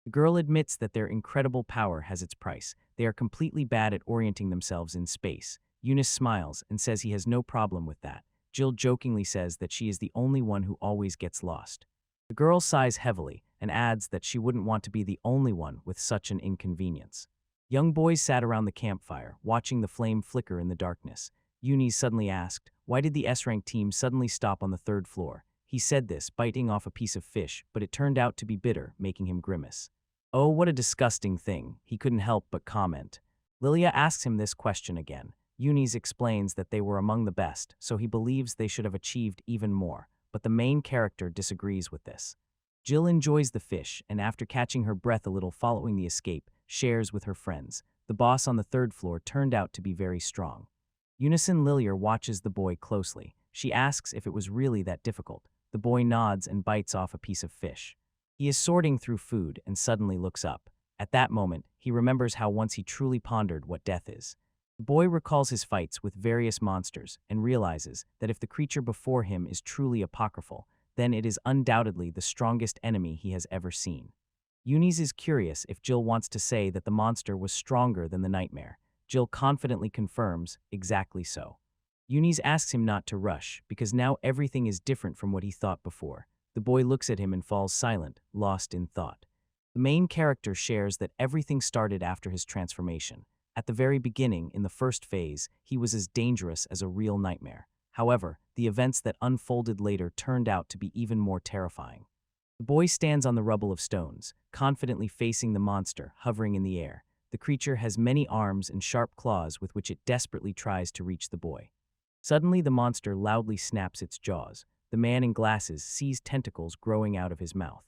The girl admits that their incredible power has its price. They are completely bad at orienting themselves in space. Eunice smiles and says he has no problem with that. Jill jokingly says that she is the only one who always gets lost. The girl sighs heavily and adds that she wouldn't want to be the only one with such an inconvenience. Young boys sat around the campfire, watching the flame flicker in the darkness. Eunice suddenly asked, why did the S-rank team suddenly stop on the 3rd floor? He said this, biting off a piece of fish, but it turned out to be bitter, making him grimace. Oh, what a disgusting thing, he couldn't help but comment. Lilia asks him this question again. Eunice explains that they were among the best, so he believes they should have achieved even more, but the main character disagrees with this. Jill enjoys the fish, and after catching her breath a little following the escape, shares with her friends. The boss on the 3rd floor turned out to be very strong. Unison Lilier watches the boy closely. She asks if it was really that difficult. The boy nods and bites off a piece of fish. He is sorting through food and suddenly looks up. At that moment, he remembers how once he truly pondered what death is. The boy recalls his fights with various monsters and realizes that if the creature before him is truly apocryphal, then it is undoubtedly the strongest enemy he has ever seen. Eunice is curious if Jill wants to say that the monster was stronger than the nightmare. Jill confidently confirms exactly so. Eunice asks him not to rush, because now everything is different from what he thought before. The boy looks at him and falls silent, lost in thought. The main character shares that everything started after his transformation. At the very beginning, in the first phase, he was as dangerous as a real nightmare. However, the events that unfolded later turned out to be even more terrifying. The boy stands on the rubble of stones, confidently facing the monster hovering in the air. The creature has many arms and sharp claws with which it desperately tries to reach the boy. Suddenly, the monster loudly snaps its jaws. The man in glasses sees tentacles growing out of his mouth.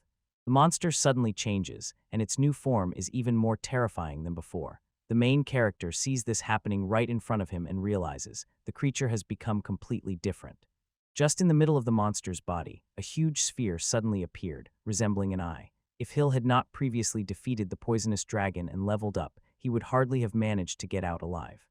The monster suddenly changes, and its new form is even more terrifying than before. The main character sees this happening right in front of him and realizes the creature has become completely different. Just in the middle of the monster's body, a huge sphere suddenly appeared, resembling an eye. If Hill had not previously defeated the poisonous dragon and leveled up, he would hardly have managed to get out alive.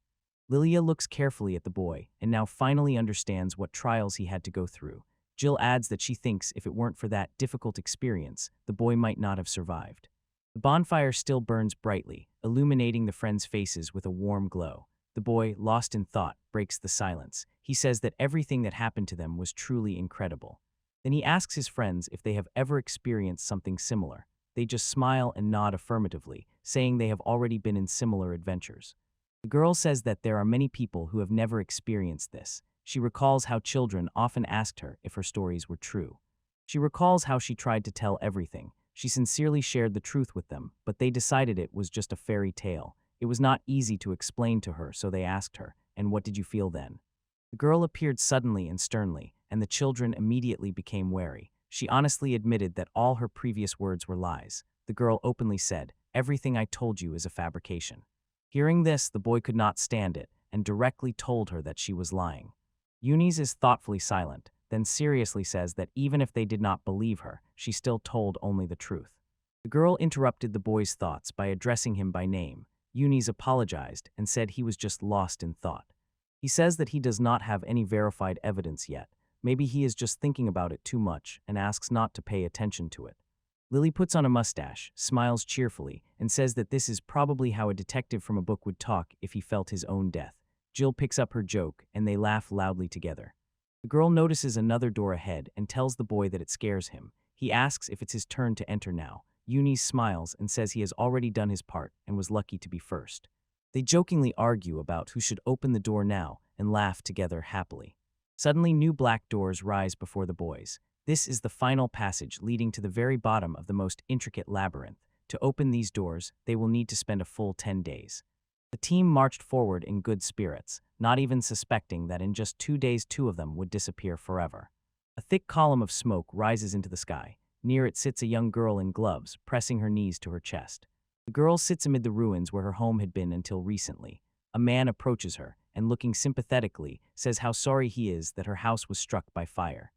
Lilia looks carefully at the boy and now finally understands what trials he had to go through. Jill adds that she thinks if it weren't for that difficult experience, the boy might not have survived. The bonfire still burns brightly, illuminating the friends' faces with a warm glow. The boy, lost in thought, breaks the silence. He says that everything that happened to them was truly incredible. Then he asks his friends if they have ever experienced something similar. They just smile and nod affirmatively, saying they have already been in similar adventures. The girl says that there are many people who have never experienced this. She recalls how children often asked her if her stories were true. She recalls how she tried to tell everything. She sincerely shared the truth with them, but they decided it was just a fairy tale. It was not easy to explain to her, so they asked her, "And what did you feel then?" The girl appeared suddenly and sternly, and the children immediately became wary. She honestly admitted that all her previous words were lies. The girl openly said, "Everything I told you is a fabrication." Hearing this, the boy could not stand it, and directly told her that she was lying. Eunice is thoughtfully silent, then seriously says that even if they did not believe her, she still told only the truth. The girl interrupted the boy's thoughts by addressing him by name. Eunice apologized and said he was just lost in thought. He says that he does not have any verified evidence yet. Maybe he is just thinking about it too much and asks not to pay attention to it. Lily puts on a mustache, smiles cheerfully, and says that this is probably how a detective from a book would talk if he felt his own death. Jill picks up her joke, and they laugh loudly together. The girl notices another door ahead and tells the boy that it scares him. He asks if it's his turn to enter now. Eunice smiles and says he has already done his part and was lucky to be first. They jokingly argue about who should open the door now and laugh together happily. Suddenly, new black doors rise before the boys. This is the final passage leading to the very bottom of the most intricate labyrinth. To open these doors, they will need to spend a full 10 days. The team marched forward in good spirits, not even suspecting that in just 2 days 2 of them would disappear forever. A thick column of smoke rises into the sky. Near it sits a young girl in gloves, pressing her knees to her chest. The girl sits amid the ruins where her home had been until recently. A man approaches her, and looking sympathetically, says how sorry he is that her house was struck by fire.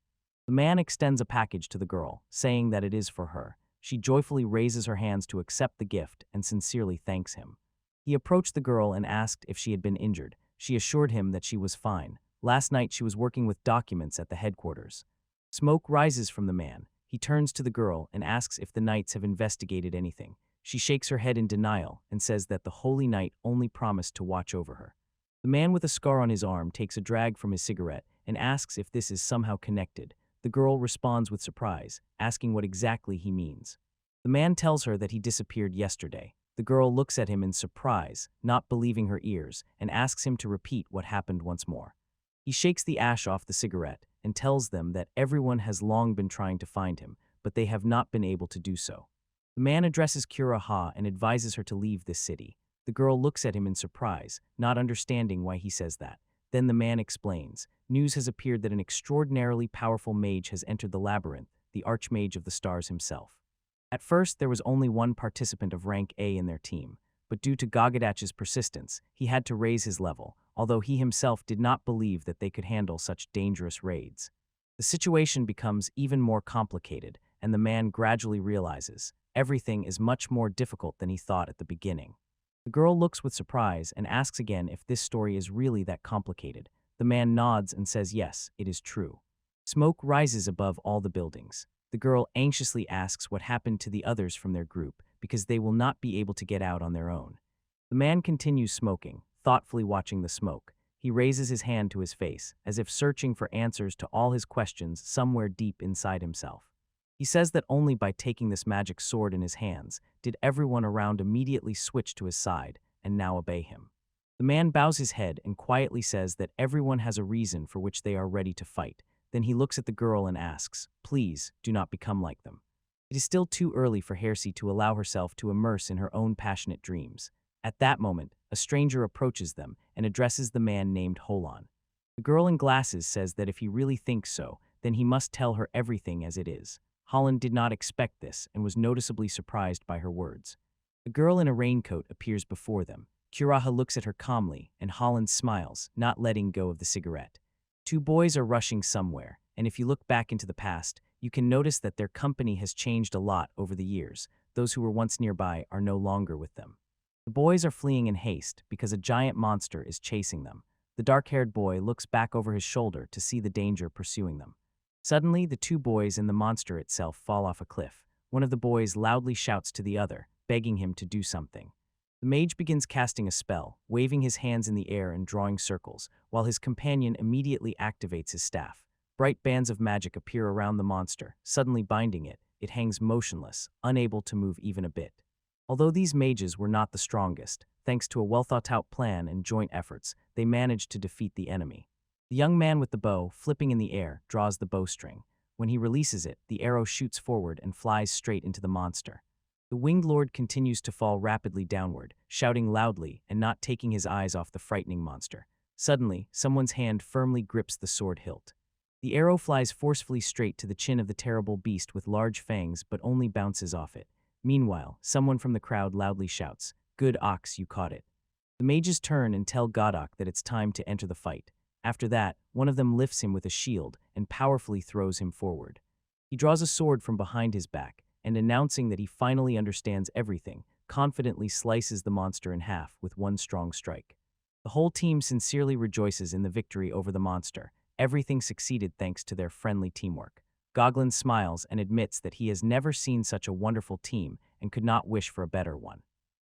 The man extends a package to the girl, saying that it is for her. She joyfully raises her hands to accept the gift and sincerely thanks him. He approached the girl and asked if she had been injured. She assured him that she was fine. Last night she was working with documents at the headquarters. Smoke rises from the man. He turns to the girl and asks if the knights have investigated anything. She shakes her head in denial and says that the Holy Knight only promised to watch over her. The man with a scar on his arm takes a drag from his cigarette and asks if this is somehow connected. The girl responds with surprise, asking what exactly he means. The man tells her that he disappeared yesterday. The girl looks at him in surprise, not believing her ears, and asks him to repeat what happened once more. He shakes the ash off the cigarette and tells them that everyone has long been trying to find him, but they have not been able to do so. The man addresses Kura Ha and advises her to leave this city. The girl looks at him in surprise, not understanding why he says that. Then the man explains, news has appeared that an extraordinarily powerful mage has entered the labyrinth, the Archmage of the Stars himself. At first, there was only one participant of rank A in their team, but due to Gagadach's persistence, he had to raise his level. although he himself did not believe that they could handle such dangerous raids. The situation becomes even more complicated, and the man gradually realizes everything is much more difficult than he thought at the beginning. The girl looks with surprise and asks again if this story is really that complicated. The man nods and says yes, it is true. Smoke rises above all the buildings. The girl anxiously asks what happened to the others from their group because they will not be able to get out on their own. The man continues smoking, thoughtfully watching the smoke. He raises his hand to his face, as if searching for answers to all his questions somewhere deep inside himself. He says that only by taking this magic sword in his hands did everyone around immediately switch to his side and now obey him. The man bows his head and quietly says that everyone has a reason for which they are ready to fight. Then he looks at the girl and asks, "Please, do not become like them." It is still too early for Hersey to allow herself to immerse in her own passionate dreams. At that moment, a stranger approaches them and addresses the man named Holan. The girl in glasses says that if he really thinks so, then he must tell her everything as it is. Holland did not expect this and was noticeably surprised by her words. A girl in a raincoat appears before them. Kuraha looks at her calmly, and Holland smiles, not letting go of the cigarette. Two boys are rushing somewhere, and if you look back into the past, you can notice that their company has changed a lot over the years. Those who were once nearby are no longer with them. The boys are fleeing in haste because a giant monster is chasing them. The dark-haired boy looks back over his shoulder to see the danger pursuing them. Suddenly, the two boys and the monster itself fall off a cliff. One of the boys loudly shouts to the other, begging him to do something. The mage begins casting a spell, waving his hands in the air and drawing circles, while his companion immediately activates his staff. Bright bands of magic appear around the monster, suddenly binding it. It hangs motionless, unable to move even a bit. Although these mages were not the strongest, thanks to a well-thought-out plan and joint efforts, they managed to defeat the enemy. The young man with the bow, flipping in the air, draws the bowstring. When he releases it, the arrow shoots forward and flies straight into the monster. The winged lord continues to fall rapidly downward, shouting loudly and not taking his eyes off the frightening monster. Suddenly, someone's hand firmly grips the sword hilt. The arrow flies forcefully straight to the chin of the terrible beast with large fangs but only bounces off it. Meanwhile, someone from the crowd loudly shouts, "Good ox, you caught it." The mages turn and tell Godok that it's time to enter the fight. After that, one of them lifts him with a shield and powerfully throws him forward. He draws a sword from behind his back, and announcing that he finally understands everything, confidently slices the monster in half with one strong strike. The whole team sincerely rejoices in the victory over the monster. Everything succeeded thanks to their friendly teamwork. Goglin smiles and admits that he has never seen such a wonderful team and could not wish for a better one.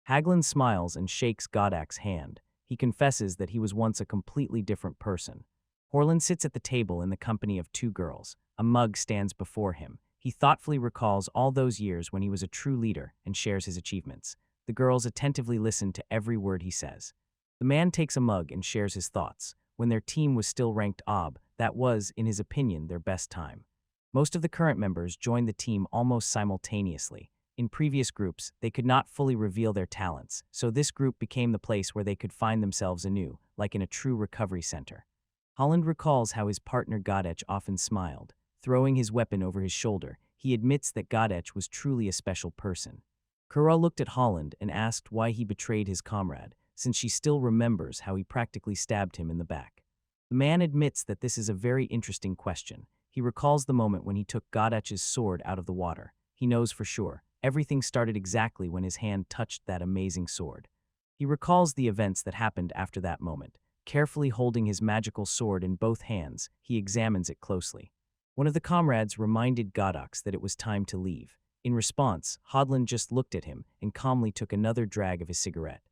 Haglin smiles and shakes Godak's hand. He confesses that he was once a completely different person. Horlin sits at the table in the company of two girls. A mug stands before him. He thoughtfully recalls all those years when he was a true leader and shares his achievements. The girls attentively listen to every word he says. The man takes a mug and shares his thoughts. When their team was still ranked OB, that was, in his opinion, their best time. Most of the current members joined the team almost simultaneously. In previous groups, they could not fully reveal their talents, so this group became the place where they could find themselves anew, like in a true recovery center. Holland recalls how his partner Godech often smiled. Throwing his weapon over his shoulder, he admits that Godech was truly a special person. Kura looked at Holland and asked why he betrayed his comrade, since she still remembers how he practically stabbed him in the back. The man admits that this is a very interesting question. He recalls the moment when he took Godech's sword out of the water. He knows for sure. Everything started exactly when his hand touched that amazing sword. He recalls the events that happened after that moment. Carefully holding his magical sword in both hands, he examines it closely. One of the comrades reminded Godox that it was time to leave. In response, Hodlin just looked at him and calmly took another drag of his cigarette.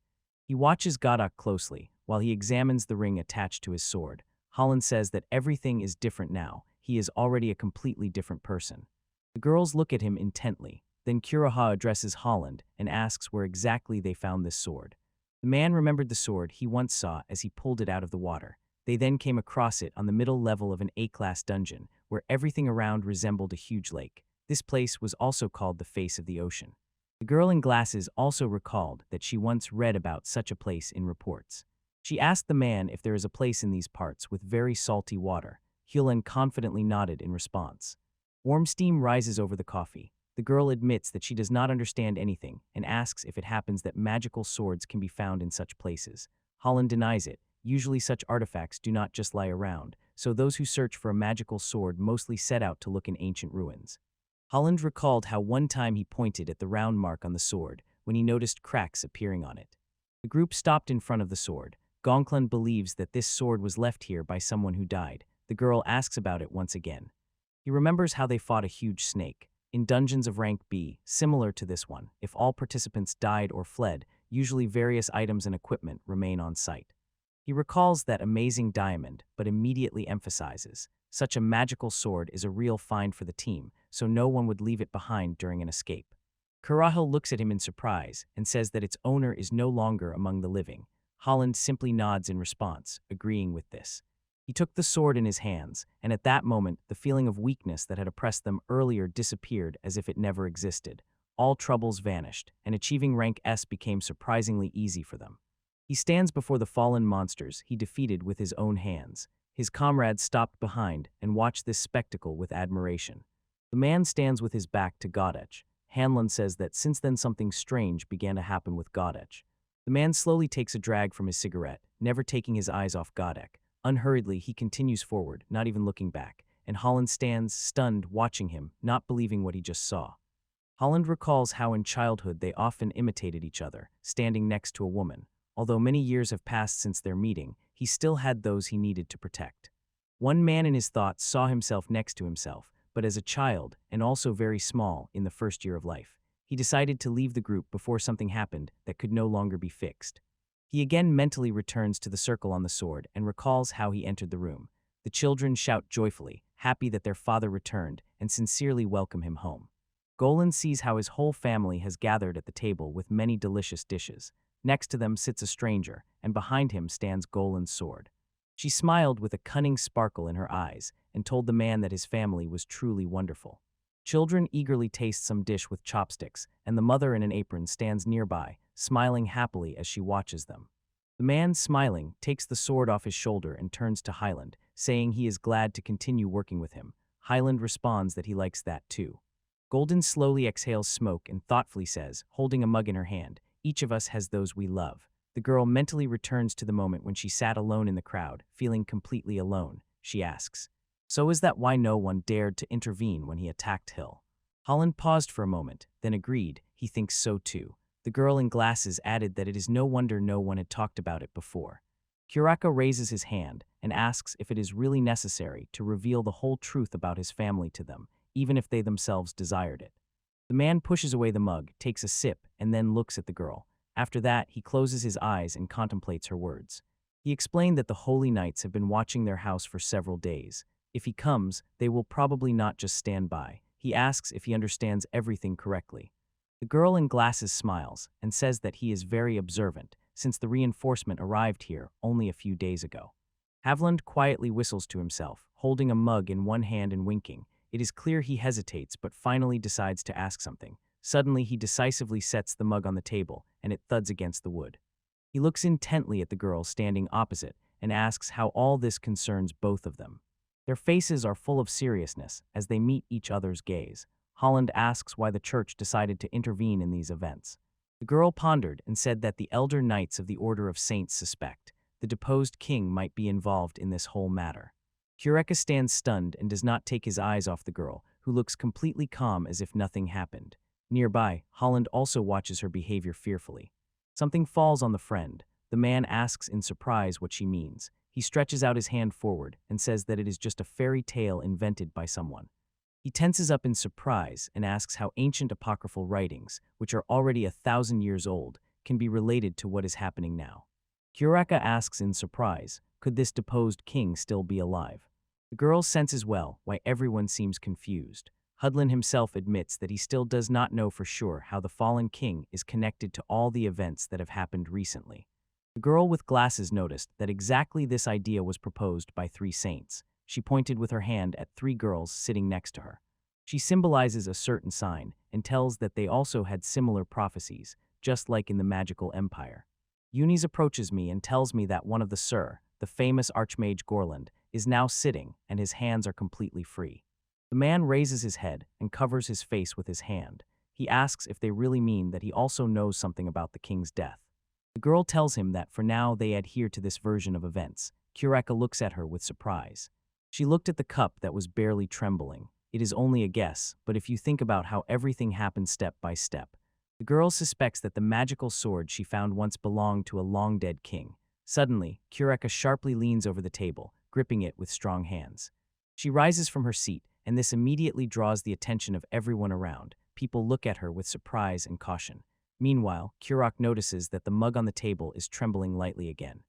He watches Godok closely while he examines the ring attached to his sword. Holland says that everything is different now. He is already a completely different person. The girls look at him intently. Then Kuraha addresses Holland and asks where exactly they found this sword. The man remembered the sword he once saw as he pulled it out of the water. They then came across it on the middle level of an A-class dungeon, where everything around resembled a huge lake. This place was also called the face of the ocean. The girl in glasses also recalled that she once read about such a place in reports. She asked the man if there is a place in these parts with very salty water. Hulen confidently nodded in response. Warm steam rises over the coffee. The girl admits that she does not understand anything and asks if it happens that magical swords can be found in such places. Holland denies it. usually such artifacts do not just lie around, so those who search for a magical sword mostly set out to look in ancient ruins. Holland recalled how one time he pointed at the round mark on the sword when he noticed cracks appearing on it. The group stopped in front of the sword. Gonklun believes that this sword was left here by someone who died. The girl asks about it once again. He remembers how they fought a huge snake. In dungeons of rank B, similar to this one, if all participants died or fled, usually various items and equipment remain on site. He recalls that amazing diamond, but immediately emphasizes, such a magical sword is a real find for the team, so no one would leave it behind during an escape. Kurahil looks at him in surprise and says that its owner is no longer among the living. Holland simply nods in response, agreeing with this. He took the sword in his hands, and at that moment, the feeling of weakness that had oppressed them earlier disappeared as if it never existed. All troubles vanished, and achieving rank S became surprisingly easy for them. He stands before the fallen monsters he defeated with his own hands. His comrades stopped behind and watched this spectacle with admiration. The man stands with his back to Godech. Hanlon says that since then something strange began to happen with Godech. The man slowly takes a drag from his cigarette, never taking his eyes off Godech. Unhurriedly, he continues forward, not even looking back, and Holland stands, stunned, watching him, not believing what he just saw. Holland recalls how in childhood they often imitated each other, standing next to a woman. Although many years have passed since their meeting, he still had those he needed to protect. One man in his thoughts saw himself next to himself, but as a child, and also very small, in the first year of life. He decided to leave the group before something happened that could no longer be fixed. He again mentally returns to the circle on the sword and recalls how he entered the room. The children shout joyfully, happy that their father returned, and sincerely welcome him home. Golan sees how his whole family has gathered at the table with many delicious dishes. Next to them sits a stranger, and behind him stands Golan's sword. She smiled with a cunning sparkle in her eyes and told the man that his family was truly wonderful. Children eagerly taste some dish with chopsticks, and the mother in an apron stands nearby, smiling happily as she watches them. The man, smiling, takes the sword off his shoulder and turns to Highland, saying he is glad to continue working with him. Highland responds that he likes that too. Golden slowly exhales smoke and thoughtfully says, holding a mug in her hand, "Each of us has those we love." The girl mentally returns to the moment when she sat alone in the crowd, feeling completely alone. She asks, "So is that why no one dared to intervene when he attacked Hill?" Holland paused for a moment, then agreed, he thinks so too. The girl in glasses added that it is no wonder no one had talked about it before. Kuraka raises his hand and asks if it is really necessary to reveal the whole truth about his family to them, even if they themselves desired it. The man pushes away the mug, takes a sip, and then looks at the girl. After that, he closes his eyes and contemplates her words. He explained that the Holy Knights have been watching their house for several days. If he comes, they will probably not just stand by. He asks if he understands everything correctly. The girl in glasses smiles and says that he is very observant, since the reinforcement arrived here only a few days ago. Havland quietly whistles to himself, holding a mug in one hand and winking. It is clear he hesitates but finally decides to ask something. Suddenly, he decisively sets the mug on the table, and it thuds against the wood. He looks intently at the girl standing opposite and asks how all this concerns both of them. Their faces are full of seriousness as they meet each other's gaze. Holland asks why the church decided to intervene in these events. The girl pondered and said that the elder knights of the Order of Saints suspect the deposed king might be involved in this whole matter. Kureka stands stunned and does not take his eyes off the girl, who looks completely calm as if nothing happened. Nearby, Holland also watches her behavior fearfully. Something falls on the friend. The man asks in surprise what she means. He stretches out his hand forward and says that it is just a fairy tale invented by someone. He tenses up in surprise and asks how ancient apocryphal writings, which are already 1,000 years old, can be related to what is happening now. Kuraka asks in surprise, could this deposed king still be alive? The girl senses well why everyone seems confused. Hudlin himself admits that he still does not know for sure how the fallen king is connected to all the events that have happened recently. The girl with glasses noticed that exactly this idea was proposed by 3 saints. She pointed with her hand at 3 girls sitting next to her. She symbolizes a certain sign and tells that they also had similar prophecies, just like in the magical empire. Eunice approaches me and tells me that one of the Sir, the famous Archmage Gorland, is now sitting and his hands are completely free. The man raises his head and covers his face with his hand. He asks if they really mean that he also knows something about the king's death. The girl tells him that for now they adhere to this version of events. Kuraka looks at her with surprise. She looked at the cup that was barely trembling. It is only a guess, but if you think about how everything happened step by step. The girl suspects that the magical sword she found once belonged to a long-dead king. Suddenly, Kuraka sharply leans over the table, gripping it with strong hands. She rises from her seat, and this immediately draws the attention of everyone around. People look at her with surprise and caution. Meanwhile, Kurok notices that the mug on the table is trembling lightly again.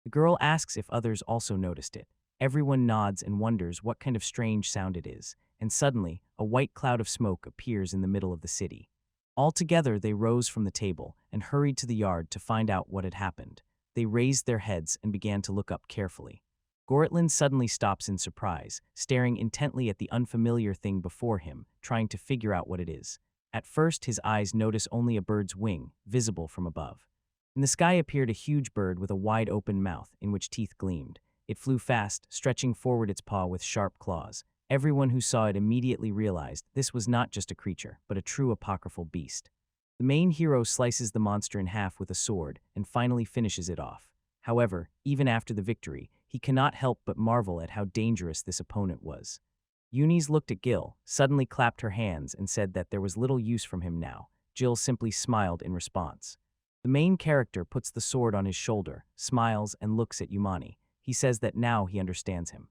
The girl asks if others also noticed it. Everyone nods and wonders what kind of strange sound it is, and suddenly, a white cloud of smoke appears in the middle of the city. Altogether, they rose from the table and hurried to the yard to find out what had happened. They raised their heads and began to look up carefully. Goritlin suddenly stops in surprise, staring intently at the unfamiliar thing before him, trying to figure out what it is. At first, his eyes notice only a bird's wing, visible from above. In the sky appeared a huge bird with a wide-open mouth in which teeth gleamed. It flew fast, stretching forward its paw with sharp claws. Everyone who saw it immediately realized this was not just a creature, but a true apocryphal beast. The main hero slices the monster in half with a sword and finally finishes it off. However, even after the victory, he cannot help but marvel at how dangerous this opponent was. Eunice looked at Gil, suddenly clapped her hands and said that there was little use from him now. Jill simply smiled in response. The main character puts the sword on his shoulder, smiles, and looks at Yumani. He says that now he understands him.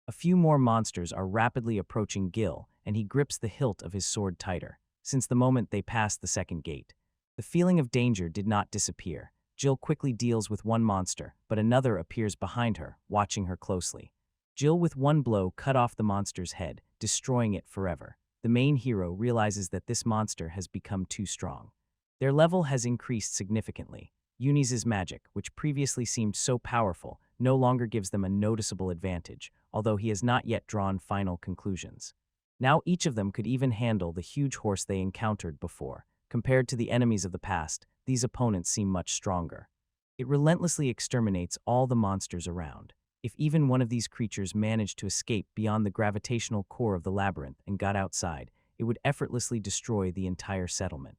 A few more monsters are rapidly approaching Gil, and he grips the hilt of his sword tighter, since the moment they pass the second gate. The feeling of danger did not disappear. Jill quickly deals with one monster, but another appears behind her, watching her closely. Jill with one blow cut off the monster's head, destroying it forever. The main hero realizes that this monster has become too strong. Their level has increased significantly. Eunice's magic, which previously seemed so powerful, no longer gives them a noticeable advantage, although he has not yet drawn final conclusions. Now each of them could even handle the huge horse they encountered before. Compared to the enemies of the past, these opponents seem much stronger. It relentlessly exterminates all the monsters around. If even one of these creatures managed to escape beyond the gravitational core of the labyrinth and got outside, it would effortlessly destroy the entire settlement.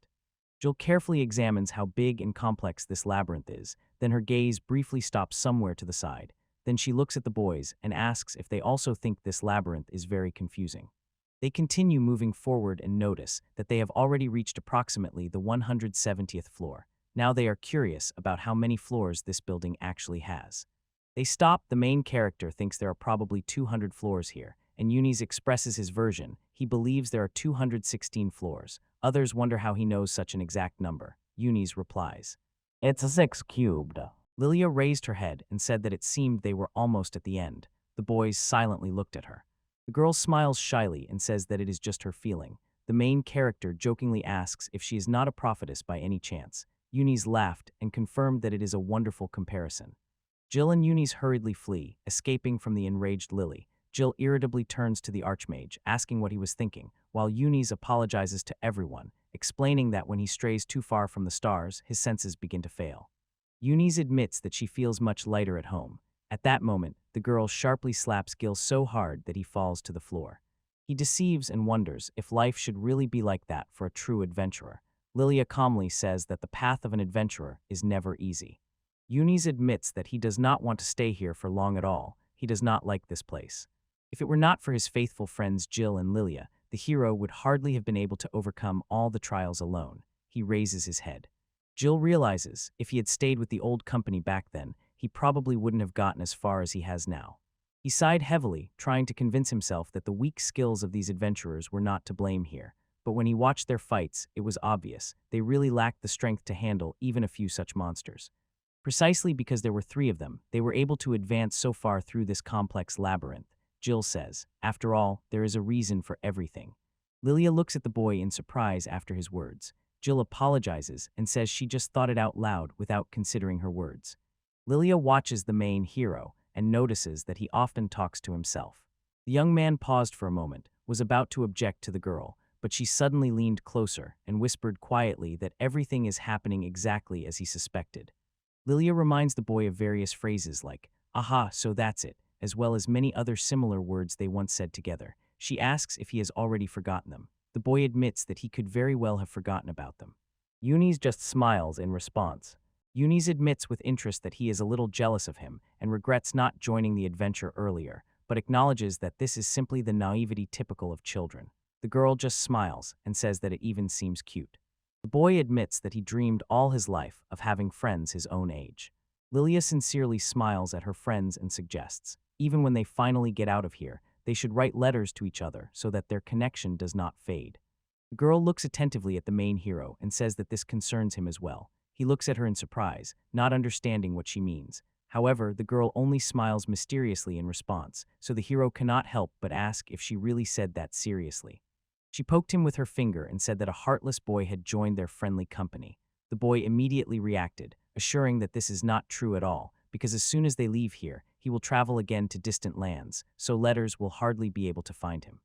Jill carefully examines how big and complex this labyrinth is, then her gaze briefly stops somewhere to the side. Then she looks at the boys and asks if they also think this labyrinth is very confusing. They continue moving forward and notice that they have already reached approximately the 170th floor. Now they are curious about how many floors this building actually has. They stop. The main character thinks there are probably 200 floors here, and Eunice expresses his version. He believes there are 216 floors. Others wonder how he knows such an exact number. Eunice replies, "It's a 6 cubed." Lilia raised her head and said that it seemed they were almost at the end. The boys silently looked at her. The girl smiles shyly and says that it is just her feeling. The main character jokingly asks if she is not a prophetess by any chance. Eunice laughed and confirmed that it is a wonderful comparison. Jill and Eunice hurriedly flee, escaping from the enraged Lily. Jill irritably turns to the Archmage, asking what he was thinking, while Eunice apologizes to everyone, explaining that when he strays too far from the stars, his senses begin to fail. Eunice admits that she feels much lighter at home. At that moment, the girl sharply slaps Gil so hard that he falls to the floor. He deceives and wonders if life should really be like that for a true adventurer. Lilia calmly says that the path of an adventurer is never easy. Eunice admits that he does not want to stay here for long at all. He does not like this place. If it were not for his faithful friends Jill and Lilia, the hero would hardly have been able to overcome all the trials alone. He raises his head. Jill realizes if he had stayed with the old company back then, he probably wouldn't have gotten as far as he has now. He sighed heavily, trying to convince himself that the weak skills of these adventurers were not to blame here. But when he watched their fights, it was obvious they really lacked the strength to handle even a few such monsters. Precisely because there were 3 of them, they were able to advance so far through this complex labyrinth. Jill says, "After all, there is a reason for everything." Lilia looks at the boy in surprise after his words. Jill apologizes and says she just thought it out loud without considering her words. Lilia watches the main hero and notices that he often talks to himself. The young man paused for a moment, was about to object to the girl, but she suddenly leaned closer and whispered quietly that everything is happening exactly as he suspected. Lilia reminds the boy of various phrases like, "Aha, so that's it," as well as many other similar words they once said together. She asks if he has already forgotten them. The boy admits that he could very well have forgotten about them. Eunice just smiles in response. Yunis admits with interest that he is a little jealous of him and regrets not joining the adventure earlier, but acknowledges that this is simply the naivety typical of children. The girl just smiles and says that it even seems cute. The boy admits that he dreamed all his life of having friends his own age. Lilia sincerely smiles at her friends and suggests, even when they finally get out of here, they should write letters to each other so that their connection does not fade. The girl looks attentively at the main hero and says that this concerns him as well. He looks at her in surprise, not understanding what she means. However, the girl only smiles mysteriously in response, so the hero cannot help but ask if she really said that seriously. She poked him with her finger and said that a heartless boy had joined their friendly company. The boy immediately reacted, assuring that this is not true at all, because as soon as they leave here, he will travel again to distant lands, so letters will hardly be able to find him.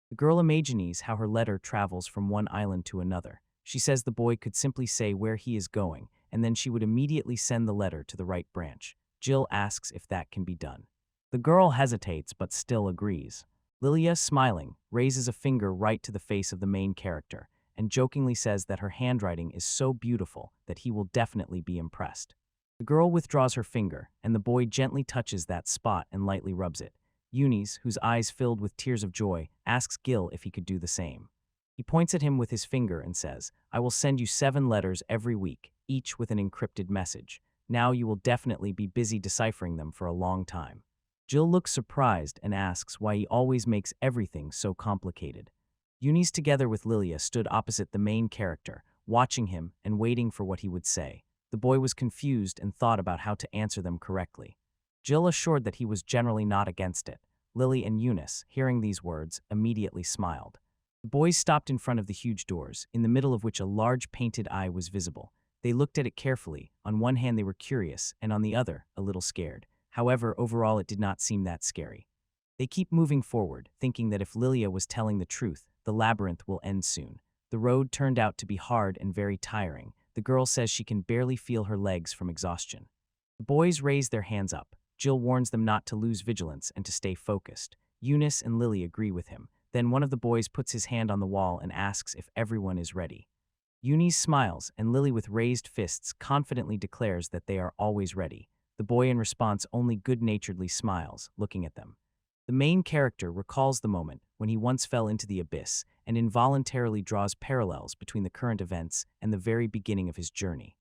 The girl imagines how her letter travels from one island to another. She says the boy could simply say where he is going, and then she would immediately send the letter to the right branch. Jill asks if that can be done. The girl hesitates but still agrees. Lilia, smiling, raises a finger right to the face of the main character and jokingly says that her handwriting is so beautiful that he will definitely be impressed. The girl withdraws her finger, and the boy gently touches that spot and lightly rubs it. Yunis, whose eyes filled with tears of joy, asks Gil if he could do the same. He points at him with his finger and says, "I will send you 7 letters every week, each with an encrypted message. Now you will definitely be busy deciphering them for a long time." Jill looks surprised and asks why he always makes everything so complicated. Yunis, together with Lilia, stood opposite the main character, watching him and waiting for what he would say. The boy was confused and thought about how to answer them correctly. Jill assured that he was generally not against it. Lily and Eunice, hearing these words, immediately smiled. The boys stopped in front of the huge doors, in the middle of which a large painted eye was visible. They looked at it carefully. On one hand they were curious, and on the other, a little scared. However, overall it did not seem that scary. They keep moving forward, thinking that if Lilia was telling the truth, the labyrinth will end soon. The road turned out to be hard and very tiring. The girl says she can barely feel her legs from exhaustion. The boys raise their hands up. Jill warns them not to lose vigilance and to stay focused. Eunice and Lily agree with him. Then one of the boys puts his hand on the wall and asks if everyone is ready. Eunice smiles, and Lily, with raised fists, confidently declares that they are always ready. The boy in response only good-naturedly smiles, looking at them. The main character recalls the moment when he once fell into the abyss and involuntarily draws parallels between the current events and the very beginning of his journey.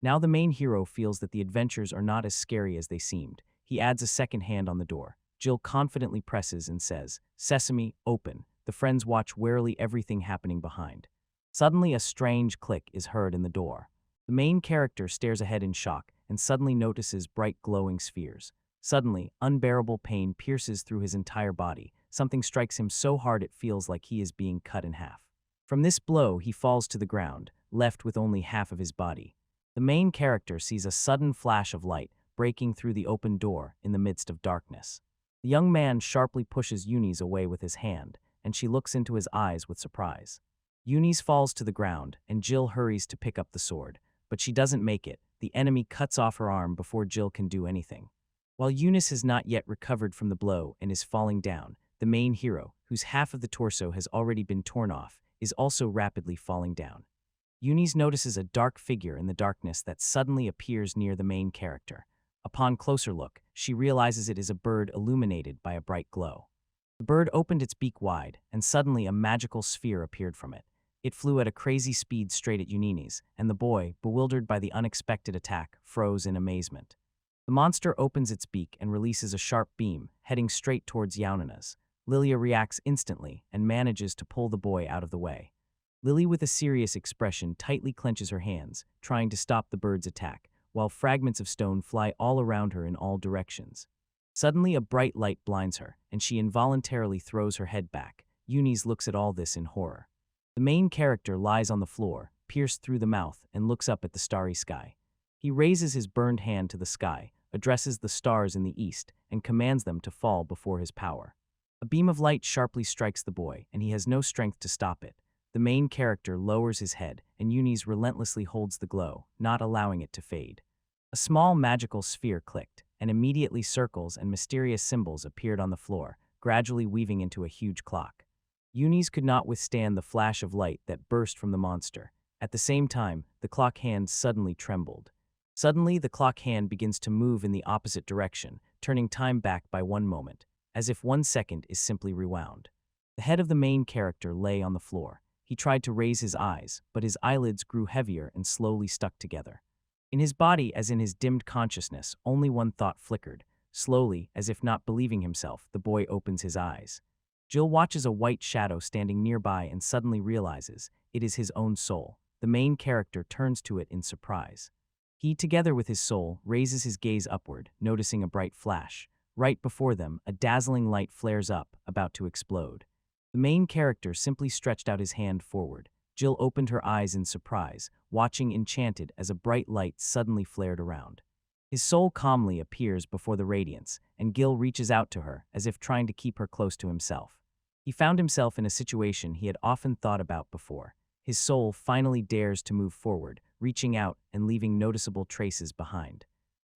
Now the main hero feels that the adventures are not as scary as they seemed. He adds a second hand on the door. Jill confidently presses and says, "Sesame, open." The friends watch warily, everything happening behind. Suddenly a strange click is heard in the door. The main character stares ahead in shock and suddenly notices bright glowing spheres. Suddenly, unbearable pain pierces through his entire body. Something strikes him so hard it feels like he is being cut in half. From this blow, he falls to the ground, left with only half of his body. The main character sees a sudden flash of light breaking through the open door in the midst of darkness. The young man sharply pushes Eunice away with his hand, and she looks into his eyes with surprise. Eunice falls to the ground, and Jill hurries to pick up the sword, but she doesn't make it. The enemy cuts off her arm before Jill can do anything. While Eunice has not yet recovered from the blow and is falling down, the main hero, whose half of the torso has already been torn off, is also rapidly falling down. Eunice notices a dark figure in the darkness that suddenly appears near the main character. Upon closer look, she realizes it is a bird illuminated by a bright glow. The bird opened its beak wide, and suddenly a magical sphere appeared from it. It flew at a crazy speed straight at Eunice, and the boy, bewildered by the unexpected attack, froze in amazement. The monster opens its beak and releases a sharp beam, heading straight towards Yaunina's. Lilia reacts instantly and manages to pull the boy out of the way. Lily, with a serious expression, tightly clenches her hands, trying to stop the bird's attack, while fragments of stone fly all around her in all directions. Suddenly, a bright light blinds her, and she involuntarily throws her head back. Eunice looks at all this in horror. The main character lies on the floor, pierced through the mouth, and looks up at the starry sky. He raises his burned hand to the sky, addresses the stars in the east, and commands them to fall before his power. A beam of light sharply strikes the boy, and he has no strength to stop it. The main character lowers his head, and Eunice relentlessly holds the glow, not allowing it to fade. A small magical sphere clicked, and immediately circles and mysterious symbols appeared on the floor, gradually weaving into a huge clock. Eunice could not withstand the flash of light that burst from the monster. At the same time, the clock hands suddenly trembled. Suddenly, the clock hand begins to move in the opposite direction, turning time back by 1 moment, as if 1 second is simply rewound. The head of the main character lay on the floor. He tried to raise his eyes, but his eyelids grew heavier and slowly stuck together. In his body, as in his dimmed consciousness, only one thought flickered. Slowly, as if not believing himself, the boy opens his eyes. Jill watches a white shadow standing nearby and suddenly realizes it is his own soul. The main character turns to it in surprise. He, together with his soul, raises his gaze upward, noticing a bright flash. Right before them, a dazzling light flares up, about to explode. The main character simply stretched out his hand forward. Jill opened her eyes in surprise, watching enchanted as a bright light suddenly flared around. His soul calmly appears before the radiance, and Gil reaches out to her, as if trying to keep her close to himself. He found himself in a situation he had often thought about before. His soul finally dares to move forward, reaching out and leaving noticeable traces behind.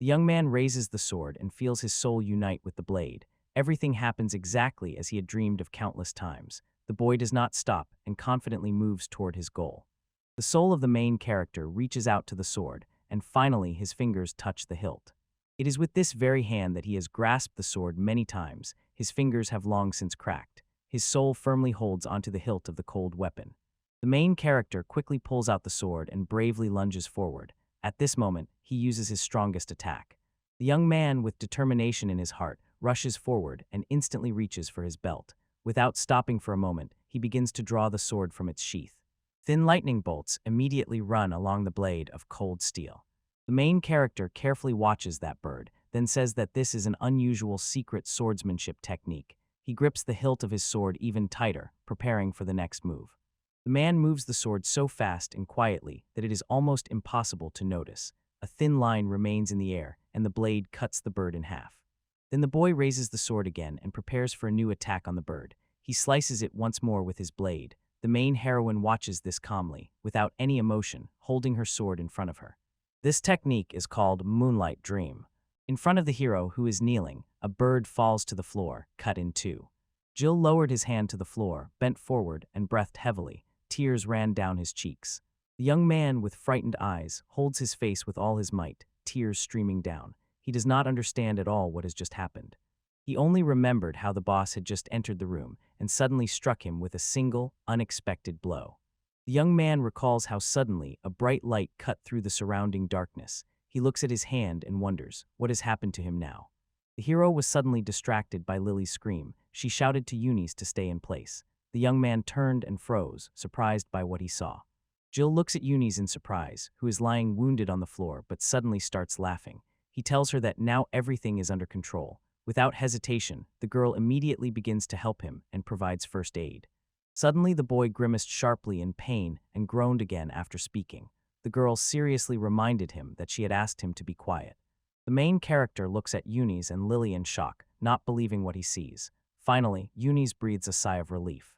The young man raises the sword and feels his soul unite with the blade. Everything happens exactly as he had dreamed of countless times. The boy does not stop and confidently moves toward his goal. The soul of the main character reaches out to the sword, and finally his fingers touch the hilt. It is with this very hand that he has grasped the sword many times. His fingers have long since cracked. His soul firmly holds onto the hilt of the cold weapon. The main character quickly pulls out the sword and bravely lunges forward. At this moment, he uses his strongest attack. The young man, with determination in his heart, rushes forward and instantly reaches for his belt. Without stopping for a moment, he begins to draw the sword from its sheath. Thin lightning bolts immediately run along the blade of cold steel. The main character carefully watches that bird, then says that this is an unusual secret swordsmanship technique. He grips the hilt of his sword even tighter, preparing for the next move. The man moves the sword so fast and quietly that it is almost impossible to notice. A thin line remains in the air, and the blade cuts the bird in half. Then the boy raises the sword again and prepares for a new attack on the bird. He slices it once more with his blade. The main heroine watches this calmly, without any emotion, holding her sword in front of her. This technique is called Moonlight Dream. In front of the hero, who is kneeling, a bird falls to the floor, cut in two. Jill lowered his hand to the floor, bent forward, and breathed heavily. Tears ran down his cheeks. The young man, with frightened eyes, holds his face with all his might, tears streaming down. He does not understand at all what has just happened. He only remembered how the boss had just entered the room and suddenly struck him with a single, unexpected blow. The young man recalls how suddenly a bright light cut through the surrounding darkness. He looks at his hand and wonders what has happened to him now. The hero was suddenly distracted by Lily's scream. She shouted to Eunice to stay in place. The young man turned and froze, surprised by what he saw. Jill looks at Eunice in surprise, who is lying wounded on the floor but suddenly starts laughing. He tells her that now everything is under control. Without hesitation, the girl immediately begins to help him and provides first aid. Suddenly, the boy grimaced sharply in pain and groaned again after speaking. The girl seriously reminded him that she had asked him to be quiet. The main character looks at Eunice and Lily in shock, not believing what he sees. Finally, Eunice breathes a sigh of relief.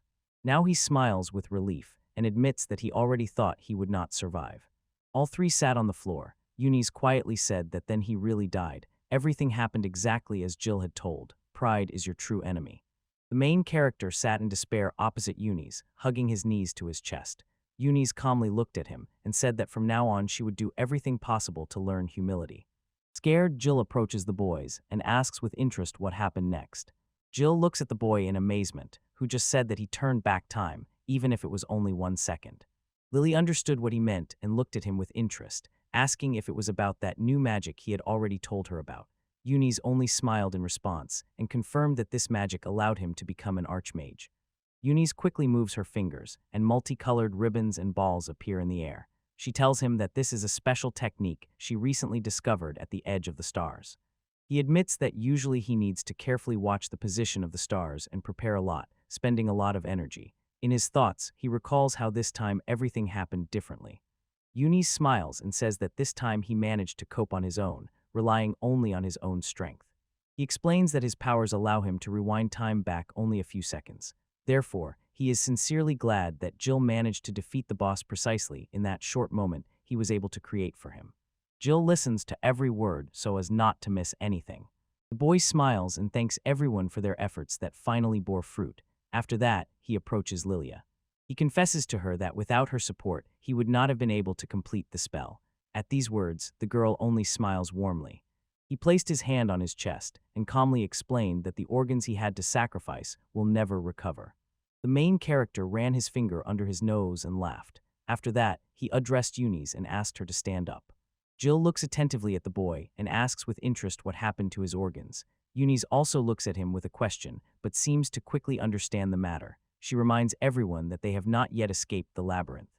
Now he smiles with relief and admits that he already thought he would not survive. All three sat on the floor. Eunice quietly said that then he really died. Everything happened exactly as Jill had told. Pride is your true enemy. The main character sat in despair opposite Eunice, hugging his knees to his chest. Eunice calmly looked at him and said that from now on she would do everything possible to learn humility. Scared, Jill approaches the boys and asks with interest what happened next. Jill looks at the boy in amazement, who just said that he turned back time, even if it was only 1 second. Lily understood what he meant and looked at him with interest, asking if it was about that new magic he had already told her about. Eunice only smiled in response and confirmed that this magic allowed him to become an archmage. Eunice quickly moves her fingers, and multicolored ribbons and balls appear in the air. She tells him that this is a special technique she recently discovered at the edge of the stars. He admits that usually he needs to carefully watch the position of the stars and prepare a lot, spending a lot of energy. In his thoughts, he recalls how this time everything happened differently. Eunice smiles and says that this time he managed to cope on his own, relying only on his own strength. He explains that his powers allow him to rewind time back only a few seconds. Therefore, he is sincerely glad that Jill managed to defeat the boss precisely in that short moment he was able to create for him. Jill listens to every word so as not to miss anything. The boy smiles and thanks everyone for their efforts that finally bore fruit. After that, he approaches Lilia. He confesses to her that without her support, he would not have been able to complete the spell. At these words, the girl only smiles warmly. He placed his hand on his chest and calmly explained that the organs he had to sacrifice will never recover. The main character ran his finger under his nose and laughed. After that, he addressed Eunice and asked her to stand up. Jill looks attentively at the boy and asks with interest what happened to his organs. Eunice also looks at him with a question, but seems to quickly understand the matter. She reminds everyone that they have not yet escaped the labyrinth.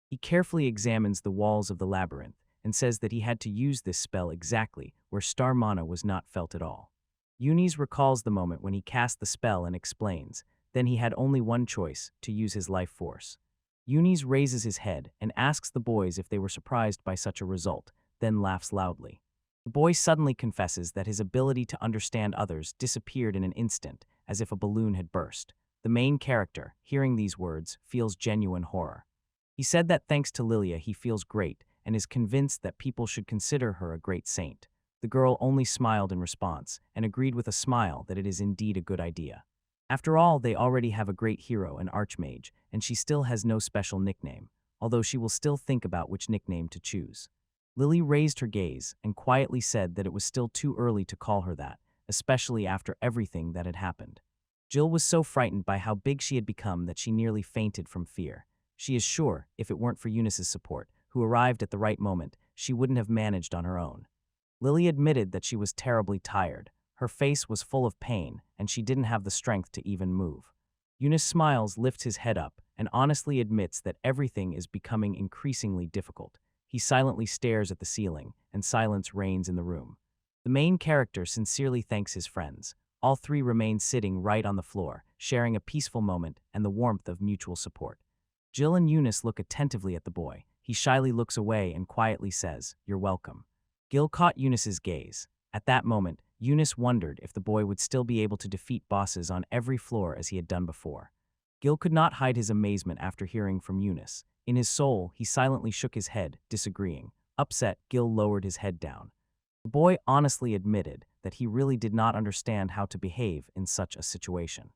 He carefully examines the walls of the labyrinth and says that he had to use this spell exactly where star mana was not felt at all. Eunice recalls the moment when he cast the spell and explains. Then he had only one choice, to use his life force. Eunice raises his head and asks the boys if they were surprised by such a result, then laughs loudly. The boy suddenly confesses that his ability to understand others disappeared in an instant, as if a balloon had burst. The main character, hearing these words, feels genuine horror. He said that thanks to Lilia he feels great and is convinced that people should consider her a great saint. The girl only smiled in response and agreed with a smile that it is indeed a good idea. After all, they already have a great hero, an archmage, and she still has no special nickname, although she will still think about which nickname to choose. Lily raised her gaze and quietly said that it was still too early to call her that, especially after everything that had happened. Jill was so frightened by how big she had become that she nearly fainted from fear. She is sure, if it weren't for Eunice's support, who arrived at the right moment, she wouldn't have managed on her own. Lily admitted that she was terribly tired. Her face was full of pain, and she didn't have the strength to even move. Eunice smiles, lifts his head up, and honestly admits that everything is becoming increasingly difficult. He silently stares at the ceiling, and silence reigns in the room. The main character sincerely thanks his friends. All three remain sitting right on the floor, sharing a peaceful moment and the warmth of mutual support. Jill and Eunice look attentively at the boy. He shyly looks away and quietly says, "You're welcome." Gil caught Eunice's gaze. At that moment, Eunice wondered if the boy would still be able to defeat bosses on every floor as he had done before. Gil could not hide his amazement after hearing from Eunice. In his soul, he silently shook his head, disagreeing. Upset, Gil lowered his head down. The boy honestly admitted that he really did not understand how to behave in such a situation.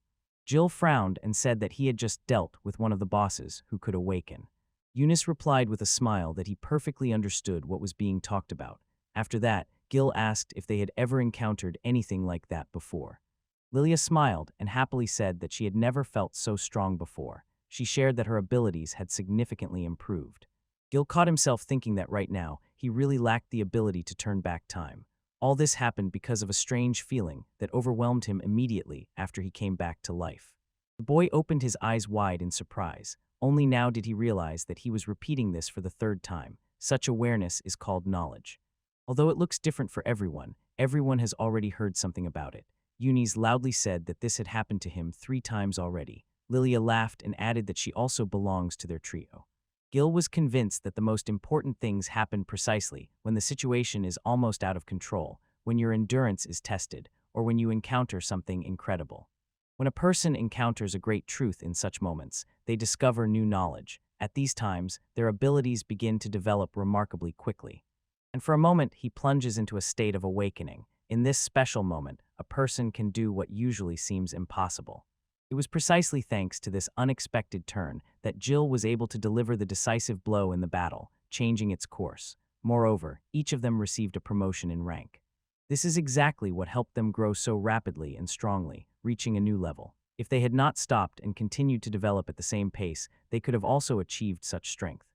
Jill frowned and said that he had just dealt with one of the bosses who could awaken. Eunice replied with a smile that he perfectly understood what was being talked about. After that, Gil asked if they had ever encountered anything like that before. Lilia smiled and happily said that she had never felt so strong before. She shared that her abilities had significantly improved. Gil caught himself thinking that right now, he really lacked the ability to turn back time. All this happened because of a strange feeling that overwhelmed him immediately after he came back to life. The boy opened his eyes wide in surprise. Only now did he realize that he was repeating this for the third time. Such awareness is called knowledge. Although it looks different for everyone has already heard something about it. Eunice loudly said that this had happened to him 3 times already. Lilia laughed and added that she also belongs to their trio. Gil was convinced that the most important things happen precisely when the situation is almost out of control, when your endurance is tested, or when you encounter something incredible. When a person encounters a great truth in such moments, they discover new knowledge. At these times, their abilities begin to develop remarkably quickly. And for a moment, he plunges into a state of awakening. In this special moment, a person can do what usually seems impossible. It was precisely thanks to this unexpected turn that Jill was able to deliver the decisive blow in the battle, changing its course. Moreover, each of them received a promotion in rank. This is exactly what helped them grow so rapidly and strongly, reaching a new level. If they had not stopped and continued to develop at the same pace, they could have also achieved such strength.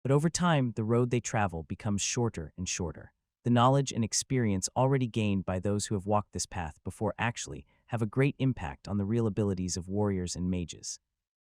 But over time, the road they travel becomes shorter and shorter. The knowledge and experience already gained by those who have walked this path before actually have a great impact on the real abilities of warriors and mages.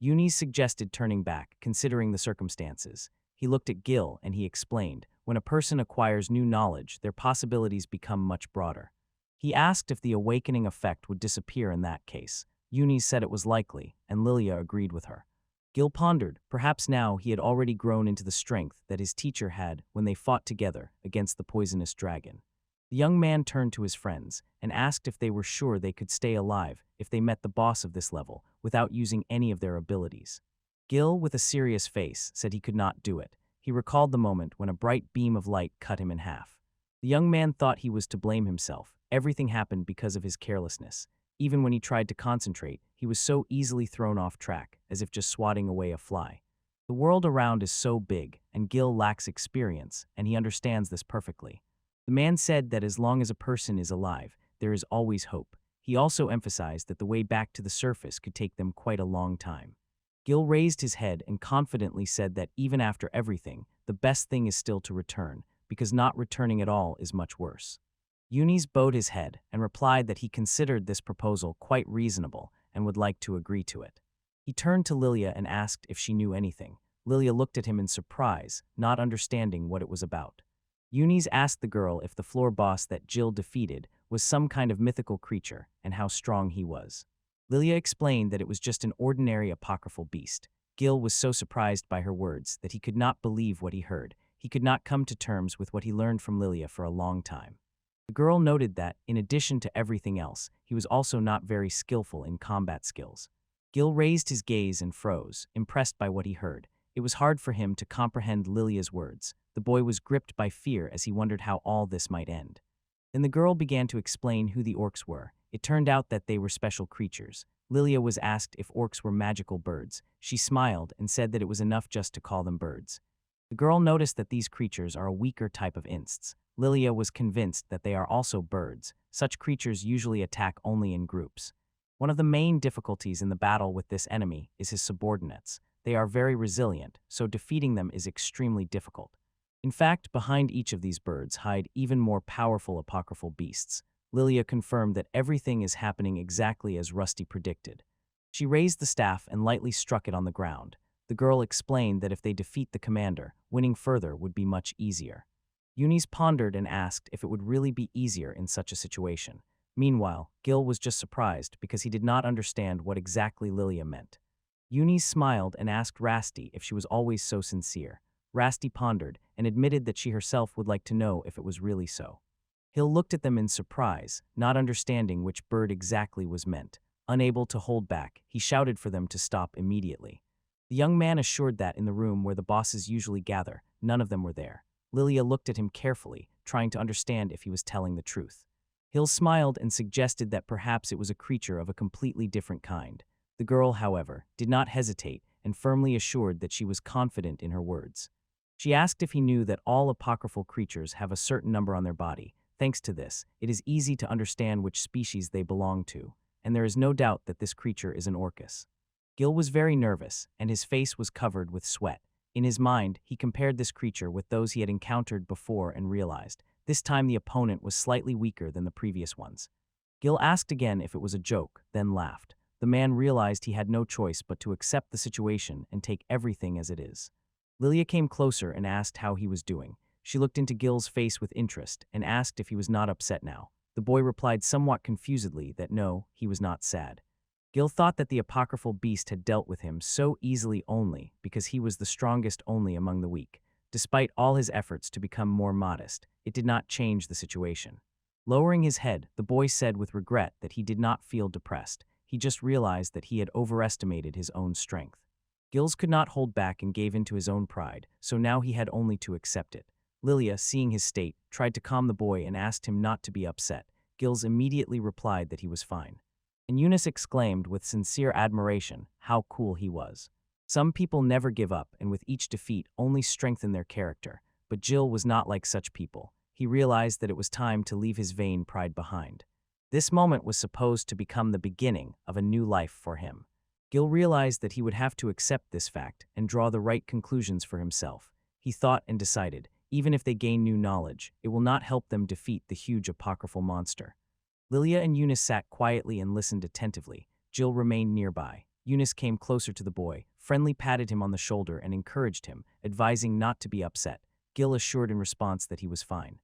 Eunice suggested turning back, considering the circumstances. He looked at Gil and he explained, when a person acquires new knowledge, their possibilities become much broader. He asked if the awakening effect would disappear in that case. Eunice said it was likely, and Lilia agreed with her. Gil pondered, perhaps now he had already grown into the strength that his teacher had when they fought together against the poisonous dragon. The young man turned to his friends and asked if they were sure they could stay alive if they met the boss of this level without using any of their abilities. Gil, with a serious face, said he could not do it. He recalled the moment when a bright beam of light cut him in half. The young man thought he was to blame himself. Everything happened because of his carelessness. Even when he tried to concentrate, he was so easily thrown off track, as if just swatting away a fly. The world around is so big, and Gil lacks experience, and he understands this perfectly. The man said that as long as a person is alive, there is always hope. He also emphasized that the way back to the surface could take them quite a long time. Gil raised his head and confidently said that even after everything, the best thing is still to return, because not returning at all is much worse. Yunis bowed his head and replied that he considered this proposal quite reasonable and would like to agree to it. He turned to Lilia and asked if she knew anything. Lilia looked at him in surprise, not understanding what it was about. Yunis asked the girl if the floor boss that Jill defeated was some kind of mythical creature and how strong he was. Lilia explained that it was just an ordinary apocryphal beast. Gil was so surprised by her words that he could not believe what he heard. He could not come to terms with what he learned from Lilia for a long time. The girl noted that, in addition to everything else, he was also not very skillful in combat skills. Gil raised his gaze and froze, impressed by what he heard. It was hard for him to comprehend Lilia's words. The boy was gripped by fear as he wondered how all this might end. Then the girl began to explain who the orcs were. It turned out that they were special creatures. Lilia was asked if orcs were magical birds. She smiled and said that it was enough just to call them birds. The girl noticed that these creatures are a weaker type of insts. Lilia was convinced that they are also birds. Such creatures usually attack only in groups. One of the main difficulties in the battle with this enemy is his subordinates. They are very resilient, so defeating them is extremely difficult. In fact, behind each of these birds hide even more powerful apocryphal beasts. Lilia confirmed that everything is happening exactly as Rusty predicted. She raised the staff and lightly struck it on the ground. The girl explained that if they defeat the commander, winning further would be much easier. Yunis pondered and asked if it would really be easier in such a situation. Meanwhile, Gil was just surprised because he did not understand what exactly Lilia meant. Yunis smiled and asked Rasti if she was always so sincere. Rasti pondered and admitted that she herself would like to know if it was really so. Gil looked at them in surprise, not understanding which bird exactly was meant. Unable to hold back, he shouted for them to stop immediately. The young man assured that in the room where the bosses usually gather, none of them were there. Lilia looked at him carefully, trying to understand if he was telling the truth. Gil smiled and suggested that perhaps it was a creature of a completely different kind. The girl, however, did not hesitate and firmly assured that she was confident in her words. She asked if he knew that all apocryphal creatures have a certain number on their body. Thanks to this, it is easy to understand which species they belong to, and there is no doubt that this creature is an orcus. Gil was very nervous, and his face was covered with sweat. In his mind, he compared this creature with those he had encountered before and realized, this time the opponent was slightly weaker than the previous ones. Gil asked again if it was a joke, then laughed. The man realized he had no choice but to accept the situation and take everything as it is. Lilia came closer and asked how he was doing. She looked into Gil's face with interest and asked if he was not upset now. The boy replied somewhat confusedly that no, he was not sad. Gil thought that the apocryphal beast had dealt with him so easily only because he was the strongest only among the weak. Despite all his efforts to become more modest, it did not change the situation. Lowering his head, the boy said with regret that he did not feel depressed. He just realized that he had overestimated his own strength. Gils could not hold back and gave in to his own pride, so now he had only to accept it. Lilia, seeing his state, tried to calm the boy and asked him not to be upset. Gils immediately replied that he was fine. And Eunice exclaimed with sincere admiration how cool he was. Some people never give up and with each defeat only strengthen their character, but Jill was not like such people. He realized that it was time to leave his vain pride behind. This moment was supposed to become the beginning of a new life for him. Gil realized that he would have to accept this fact and draw the right conclusions for himself. He thought and decided, even if they gain new knowledge, it will not help them defeat the huge apocryphal monster. Lilia and Eunice sat quietly and listened attentively. Jill remained nearby. Eunice came closer to the boy, friendly patted him on the shoulder and encouraged him, advising not to be upset. Gil assured in response that he was fine.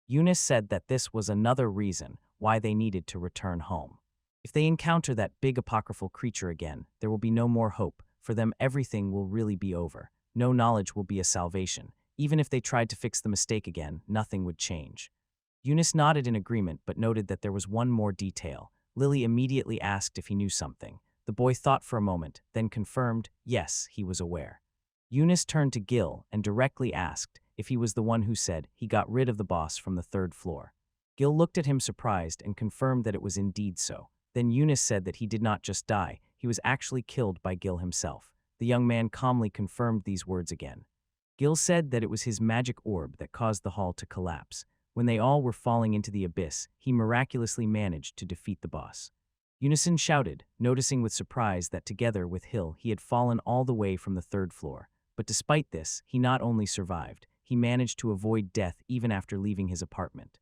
Eunice said that this was another reason why they needed to return home. If they encounter that big apocryphal creature again, there will be no more hope. For them, everything will really be over. No knowledge will be a salvation. Even if they tried to fix the mistake again, nothing would change. Eunice nodded in agreement but noted that there was one more detail. Lily immediately asked if he knew something. The boy thought for a moment, then confirmed, yes, he was aware. Eunice turned to Gil and directly asked if he was the one who said he got rid of the boss from the third floor. Gil looked at him surprised and confirmed that it was indeed so. Then Eunice said that he did not just die, he was actually killed by Gil himself. The young man calmly confirmed these words again. Gil said that it was his magic orb that caused the hall to collapse. When they all were falling into the abyss, he miraculously managed to defeat the boss. Unison shouted, noticing with surprise that together with Hill he had fallen all the way from the third floor. But despite this, he not only survived, he managed to avoid death even after leaving his apartment.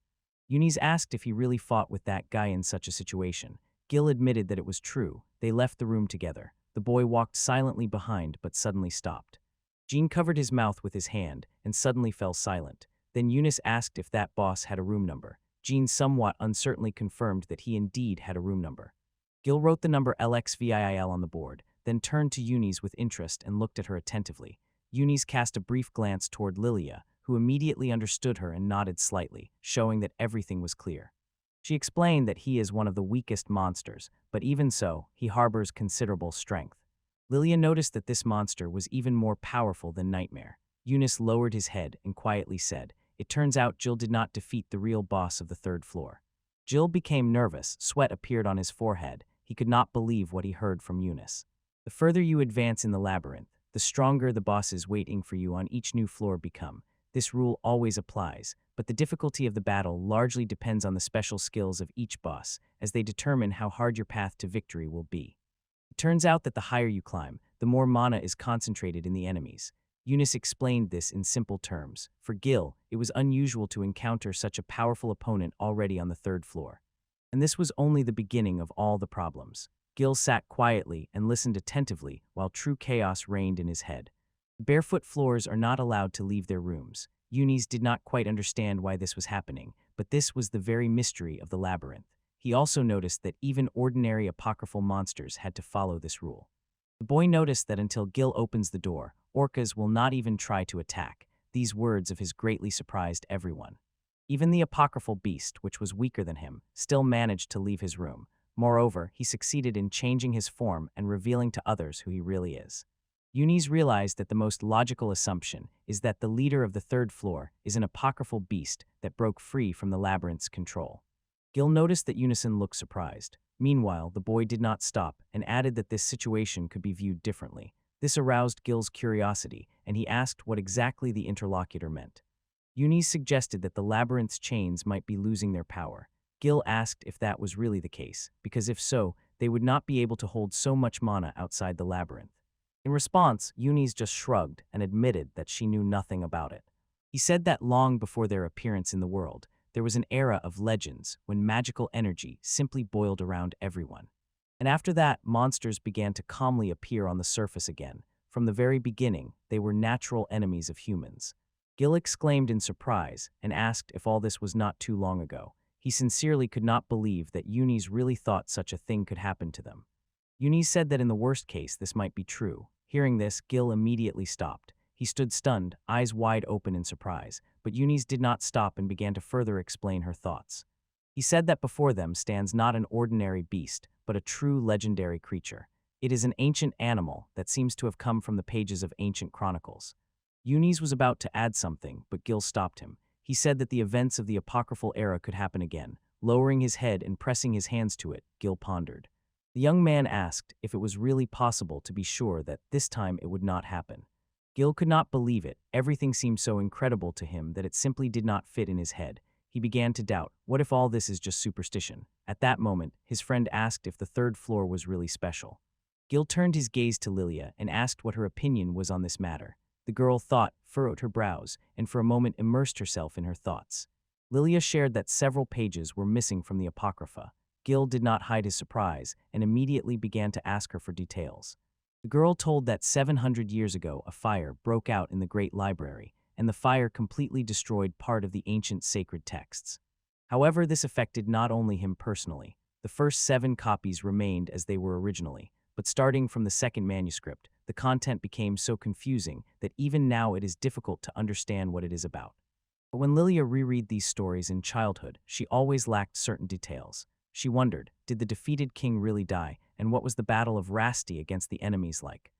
Eunice asked if he really fought with that guy in such a situation. Gil admitted that it was true. They left the room together. The boy walked silently behind but suddenly stopped. Jean covered his mouth with his hand and suddenly fell silent. Then Eunice asked if that boss had a room number. Jean somewhat uncertainly confirmed that he indeed had a room number. Gil wrote the number LXVIIL on the board, then turned to Eunice with interest and looked at her attentively. Eunice cast a brief glance toward Lilia, who immediately understood her and nodded slightly, showing that everything was clear. She explained that he is one of the weakest monsters, but even so, he harbors considerable strength. Lilia noticed that this monster was even more powerful than Nightmare. Eunice lowered his head and quietly said, "It turns out Jill did not defeat the real boss of the third floor." Jill became nervous, sweat appeared on his forehead. He could not believe what he heard from Eunice. The further you advance in the labyrinth, the stronger the bosses waiting for you on each new floor become. This rule always applies, but the difficulty of the battle largely depends on the special skills of each boss, as they determine how hard your path to victory will be. It turns out that the higher you climb, the more mana is concentrated in the enemies. Eunice explained this in simple terms. For Gil, it was unusual to encounter such a powerful opponent already on the third floor. And this was only the beginning of all the problems. Gil sat quietly and listened attentively while true chaos reigned in his head. Barefoot floors are not allowed to leave their rooms. Eunice did not quite understand why this was happening, but this was the very mystery of the labyrinth. He also noticed that even ordinary apocryphal monsters had to follow this rule. The boy noticed that until Gil opens the door, orcas will not even try to attack. These words of his greatly surprised everyone. Even the apocryphal beast, which was weaker than him, still managed to leave his room. Moreover, he succeeded in changing his form and revealing to others who he really is. Eunice realized that the most logical assumption is that the leader of the third floor is an apocryphal beast that broke free from the labyrinth's control. Gil noticed that Unison looked surprised. Meanwhile, the boy did not stop and added that this situation could be viewed differently. This aroused Gil's curiosity, and he asked what exactly the interlocutor meant. Eunice suggested that the labyrinth's chains might be losing their power. Gil asked if that was really the case, because if so, they would not be able to hold so much mana outside the labyrinth. In response, Eunice just shrugged and admitted that she knew nothing about it. He said that long before their appearance in the world, there was an era of legends when magical energy simply boiled around everyone. And after that, monsters began to calmly appear on the surface again. From the very beginning, they were natural enemies of humans. Gil exclaimed in surprise and asked if all this was not too long ago. He sincerely could not believe that Eunice really thought such a thing could happen to them. Eunice said that in the worst case, this might be true. Hearing this, Gil immediately stopped. He stood stunned, eyes wide open in surprise, but Eunice did not stop and began to further explain her thoughts. He said that before them stands not an ordinary beast, but a true legendary creature. It is an ancient animal that seems to have come from the pages of ancient chronicles. Eunice was about to add something, but Gil stopped him. He said that the events of the apocryphal era could happen again. Lowering his head and pressing his hands to it, Gil pondered. The young man asked if it was really possible to be sure that this time it would not happen. Gil could not believe it. Everything seemed so incredible to him that it simply did not fit in his head. He began to doubt, what if all this is just superstition? At that moment, his friend asked if the third floor was really special. Gil turned his gaze to Lilia and asked what her opinion was on this matter. The girl thought, furrowed her brows, and for a moment immersed herself in her thoughts. Lilia shared that several pages were missing from the Apocrypha. Gil did not hide his surprise and immediately began to ask her for details. The girl told that 700 years ago a fire broke out in the Great Library, and the fire completely destroyed part of the ancient sacred texts. However, this affected not only him personally. The first 7 copies remained as they were originally, but starting from the second manuscript, the content became so confusing that even now it is difficult to understand what it is about. But when Lilia reread these stories in childhood, she always lacked certain details. She wondered, did the defeated king really die, and what was the battle of Rasti against the enemies like?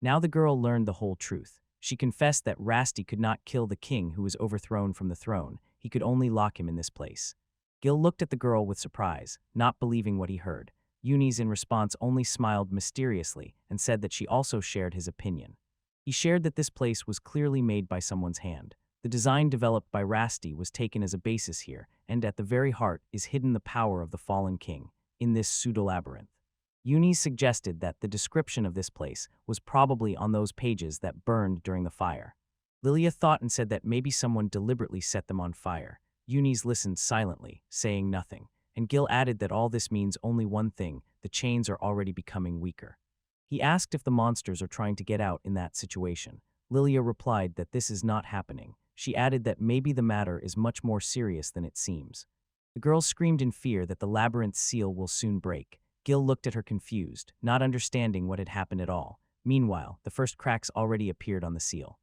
Now the girl learned the whole truth. She confessed that Rasti could not kill the king who was overthrown from the throne. He could only lock him in this place. Gil looked at the girl with surprise, not believing what he heard. Eunice in response only smiled mysteriously and said that she also shared his opinion. He shared that this place was clearly made by someone's hand. The design developed by Rasti was taken as a basis here, and at the very heart is hidden the power of the fallen king, in this pseudo-labyrinth. Eunice suggested that the description of this place was probably on those pages that burned during the fire. Lilia thought and said that maybe someone deliberately set them on fire. Eunice listened silently, saying nothing, and Gil added that all this means only one thing: the chains are already becoming weaker. He asked if the monsters are trying to get out in that situation. Lilia replied that this is not happening. She added that maybe the matter is much more serious than it seems. The girl screamed in fear that the labyrinth's seal will soon break. Gil looked at her confused, not understanding what had happened at all. Meanwhile, the first cracks already appeared on the seal.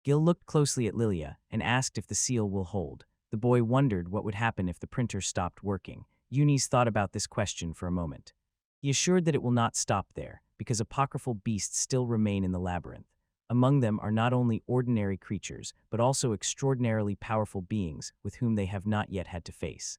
Gil looked closely at Lilia and asked if the seal will hold. The boy wondered what would happen if the printer stopped working. Eunice thought about this question for a moment. He assured that it will not stop there, because apocryphal beasts still remain in the labyrinth. Among them are not only ordinary creatures, but also extraordinarily powerful beings with whom they have not yet had to face.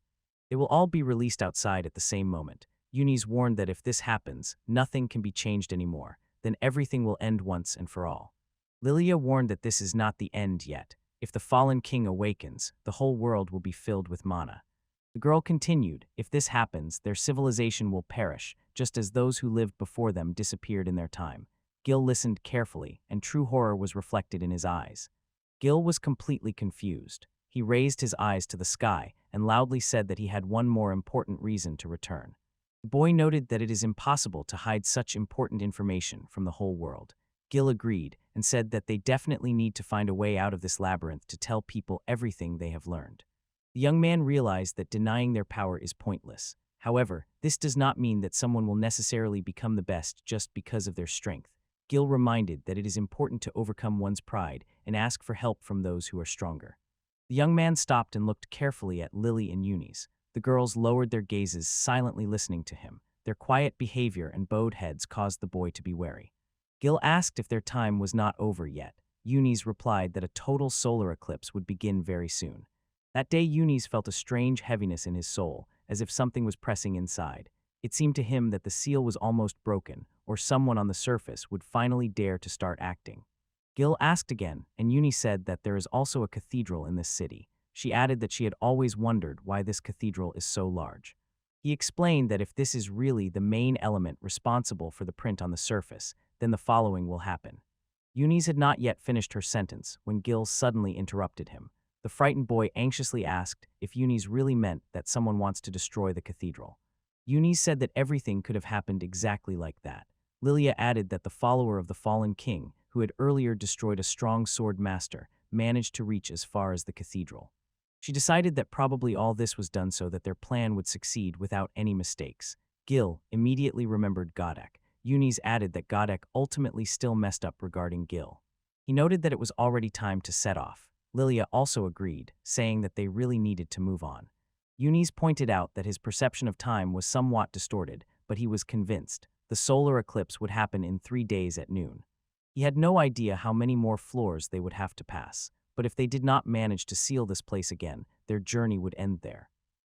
They will all be released outside at the same moment. Eunice warned that if this happens, nothing can be changed anymore, then everything will end once and for all. Lilia warned that this is not the end yet. If the fallen king awakens, the whole world will be filled with mana. The girl continued, if this happens, their civilization will perish, just as those who lived before them disappeared in their time. Gil listened carefully, and true horror was reflected in his eyes. Gil was completely confused. He raised his eyes to the sky and loudly said that he had one more important reason to return. The boy noted that it is impossible to hide such important information from the whole world. Gil agreed and said that they definitely need to find a way out of this labyrinth to tell people everything they have learned. The young man realized that denying their power is pointless. However, this does not mean that someone will necessarily become the best just because of their strength. Gil reminded that it is important to overcome one's pride and ask for help from those who are stronger. The young man stopped and looked carefully at Lily and Eunice. The girls lowered their gazes, silently listening to him. Their quiet behavior and bowed heads caused the boy to be wary. Gil asked if their time was not over yet. Eunice replied that a total solar eclipse would begin very soon. That day, Eunice felt a strange heaviness in his soul, as if something was pressing inside. It seemed to him that the seal was almost broken, or someone on the surface would finally dare to start acting. Gil asked again, and Eunice said that there is also a cathedral in this city. She added that she had always wondered why this cathedral is so large. He explained that if this is really the main element responsible for the print on the surface, then the following will happen. Eunice had not yet finished her sentence when Gil suddenly interrupted him. The frightened boy anxiously asked if Eunice really meant that someone wants to destroy the cathedral. Eunice said that everything could have happened exactly like that. Lilia added that the follower of the fallen king, who had earlier destroyed a strong sword master, managed to reach as far as the cathedral. She decided that probably all this was done so that their plan would succeed without any mistakes. Gil immediately remembered Godek. Eunice added that Godek ultimately still messed up regarding Gil. He noted that it was already time to set off. Lilia also agreed, saying that they really needed to move on. Eunice pointed out that his perception of time was somewhat distorted, but he was convinced. The solar eclipse would happen in 3 days at noon. He had no idea how many more floors they would have to pass, but if they did not manage to seal this place again, their journey would end there.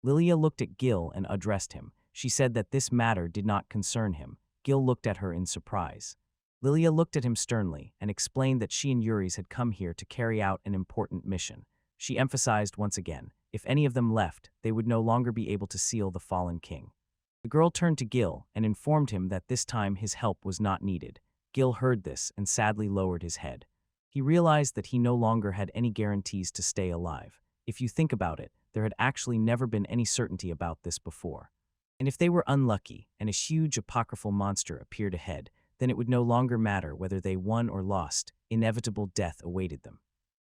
Lilia looked at Gil and addressed him. She said that this matter did not concern him. Gil looked at her in surprise. Lilia looked at him sternly and explained that she and Yuri's had come here to carry out an important mission. She emphasized once again, if any of them left, they would no longer be able to seal the fallen king. The girl turned to Gil and informed him that this time his help was not needed. Gil heard this and sadly lowered his head. He realized that he no longer had any guarantees to stay alive. If you think about it, there had actually never been any certainty about this before. And if they were unlucky and a huge apocryphal monster appeared ahead, then it would no longer matter whether they won or lost. Inevitable death awaited them.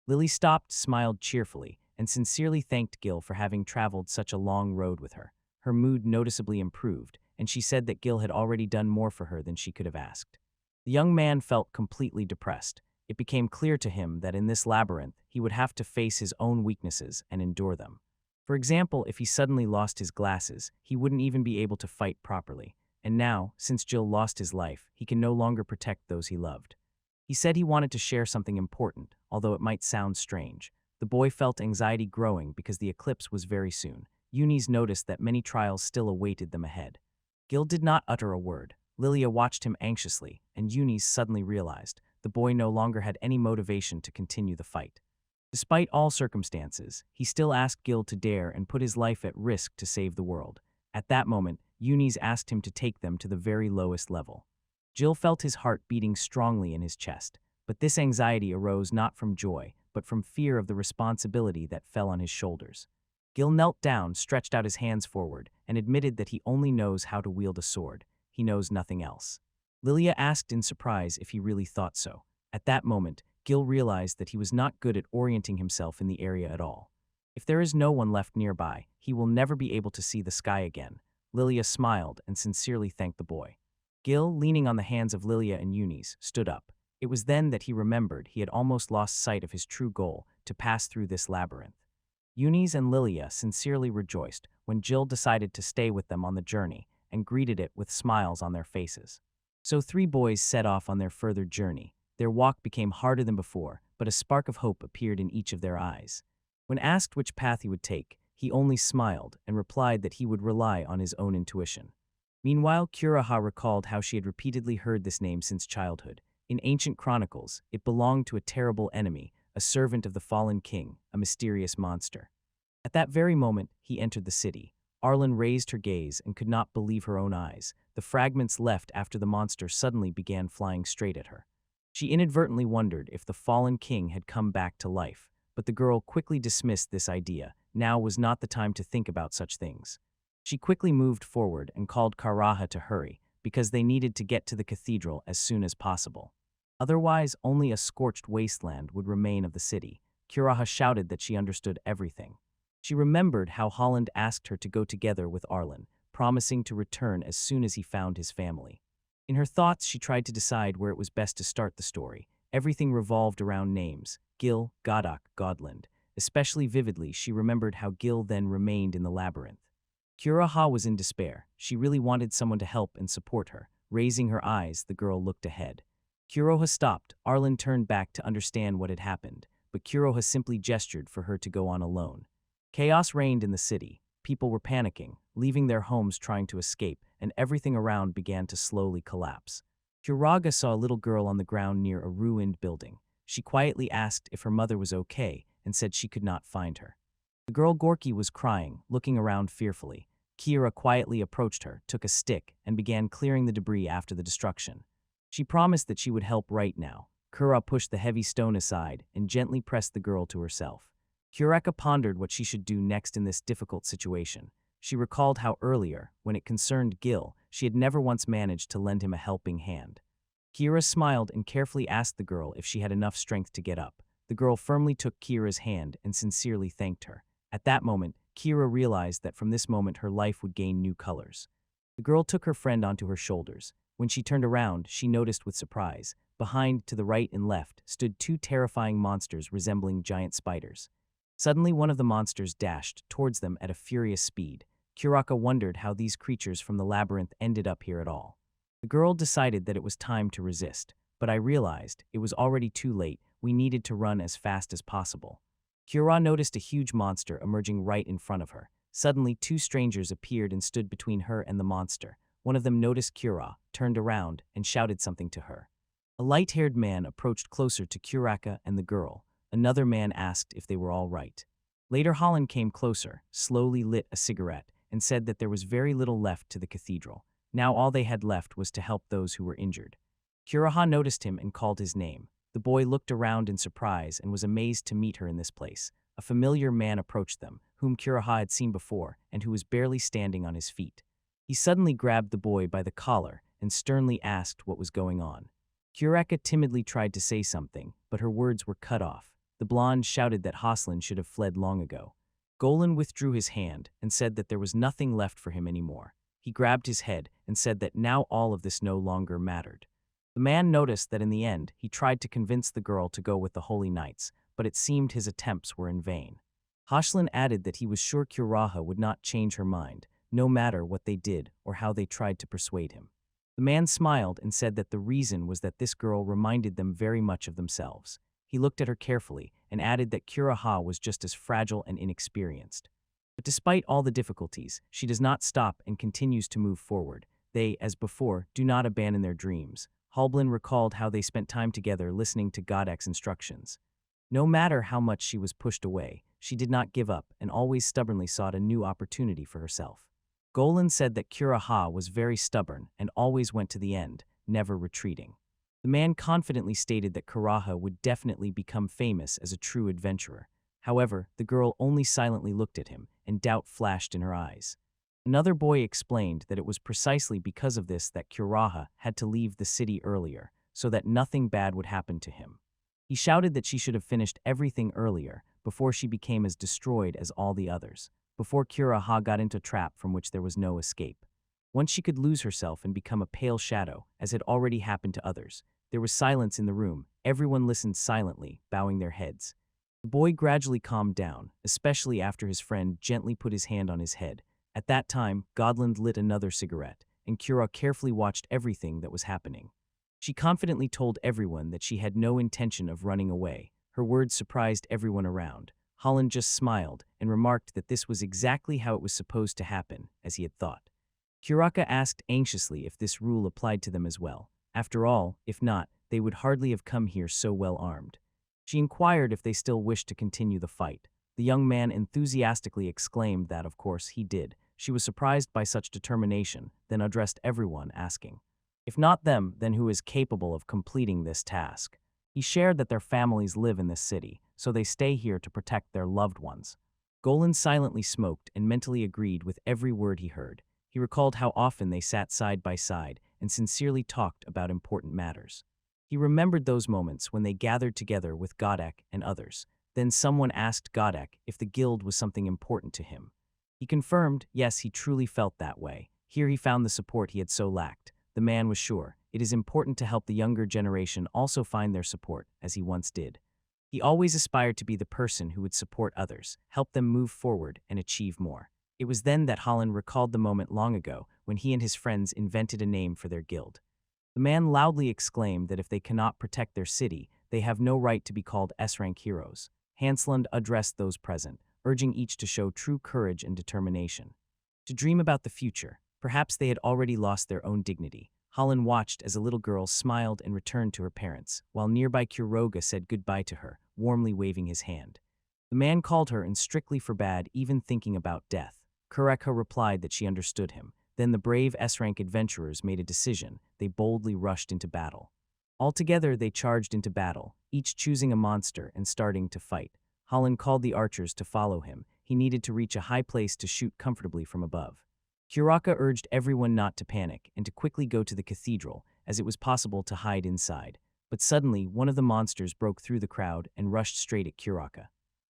Lily stopped, smiled cheerfully, and sincerely thanked Gil for having traveled such a long road with her. Her mood noticeably improved, and she said that Gil had already done more for her than she could have asked. The young man felt completely depressed. It became clear to him that in this labyrinth, he would have to face his own weaknesses and endure them. For example, if he suddenly lost his glasses, he wouldn't even be able to fight properly. And now, since Jill lost his life, he can no longer protect those he loved. He said he wanted to share something important, although it might sound strange. The boy felt anxiety growing because the eclipse was very soon. Eunice noticed that many trials still awaited them ahead. Gil did not utter a word. Lilia watched him anxiously, and Eunice suddenly realized the boy no longer had any motivation to continue the fight. Despite all circumstances, he still asked Gil to dare and put his life at risk to save the world. At that moment, Eunice asked him to take them to the very lowest level. Gil felt his heart beating strongly in his chest, but this anxiety arose not from joy, but from fear of the responsibility that fell on his shoulders. Gil knelt down, stretched out his hands forward, and admitted that he only knows how to wield a sword. He knows nothing else. Lilia asked in surprise if he really thought so. At that moment, Gil realized that he was not good at orienting himself in the area at all. If there is no one left nearby, he will never be able to see the sky again. Lilia smiled and sincerely thanked the boy. Gil, leaning on the hands of Lilia and Eunice, stood up. It was then that he remembered he had almost lost sight of his true goal, to pass through this labyrinth. Eunice and Lilia sincerely rejoiced when Gil decided to stay with them on the journey and greeted it with smiles on their faces. So three boys set off on their further journey. Their walk became harder than before, but a spark of hope appeared in each of their eyes. When asked which path he would take, he only smiled and replied that he would rely on his own intuition. Meanwhile, Kuroha recalled how she had repeatedly heard this name since childhood. In ancient chronicles, it belonged to a terrible enemy, a servant of the fallen king, a mysterious monster. At that very moment, he entered the city. Arlen raised her gaze and could not believe her own eyes. The fragments left after the monster suddenly began flying straight at her. She inadvertently wondered if the fallen king had come back to life, but the girl quickly dismissed this idea. Now was not the time to think about such things. She quickly moved forward and called Karaha to hurry, because they needed to get to the cathedral as soon as possible. Otherwise, only a scorched wasteland would remain of the city. Karaha shouted that she understood everything. She remembered how Holland asked her to go together with Arlen, promising to return as soon as he found his family. In her thoughts, she tried to decide where it was best to start the story. Everything revolved around names: Gil, Godak, Godland. Especially vividly, she remembered how Gil then remained in the labyrinth. Kuroha was in despair. She really wanted someone to help and support her. Raising her eyes, the girl looked ahead. Kuroha stopped. Arlen turned back to understand what had happened, but Kuroha simply gestured for her to go on alone. Chaos reigned in the city. People were panicking, leaving their homes trying to escape, and everything around began to slowly collapse. Kuroha saw a little girl on the ground near a ruined building. She quietly asked if her mother was okay and said she could not find her. The girl Gorky was crying, looking around fearfully. Kira quietly approached her, took a stick, and began clearing the debris after the destruction. She promised that she would help right now. Kura pushed the heavy stone aside and gently pressed the girl to herself. Kureka pondered what she should do next in this difficult situation. She recalled how earlier, when it concerned Gil, she had never once managed to lend him a helping hand. Kira smiled and carefully asked the girl if she had enough strength to get up. The girl firmly took Kira's hand and sincerely thanked her. At that moment, Kira realized that from this moment her life would gain new colors. The girl took her friend onto her shoulders. When she turned around, she noticed with surprise, behind, to the right and left, stood two terrifying monsters resembling giant spiders. Suddenly, one of the monsters dashed towards them at a furious speed. Kuraka wondered how these creatures from the labyrinth ended up here at all. The girl decided that it was time to resist, but I realized it was already too late. We needed to run as fast as possible. Kira noticed a huge monster emerging right in front of her. Suddenly, two strangers appeared and stood between her and the monster. One of them noticed Kira, turned around, and shouted something to her. A light-haired man approached closer to Kuraka and the girl. Another man asked if they were all right. Later, Holland came closer, slowly lit a cigarette, and said that there was very little left to the cathedral. Now all they had left was to help those who were injured. Kuraha noticed him and called his name. The boy looked around in surprise and was amazed to meet her in this place. A familiar man approached them, whom Kuraha had seen before and who was barely standing on his feet. He suddenly grabbed the boy by the collar and sternly asked what was going on. Kuraka timidly tried to say something, but her words were cut off. The blonde shouted that Hoslin should have fled long ago. Golan withdrew his hand and said that there was nothing left for him anymore. He grabbed his head and said that now all of this no longer mattered. The man noticed that in the end, he tried to convince the girl to go with the Holy Knights, but it seemed his attempts were in vain. Hoslin added that he was sure Kuraha would not change her mind, no matter what they did or how they tried to persuade him. The man smiled and said that the reason was that this girl reminded them very much of themselves. He looked at her carefully and added that Kuraha was just as fragile and inexperienced. But despite all the difficulties, she does not stop and continues to move forward. They, as before, do not abandon their dreams. Halblin recalled how they spent time together listening to Godek's instructions. No matter how much she was pushed away, she did not give up and always stubbornly sought a new opportunity for herself. Golan said that Kuraha was very stubborn and always went to the end, never retreating. The man confidently stated that Kuraha would definitely become famous as a true adventurer. However, the girl only silently looked at him, and doubt flashed in her eyes. Another boy explained that it was precisely because of this that Kuraha had to leave the city earlier, so that nothing bad would happen to him. He shouted that she should have finished everything earlier, before she became as destroyed as all the others, before Kuraha got into a trap from which there was no escape. Once she could lose herself and become a pale shadow, as had already happened to others. There was silence in the room. Everyone listened silently, bowing their heads. The boy gradually calmed down, especially after his friend gently put his hand on his head. At that time, Godland lit another cigarette, and Kura carefully watched everything that was happening. She confidently told everyone that she had no intention of running away. Her words surprised everyone around. Holland just smiled and remarked that this was exactly how it was supposed to happen, as he had thought. Kuraka asked anxiously if this rule applied to them as well. After all, if not, they would hardly have come here so well armed. She inquired if they still wished to continue the fight. The young man enthusiastically exclaimed that, of course, he did. She was surprised by such determination, then addressed everyone, asking, "If not them, then who is capable of completing this task?" He shared that their families live in this city, so they stay here to protect their loved ones. Golan silently smoked and mentally agreed with every word he heard. He recalled how often they sat side by side and sincerely talked about important matters. He remembered those moments when they gathered together with Godek and others. Then someone asked Godek if the guild was something important to him. He confirmed, yes, he truly felt that way. Here he found the support he had so lacked. The man was sure it is important to help the younger generation also find their support, as he once did. He always aspired to be the person who would support others, help them move forward, and achieve more. It was then that Holland recalled the moment long ago when he and his friends invented a name for their guild. The man loudly exclaimed that if they cannot protect their city, they have no right to be called S-rank heroes. Hanslund addressed those present, urging each to show true courage and determination. To dream about the future, perhaps they had already lost their own dignity. Holland watched as a little girl smiled and returned to her parents, while nearby Kuroga said goodbye to her, warmly waving his hand. The man called her and strictly forbade even thinking about death. Kureka replied that she understood him. Then the brave S-rank adventurers made a decision. They boldly rushed into battle. Altogether, they charged into battle, each choosing a monster and starting to fight. Holland called the archers to follow him. He needed to reach a high place to shoot comfortably from above. Kuraka urged everyone not to panic and to quickly go to the cathedral, as it was possible to hide inside. But suddenly, one of the monsters broke through the crowd and rushed straight at Kuraka.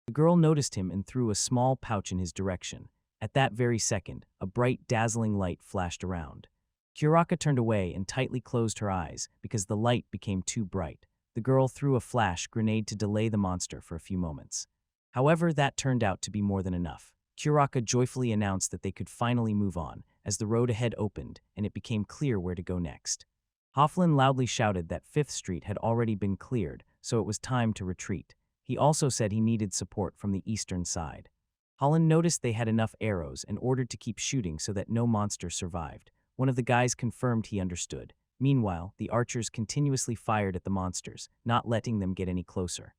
The girl noticed him and threw a small pouch in his direction. At that very second, a bright, dazzling light flashed around. Kuraka turned away and tightly closed her eyes because the light became too bright. The girl threw a flash grenade to delay the monster for a few moments. However, that turned out to be more than enough. Kuraka joyfully announced that they could finally move on, as the road ahead opened and it became clear where to go next. Hofflin loudly shouted that 5th Street had already been cleared, so it was time to retreat. He also said he needed support from the eastern side. Holland noticed they had enough arrows and ordered to keep shooting so that no monster survived. One of the guys confirmed he understood. Meanwhile, the archers continuously fired at the monsters, not letting them get any closer.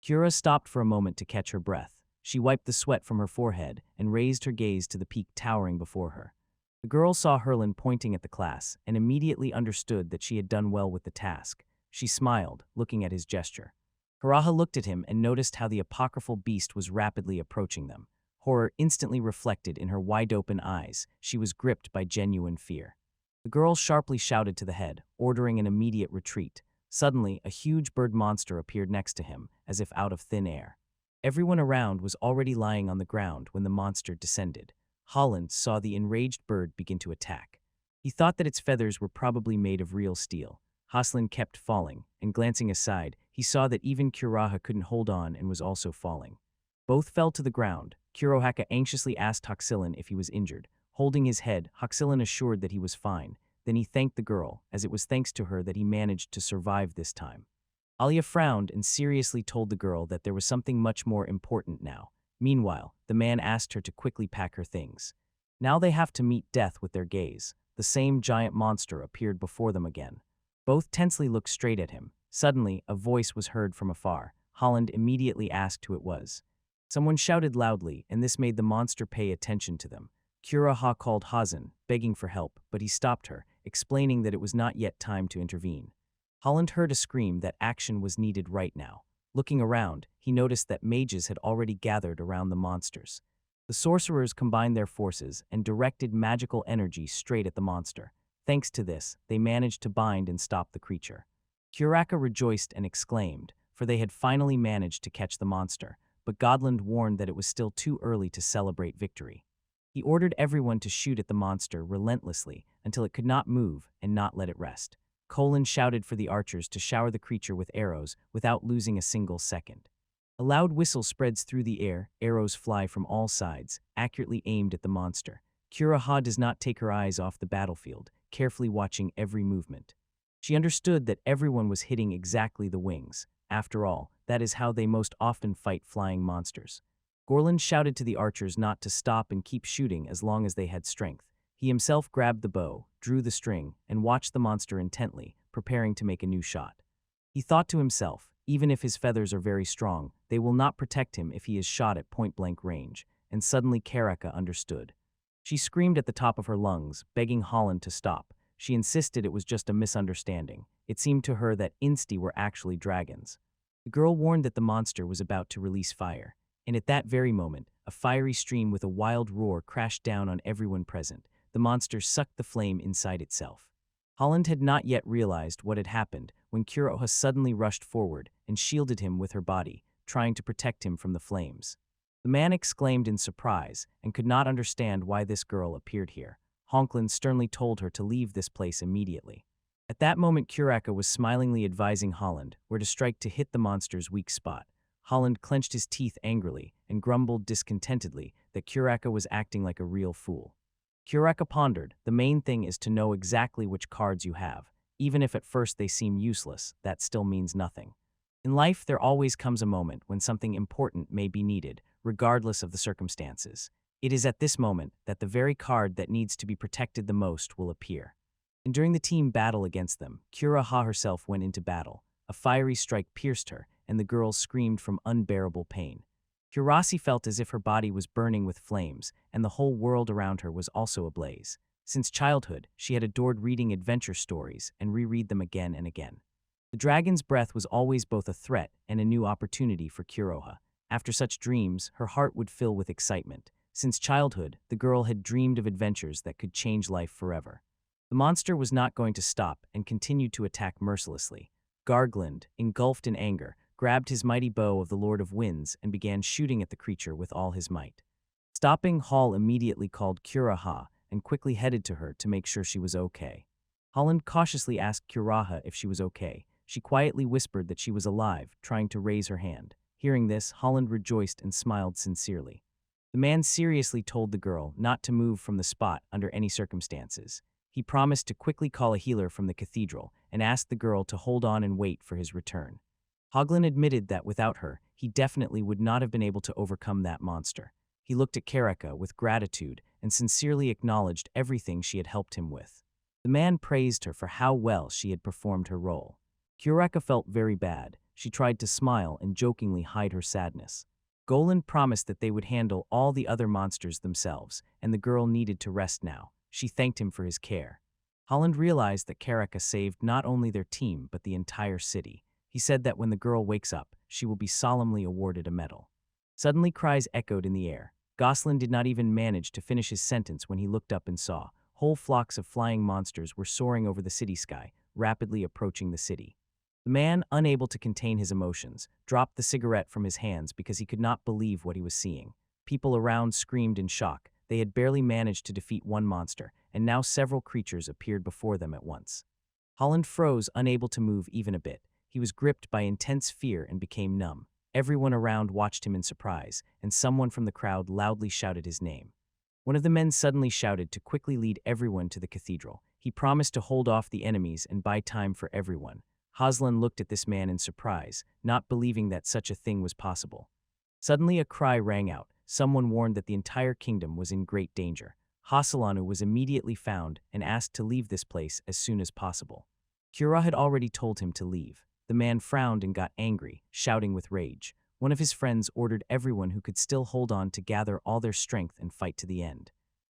Kura stopped for a moment to catch her breath. She wiped the sweat from her forehead and raised her gaze to the peak towering before her. The girl saw Herlin pointing at the class and immediately understood that she had done well with the task. She smiled, looking at his gesture. Haraha looked at him and noticed how the apocryphal beast was rapidly approaching them. Horror instantly reflected in her wide-open eyes. She was gripped by genuine fear. The girl sharply shouted to the head, ordering an immediate retreat. Suddenly, a huge bird monster appeared next to him, as if out of thin air. Everyone around was already lying on the ground when the monster descended. Holland saw the enraged bird begin to attack. He thought that its feathers were probably made of real steel. Hoslin kept falling, and glancing aside, he saw that even Kuraha couldn't hold on and was also falling. Both fell to the ground. Kurohaka anxiously asked Hoxilin if he was injured. Holding his head, Hoxilin assured that he was fine. Then he thanked the girl, as it was thanks to her that he managed to survive this time. Alia frowned and seriously told the girl that there was something much more important now. Meanwhile, the man asked her to quickly pack her things. Now they have to meet death with their gaze. the same giant monster appeared before them again. Both tensely looked straight at him. Suddenly, a voice was heard from afar. Holland immediately asked who it was. Someone shouted loudly, and this made the monster pay attention to them. Kuroha called Hazan, begging for help, but he stopped her, explaining that it was not yet time to intervene. Holland heard a scream that action was needed right now. Looking around, he noticed that mages had already gathered around the monsters. The sorcerers combined their forces and directed magical energy straight at the monster. Thanks to this, they managed to bind and stop the creature. Kuraka rejoiced and exclaimed, for they had finally managed to catch the monster, but Godland warned that it was still too early to celebrate victory. He ordered everyone to shoot at the monster relentlessly until it could not move and not let it rest. Colin shouted for the archers to shower the creature with arrows without losing a single second. A loud whistle spreads through the air, arrows fly from all sides, accurately aimed at the monster. Kuroha does not take her eyes off the battlefield, carefully watching every movement. She understood that everyone was hitting exactly the wings. After all, that is how they most often fight flying monsters. Gorland shouted to the archers not to stop and keep shooting as long as they had strength. He himself grabbed the bow, drew the string, and watched the monster intently, preparing to make a new shot. He thought to himself, even if his feathers are very strong, they will not protect him if he is shot at point-blank range, and suddenly Karaka understood. She screamed at the top of her lungs, begging Holland to stop. She insisted it was just a misunderstanding. It seemed to her that Insti were actually dragons. The girl warned that the monster was about to release fire, and at that very moment, a fiery stream with a wild roar crashed down on everyone present. The monster sucked the flame inside itself. Holland had not yet realized what had happened when Kuroha suddenly rushed forward and shielded him with her body, trying to protect him from the flames. The man exclaimed in surprise and could not understand why this girl appeared here. Honklin sternly told her to leave this place immediately. At that moment, Kuraka was smilingly advising Holland where to strike to hit the monster's weak spot. Holland clenched his teeth angrily and grumbled discontentedly that Kuraka was acting like a real fool. Kuraka pondered, the main thing is to know exactly which cards you have. Even if at first they seem useless, that still means nothing. In life, there always comes a moment when something important may be needed, regardless of the circumstances. It is at this moment that the very card that needs to be protected the most will appear. And during the team battle against them, Kuroha herself went into battle. A fiery strike pierced her, and the girl screamed from unbearable pain. Kurasi felt as if her body was burning with flames, and the whole world around her was also ablaze. Since childhood, she had adored reading adventure stories and reread them again and again. The dragon's breath was always both a threat and a new opportunity for Kuroha. After such dreams, her heart would fill with excitement. Since childhood, the girl had dreamed of adventures that could change life forever. The monster was not going to stop and continued to attack mercilessly. Gargland, engulfed in anger, grabbed his mighty bow of the Lord of Winds and began shooting at the creature with all his might. Stopping, Hall immediately called Kuroha and quickly headed to her to make sure she was okay. Holland cautiously asked Kuroha if she was okay. She quietly whispered that she was alive, trying to raise her hand. Hearing this, Holland rejoiced and smiled sincerely. The man seriously told the girl not to move from the spot under any circumstances. He promised to quickly call a healer from the cathedral and asked the girl to hold on and wait for his return. Hoglin admitted that without her, he definitely would not have been able to overcome that monster. He looked at Karaka with gratitude and sincerely acknowledged everything she had helped him with. The man praised her for how well she had performed her role. Kuraka felt very bad. She tried to smile and jokingly hide her sadness. Golan promised that they would handle all the other monsters themselves, and the girl needed to rest now. She thanked him for his care. Holland realized that Karaka saved not only their team but the entire city. He said that when the girl wakes up, she will be solemnly awarded a medal. Suddenly cries echoed in the air. Goslin did not even manage to finish his sentence when he looked up and saw whole flocks of flying monsters were soaring over the city sky, rapidly approaching the city. The man, unable to contain his emotions, dropped the cigarette from his hands because he could not believe what he was seeing. People around screamed in shock. They had barely managed to defeat one monster, and now several creatures appeared before them at once. Holland froze, unable to move even a bit. He was gripped by intense fear and became numb. Everyone around watched him in surprise, and someone from the crowd loudly shouted his name. One of the men suddenly shouted to quickly lead everyone to the cathedral. He promised to hold off the enemies and buy time for everyone. Hoslan looked at this man in surprise, not believing that such a thing was possible. Suddenly a cry rang out. Someone warned that the entire kingdom was in great danger. Hasalanu was immediately found and asked to leave this place as soon as possible. Kira had already told him to leave. The man frowned and got angry, shouting with rage. One of his friends ordered everyone who could still hold on to gather all their strength and fight to the end.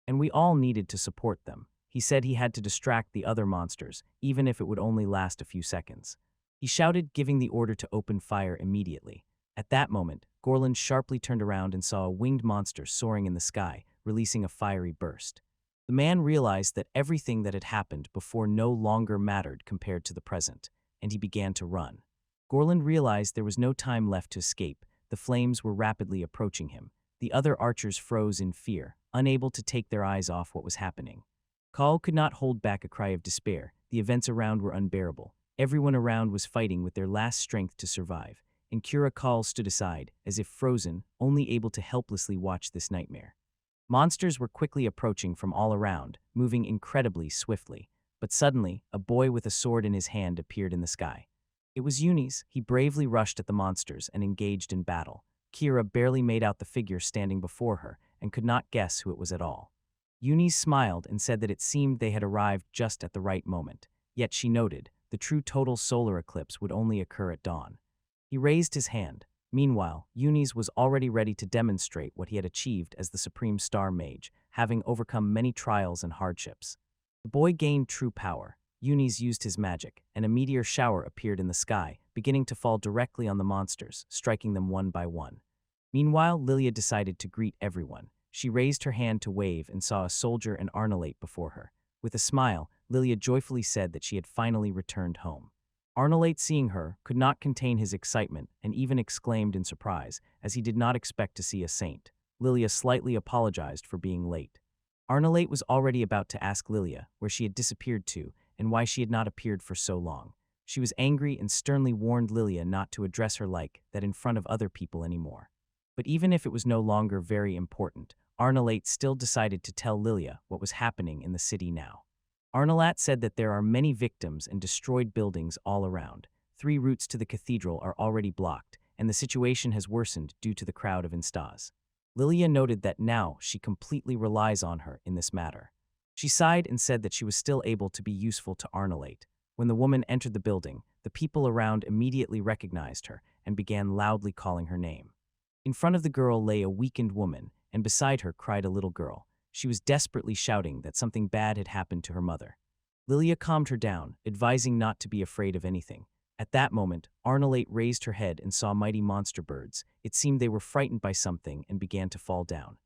And we all needed to support them. He said he had to distract the other monsters, even if it would only last a few seconds. He shouted, giving the order to open fire immediately. At that moment, Gorland sharply turned around and saw a winged monster soaring in the sky, releasing a fiery burst. The man realized that everything that had happened before no longer mattered compared to the present, and he began to run. Gorland realized there was no time left to escape. The flames were rapidly approaching him. The other archers froze in fear, unable to take their eyes off what was happening. Kaal could not hold back a cry of despair. The events around were unbearable. Everyone around was fighting with their last strength to survive, and Kaal stood aside, as if frozen, only able to helplessly watch this nightmare. Monsters were quickly approaching from all around, moving incredibly swiftly. But suddenly, a boy with a sword in his hand appeared in the sky. It was Yunis. He bravely rushed at the monsters and engaged in battle. Kira barely made out the figure standing before her and could not guess who it was at all. Yunis smiled and said that it seemed they had arrived just at the right moment. Yet she noted, the true total solar eclipse would only occur at dawn. He raised his hand. Meanwhile, Yunis was already ready to demonstrate what he had achieved as the Supreme Star Mage, having overcome many trials and hardships. The boy gained true power. Yunis used his magic, and a meteor shower appeared in the sky, beginning to fall directly on the monsters, striking them one by one. Meanwhile, Lilia decided to greet everyone. She raised her hand to wave and saw a soldier and Arnolate before her. With a smile, Lilia joyfully said that she had finally returned home. Arnolate, seeing her, could not contain his excitement and even exclaimed in surprise, as he did not expect to see a saint. Lilia slightly apologized for being late. Arnolate was already about to ask Lilia where she had disappeared to and why she had not appeared for so long. She was angry and sternly warned Lilia not to address her like that in front of other people anymore. But even if it was no longer very important, Arnolate still decided to tell Lilia what was happening in the city now. Arnolat said that there are many victims and destroyed buildings all around. 3 routes to the cathedral are already blocked, and the situation has worsened due to the crowd of instas. Lilia noted that now she completely relies on her in this matter. She sighed and said that she was still able to be useful to Arnolate. When the woman entered the building, the people around immediately recognized her and began loudly calling her name. In front of the girl lay a weakened woman, and beside her cried a little girl. She was desperately shouting that something bad had happened to her mother. Lilia calmed her down, advising not to be afraid of anything. At that moment, Arnolate raised her head and saw mighty monster birds. It seemed they were frightened by something and began to fall down.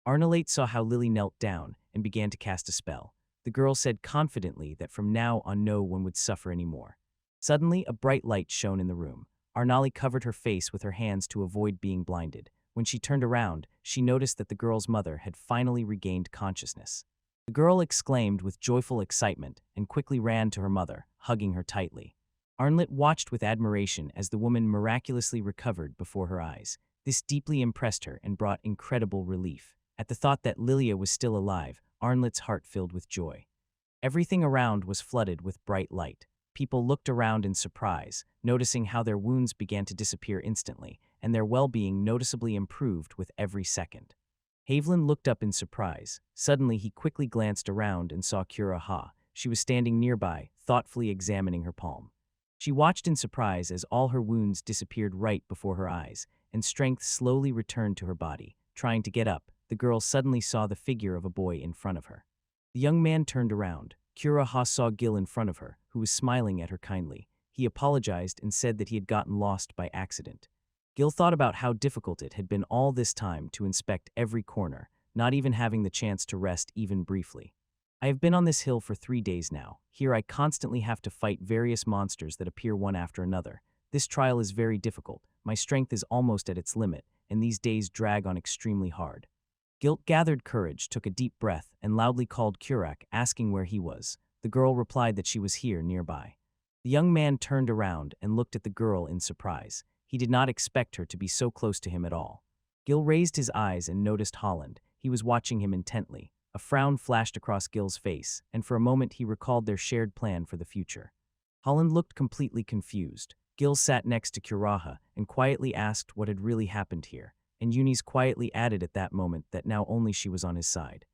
Arnolate saw how Lily knelt down and began to cast a spell. The girl said confidently that from now on no one would suffer anymore. Suddenly, a bright light shone in the room. Arnali covered her face with her hands to avoid being blinded. When she turned around, she noticed that the girl's mother had finally regained consciousness. The girl exclaimed with joyful excitement and quickly ran to her mother, hugging her tightly. Arnlit watched with admiration as the woman miraculously recovered before her eyes. This deeply impressed her and brought incredible relief. At the thought that Lilia was still alive, Arnlit's heart filled with joy. Everything around was flooded with bright light. People looked around in surprise, noticing how their wounds began to disappear instantly, and their well-being noticeably improved with every second. Havelin looked up in surprise. Suddenly, he quickly glanced around and saw Kura Ha. She was standing nearby, thoughtfully examining her palm. She watched in surprise as all her wounds disappeared right before her eyes, and strength slowly returned to her body. Trying to get up, the girl suddenly saw the figure of a boy in front of her. The young man turned around. Kura Ha saw Gil in front of her, who was smiling at her kindly. He apologized and said that he had gotten lost by accident. Gil thought about how difficult it had been all this time to inspect every corner, not even having the chance to rest even briefly. I have been on this hill for 3 days now. Here I constantly have to fight various monsters that appear one after another. This trial is very difficult. My strength is almost at its limit, and these days drag on extremely hard. Guilt gathered courage, took a deep breath, and loudly called Kurak, asking where he was. The girl replied that she was here nearby. The young man turned around and looked at the girl in surprise. He did not expect her to be so close to him at all. Gil raised his eyes and noticed Holland. He was watching him intently. A frown flashed across Gil's face, and for a moment he recalled their shared plan for the future. Holland looked completely confused. Gil sat next to Kuraha and quietly asked what had really happened here, and Eunice quietly added at that moment that now only she was on his side.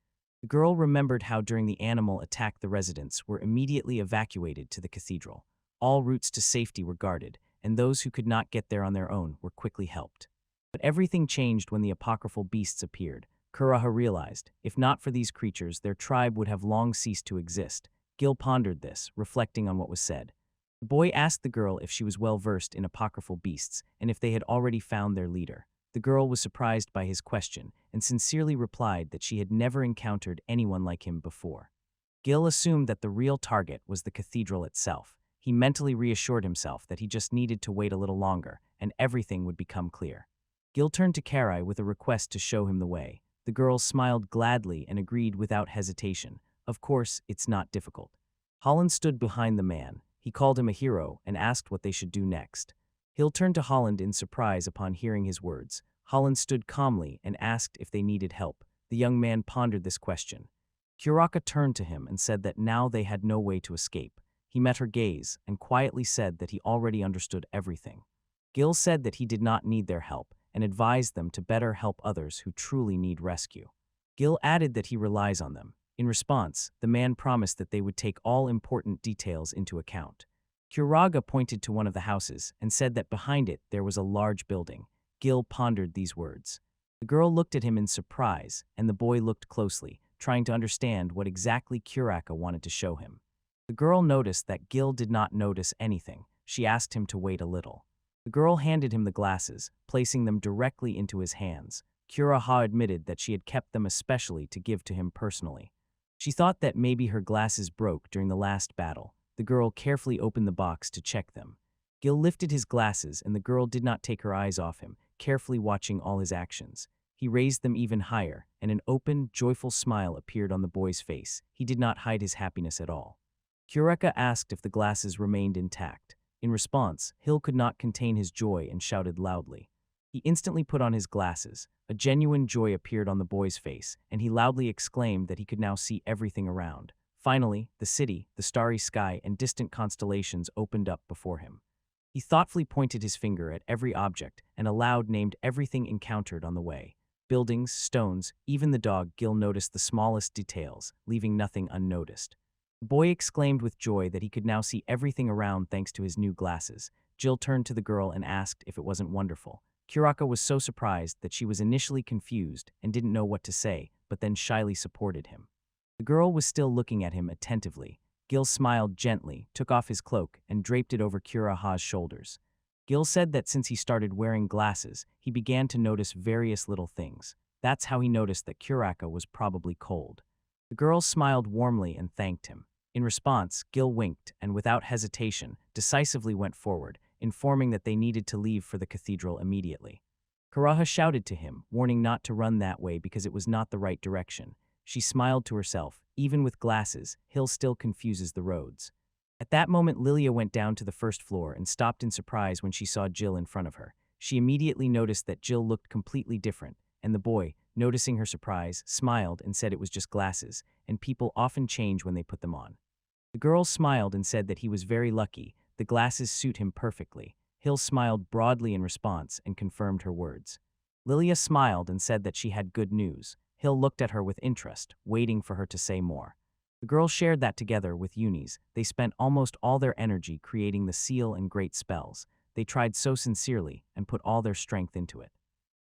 The girl remembered how during the animal attack the residents were immediately evacuated to the cathedral. All routes to safety were guarded, and those who could not get there on their own were quickly helped. But everything changed when the apocryphal beasts appeared. Kuraha realized, if not for these creatures, their tribe would have long ceased to exist. Gil pondered this, reflecting on what was said. The boy asked the girl if she was well versed in apocryphal beasts and if they had already found their leader. The girl was surprised by his question and sincerely replied that she had never encountered anyone like him before. Gil assumed that the real target was the cathedral itself. He mentally reassured himself that he just needed to wait a little longer and everything would become clear. Gil turned to Karai with a request to show him the way. The girl smiled gladly and agreed without hesitation. Of course, it's not difficult. Holland stood behind the man. He called him a hero and asked what they should do next. Hill turned to Holland in surprise upon hearing his words. Holland stood calmly and asked if they needed help. The young man pondered this question. Kuraka turned to him and said that now they had no way to escape. He met her gaze and quietly said that he already understood everything. Gil said that he did not need their help and advised them to better help others who truly need rescue. Gil added that he relies on them. In response, the man promised that they would take all important details into account. Kuraga pointed to one of the houses and said that behind it there was a large building. Gil pondered these words. The girl looked at him in surprise, and the boy looked closely, trying to understand what exactly Kuraka wanted to show him. The girl noticed that Gil did not notice anything. She asked him to wait a little. The girl handed him the glasses, placing them directly into his hands. Kuraha admitted that she had kept them especially to give to him personally. She thought that maybe her glasses broke during the last battle. The girl carefully opened the box to check them. Gil lifted his glasses and the girl did not take her eyes off him, carefully watching all his actions. He raised them even higher, and an open, joyful smile appeared on the boy's face. He did not hide his happiness at all. Kureka asked if the glasses remained intact. In response, Hill could not contain his joy and shouted loudly. He instantly put on his glasses. A genuine joy appeared on the boy's face, and he loudly exclaimed that he could now see everything around. Finally, the city, the starry sky, and distant constellations opened up before him. He thoughtfully pointed his finger at every object and aloud named everything encountered on the way. Buildings, stones, even the dog. Gil noticed the smallest details, leaving nothing unnoticed. The boy exclaimed with joy that he could now see everything around thanks to his new glasses. Jill turned to the girl and asked if it wasn't wonderful. Kuraka was so surprised that she was initially confused and didn't know what to say, but then shyly supported him. The girl was still looking at him attentively. Gil smiled gently, took off his cloak, and draped it over Kuraha's shoulders. Gil said that since he started wearing glasses, he began to notice various little things. That's how he noticed that Kuraka was probably cold. The girl smiled warmly and thanked him. In response, Gil winked and, without hesitation, decisively went forward, informing that they needed to leave for the cathedral immediately. Karaha shouted to him, warning not to run that way because it was not the right direction. She smiled to herself. Even with glasses, Hill still confuses the roads. At that moment, Lilia went down to the first floor and stopped in surprise when she saw Jill in front of her. She immediately noticed that Jill looked completely different, and the boy, noticing her surprise, smiled and said it was just glasses, and people often change when they put them on. The girl smiled and said that he was very lucky. The glasses suit him perfectly. Hill smiled broadly in response and confirmed her words. Lilia smiled and said that she had good news. Hill looked at her with interest, waiting for her to say more. The girl shared that together with Eunice. They spent almost all their energy creating the seal and great spells. They tried so sincerely and put all their strength into it.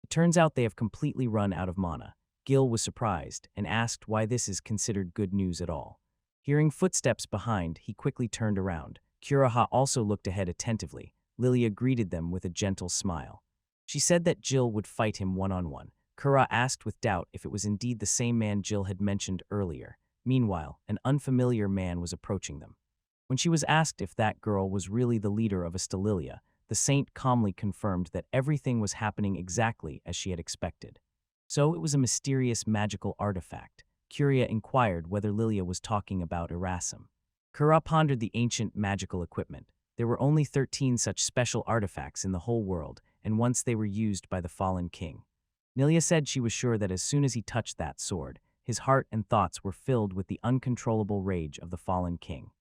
It turns out they have completely run out of mana. Gil was surprised and asked why this is considered good news at all. Hearing footsteps behind, he quickly turned around. Kuraha also looked ahead attentively. Lilia greeted them with a gentle smile. She said that Jill would fight him one-on-one. Kura asked with doubt if it was indeed the same man Jill had mentioned earlier. Meanwhile, an unfamiliar man was approaching them. When she was asked if that girl was really the leader of Astalilia, the saint calmly confirmed that everything was happening exactly as she had expected. So it was a mysterious magical artifact. Curia inquired whether Lilia was talking about Erasum. Kura pondered the ancient magical equipment. There were only 13 such special artifacts in the whole world, and once they were used by the fallen king. Nilia said she was sure that as soon as he touched that sword, his heart and thoughts were filled with the uncontrollable rage of the fallen king.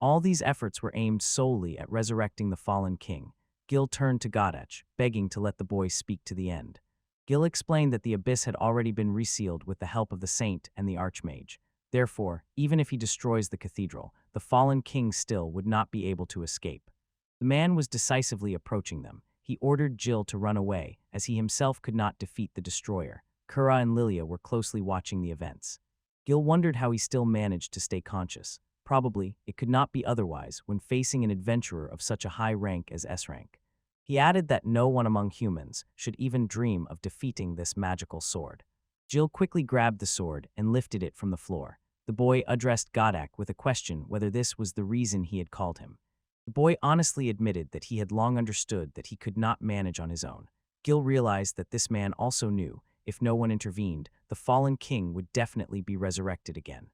All these efforts were aimed solely at resurrecting the fallen king. Gil turned to Godech, begging to let the boy speak to the end. Gil explained that the abyss had already been resealed with the help of the saint and the archmage. Therefore, even if he destroys the cathedral, the fallen king still would not be able to escape. The man was decisively approaching them. He ordered Jill to run away, as he himself could not defeat the destroyer. Kura and Lilia were closely watching the events. Gil wondered how he still managed to stay conscious. Probably, it could not be otherwise when facing an adventurer of such a high rank as S rank. He added that no one among humans should even dream of defeating this magical sword. Jill quickly grabbed the sword and lifted it from the floor. The boy addressed Godak with a question whether this was the reason he had called him. The boy honestly admitted that he had long understood that he could not manage on his own. Gil realized that this man also knew, if no one intervened, the fallen king would definitely be resurrected again.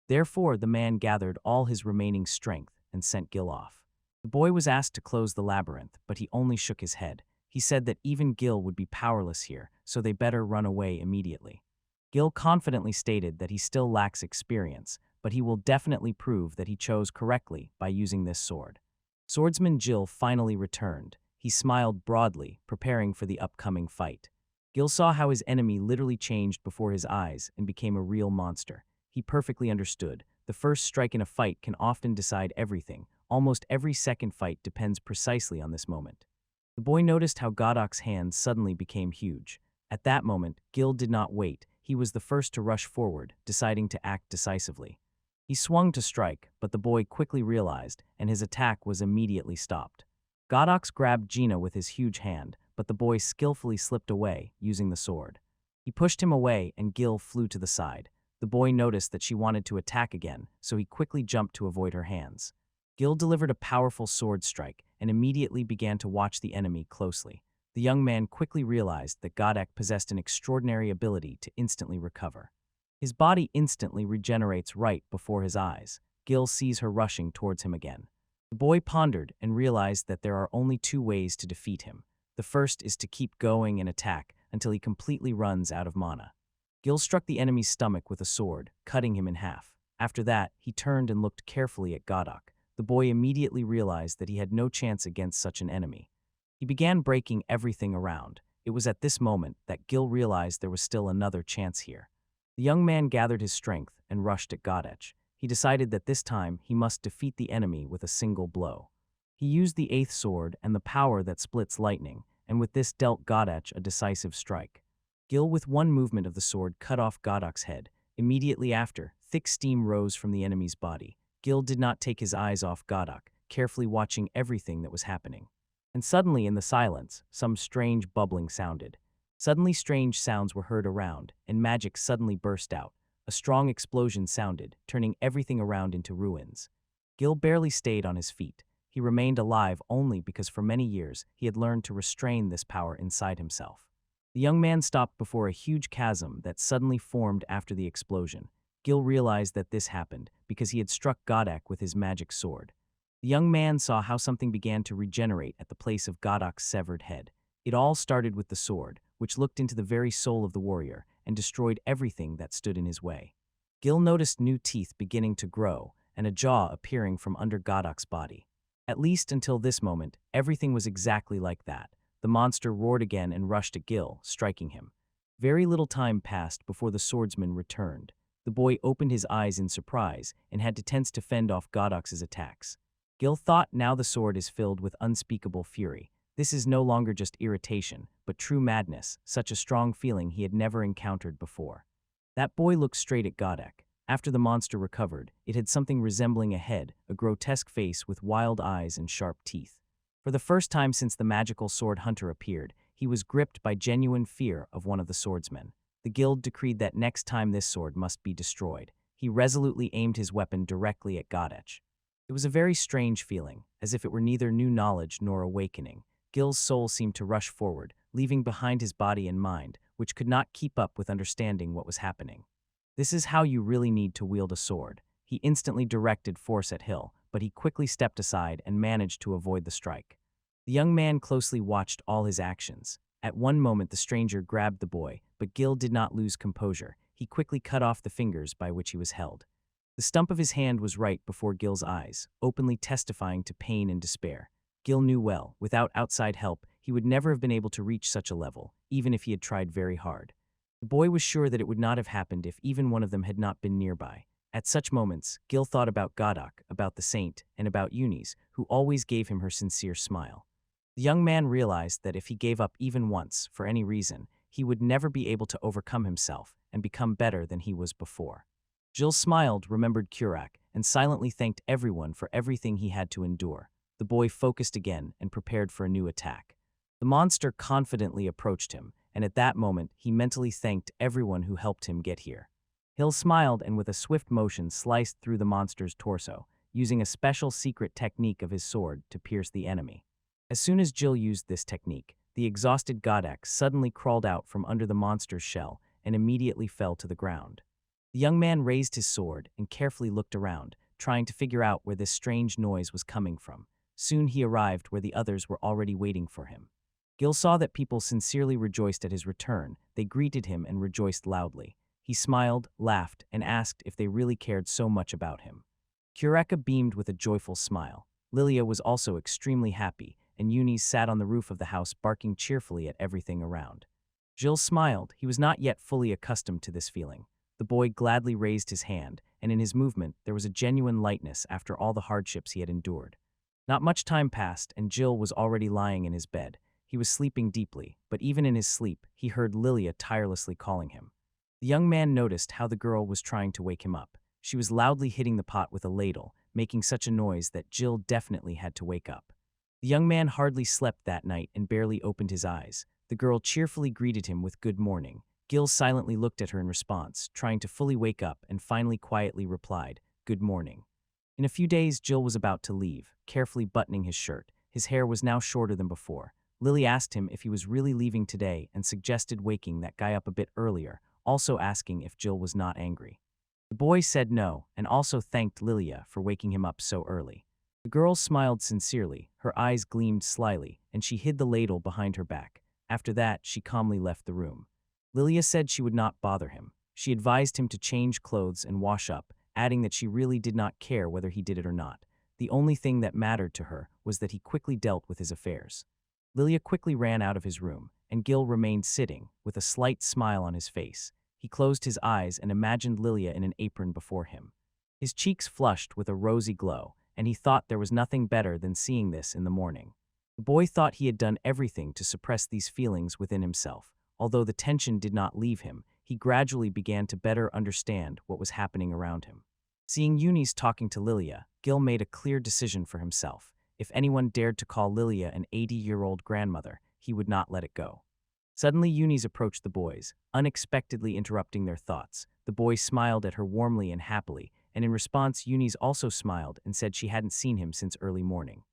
Therefore, the man gathered all his remaining strength and sent Gil off. The boy was asked to close the labyrinth, but he only shook his head. He said that even Gil would be powerless here, so they better run away immediately. Gil confidently stated that he still lacks experience, but he will definitely prove that he chose correctly by using this sword. Swordsman Gil finally returned. He smiled broadly, preparing for the upcoming fight. Gil saw how his enemy literally changed before his eyes and became a real monster. He perfectly understood. The first strike in a fight can often decide everything. Almost every second fight depends precisely on this moment. The boy noticed how Godok's hands suddenly became huge. At that moment, Gil did not wait. He was the first to rush forward, deciding to act decisively. He swung to strike, but the boy quickly realized, and his attack was immediately stopped. Godox grabbed Gina with his huge hand, but the boy skillfully slipped away, using the sword. He pushed him away, and Gil flew to the side. The boy noticed that she wanted to attack again, so he quickly jumped to avoid her hands. Gil delivered a powerful sword strike and immediately began to watch the enemy closely. The young man quickly realized that Godak possessed an extraordinary ability to instantly recover. His body instantly regenerates right before his eyes. Gil sees her rushing towards him again. The boy pondered and realized that there are only two ways to defeat him. The first is to keep going and attack until he completely runs out of mana. Gil struck the enemy's stomach with a sword, cutting him in half. After that, he turned and looked carefully at Godak. The boy immediately realized that he had no chance against such an enemy. He began breaking everything around. It was at this moment that Gil realized there was still another chance here. The young man gathered his strength and rushed at Godech. He decided that this time he must defeat the enemy with a single blow. He used the eighth sword and the power that splits lightning, and with this dealt Godech a decisive strike. Gil with one movement of the sword cut off Godok's head. Immediately after, thick steam rose from the enemy's body. Gil did not take his eyes off Godok, carefully watching everything that was happening. And suddenly in the silence, some strange bubbling sounded. Suddenly strange sounds were heard around, and magic suddenly burst out. A strong explosion sounded, turning everything around into ruins. Gil barely stayed on his feet. He remained alive only because for many years he had learned to restrain this power inside himself. The young man stopped before a huge chasm that suddenly formed after the explosion. Gil realized that this happened because he had struck Godak with his magic sword. The young man saw how something began to regenerate at the place of Godok's severed head. It all started with the sword, which looked into the very soul of the warrior and destroyed everything that stood in his way. Gil noticed new teeth beginning to grow and a jaw appearing from under Godok's body. At least until this moment, everything was exactly like that. The monster roared again and rushed at Gil, striking him. Very little time passed before the swordsman returned. The boy opened his eyes in surprise and had to tense to fend off Godok's attacks. Gil thought now the sword is filled with unspeakable fury. This is no longer just irritation, but true madness, such a strong feeling he had never encountered before. That boy looked straight at Godek. After the monster recovered, it had something resembling a head, a grotesque face with wild eyes and sharp teeth. For the first time since the magical sword hunter appeared, he was gripped by genuine fear of one of the swordsmen. The guild decreed that next time this sword must be destroyed. He resolutely aimed his weapon directly at Godech. It was a very strange feeling, as if it were neither new knowledge nor awakening. Gil's soul seemed to rush forward, leaving behind his body and mind, which could not keep up with understanding what was happening. This is how you really need to wield a sword. He instantly directed force at Hill, but he quickly stepped aside and managed to avoid the strike. The young man closely watched all his actions. At one moment the stranger grabbed the boy, but Gil did not lose composure. He quickly cut off the fingers by which he was held. The stump of his hand was right before Gil's eyes, openly testifying to pain and despair. Gil knew well, without outside help, he would never have been able to reach such a level, even if he had tried very hard. The boy was sure that it would not have happened if even one of them had not been nearby. At such moments, Gil thought about Godak, about the saint, and about Eunice, who always gave him her sincere smile. The young man realized that if he gave up even once, for any reason, he would never be able to overcome himself and become better than he was before. Gil smiled, remembered Kurak, and silently thanked everyone for everything he had to endure. The boy focused again and prepared for a new attack. The monster confidently approached him, and at that moment he mentally thanked everyone who helped him get here. Gil smiled and with a swift motion sliced through the monster's torso, using a special secret technique of his sword to pierce the enemy. As soon as Gil used this technique, the exhausted Godak suddenly crawled out from under the monster's shell and immediately fell to the ground. The young man raised his sword and carefully looked around, trying to figure out where this strange noise was coming from. Soon he arrived where the others were already waiting for him. Gil saw that people sincerely rejoiced at his return. They greeted him and rejoiced loudly. He smiled, laughed, and asked if they really cared so much about him. Kureka beamed with a joyful smile. Lilia was also extremely happy, and Eunice sat on the roof of the house barking cheerfully at everything around. Gil smiled. He was not yet fully accustomed to this feeling. The boy gladly raised his hand, and in his movement there was a genuine lightness after all the hardships he had endured. Not much time passed, and Gil was already lying in his bed. He was sleeping deeply, but even in his sleep, he heard Lilia tirelessly calling him. The young man noticed how the girl was trying to wake him up. She was loudly hitting the pot with a ladle, making such a noise that Gil definitely had to wake up. The young man hardly slept that night and barely opened his eyes. The girl cheerfully greeted him with good morning. Gil silently looked at her in response, trying to fully wake up, and finally quietly replied, "Good morning." In a few days, Gil was about to leave, carefully buttoning his shirt. His hair was now shorter than before. Lily asked him if he was really leaving today and suggested waking that guy up a bit earlier, also asking if Gil was not angry. The boy said no, and also thanked Lilia for waking him up so early. The girl smiled sincerely, her eyes gleamed slyly, and she hid the ladle behind her back. After that, she calmly left the room. Lilia said she would not bother him. She advised him to change clothes and wash up, adding that she really did not care whether he did it or not. The only thing that mattered to her was that he quickly dealt with his affairs. Lilia quickly ran out of his room, and Gil remained sitting, with a slight smile on his face. He closed his eyes and imagined Lilia in an apron before him. His cheeks flushed with a rosy glow, and he thought there was nothing better than seeing this in the morning. The boy thought he had done everything to suppress these feelings within himself. Although the tension did not leave him, he gradually began to better understand what was happening around him. Seeing Eunice talking to Lilia, Gil made a clear decision for himself. If anyone dared to call Lilia an 80-year-old grandmother, he would not let it go. Suddenly Eunice approached the boys, unexpectedly interrupting their thoughts. The boy smiled at her warmly and happily, and in response Eunice also smiled and said she hadn't seen him since early morning.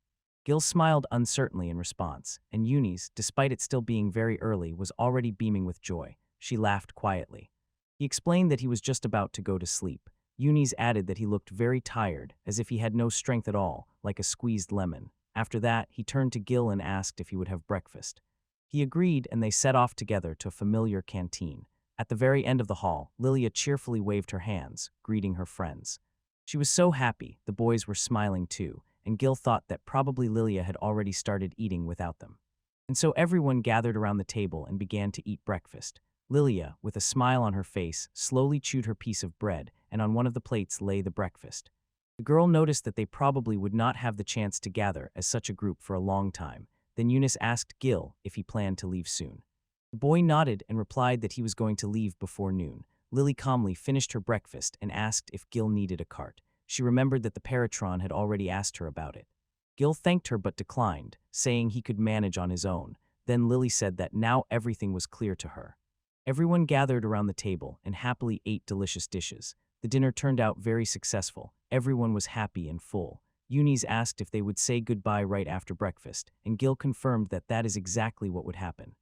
Gil smiled uncertainly in response, and Eunice, despite it still being very early, was already beaming with joy. She laughed quietly. He explained that he was just about to go to sleep. Eunice added that he looked very tired, as if he had no strength at all, like a squeezed lemon. After that, he turned to Gil and asked if he would have breakfast. He agreed, and they set off together to a familiar canteen. At the very end of the hall, Lilia cheerfully waved her hands, greeting her friends. She was so happy, the boys were smiling too, and Gil thought that probably Lilia had already started eating without them. And so everyone gathered around the table and began to eat breakfast. Lilia, with a smile on her face, slowly chewed her piece of bread, and on one of the plates lay the breakfast. The girl noticed that they probably would not have the chance to gather as such a group for a long time. Then Eunice asked Gil if he planned to leave soon. The boy nodded and replied that he was going to leave before noon. Lily calmly finished her breakfast and asked if Gil needed a cart. She remembered that the Paratron had already asked her about it. Gil thanked her but declined, saying he could manage on his own. Then Lily said that now everything was clear to her. Everyone gathered around the table and happily ate delicious dishes. The dinner turned out very successful. Everyone was happy and full. Eunice asked if they would say goodbye right after breakfast, and Gil confirmed that that is exactly what would happen.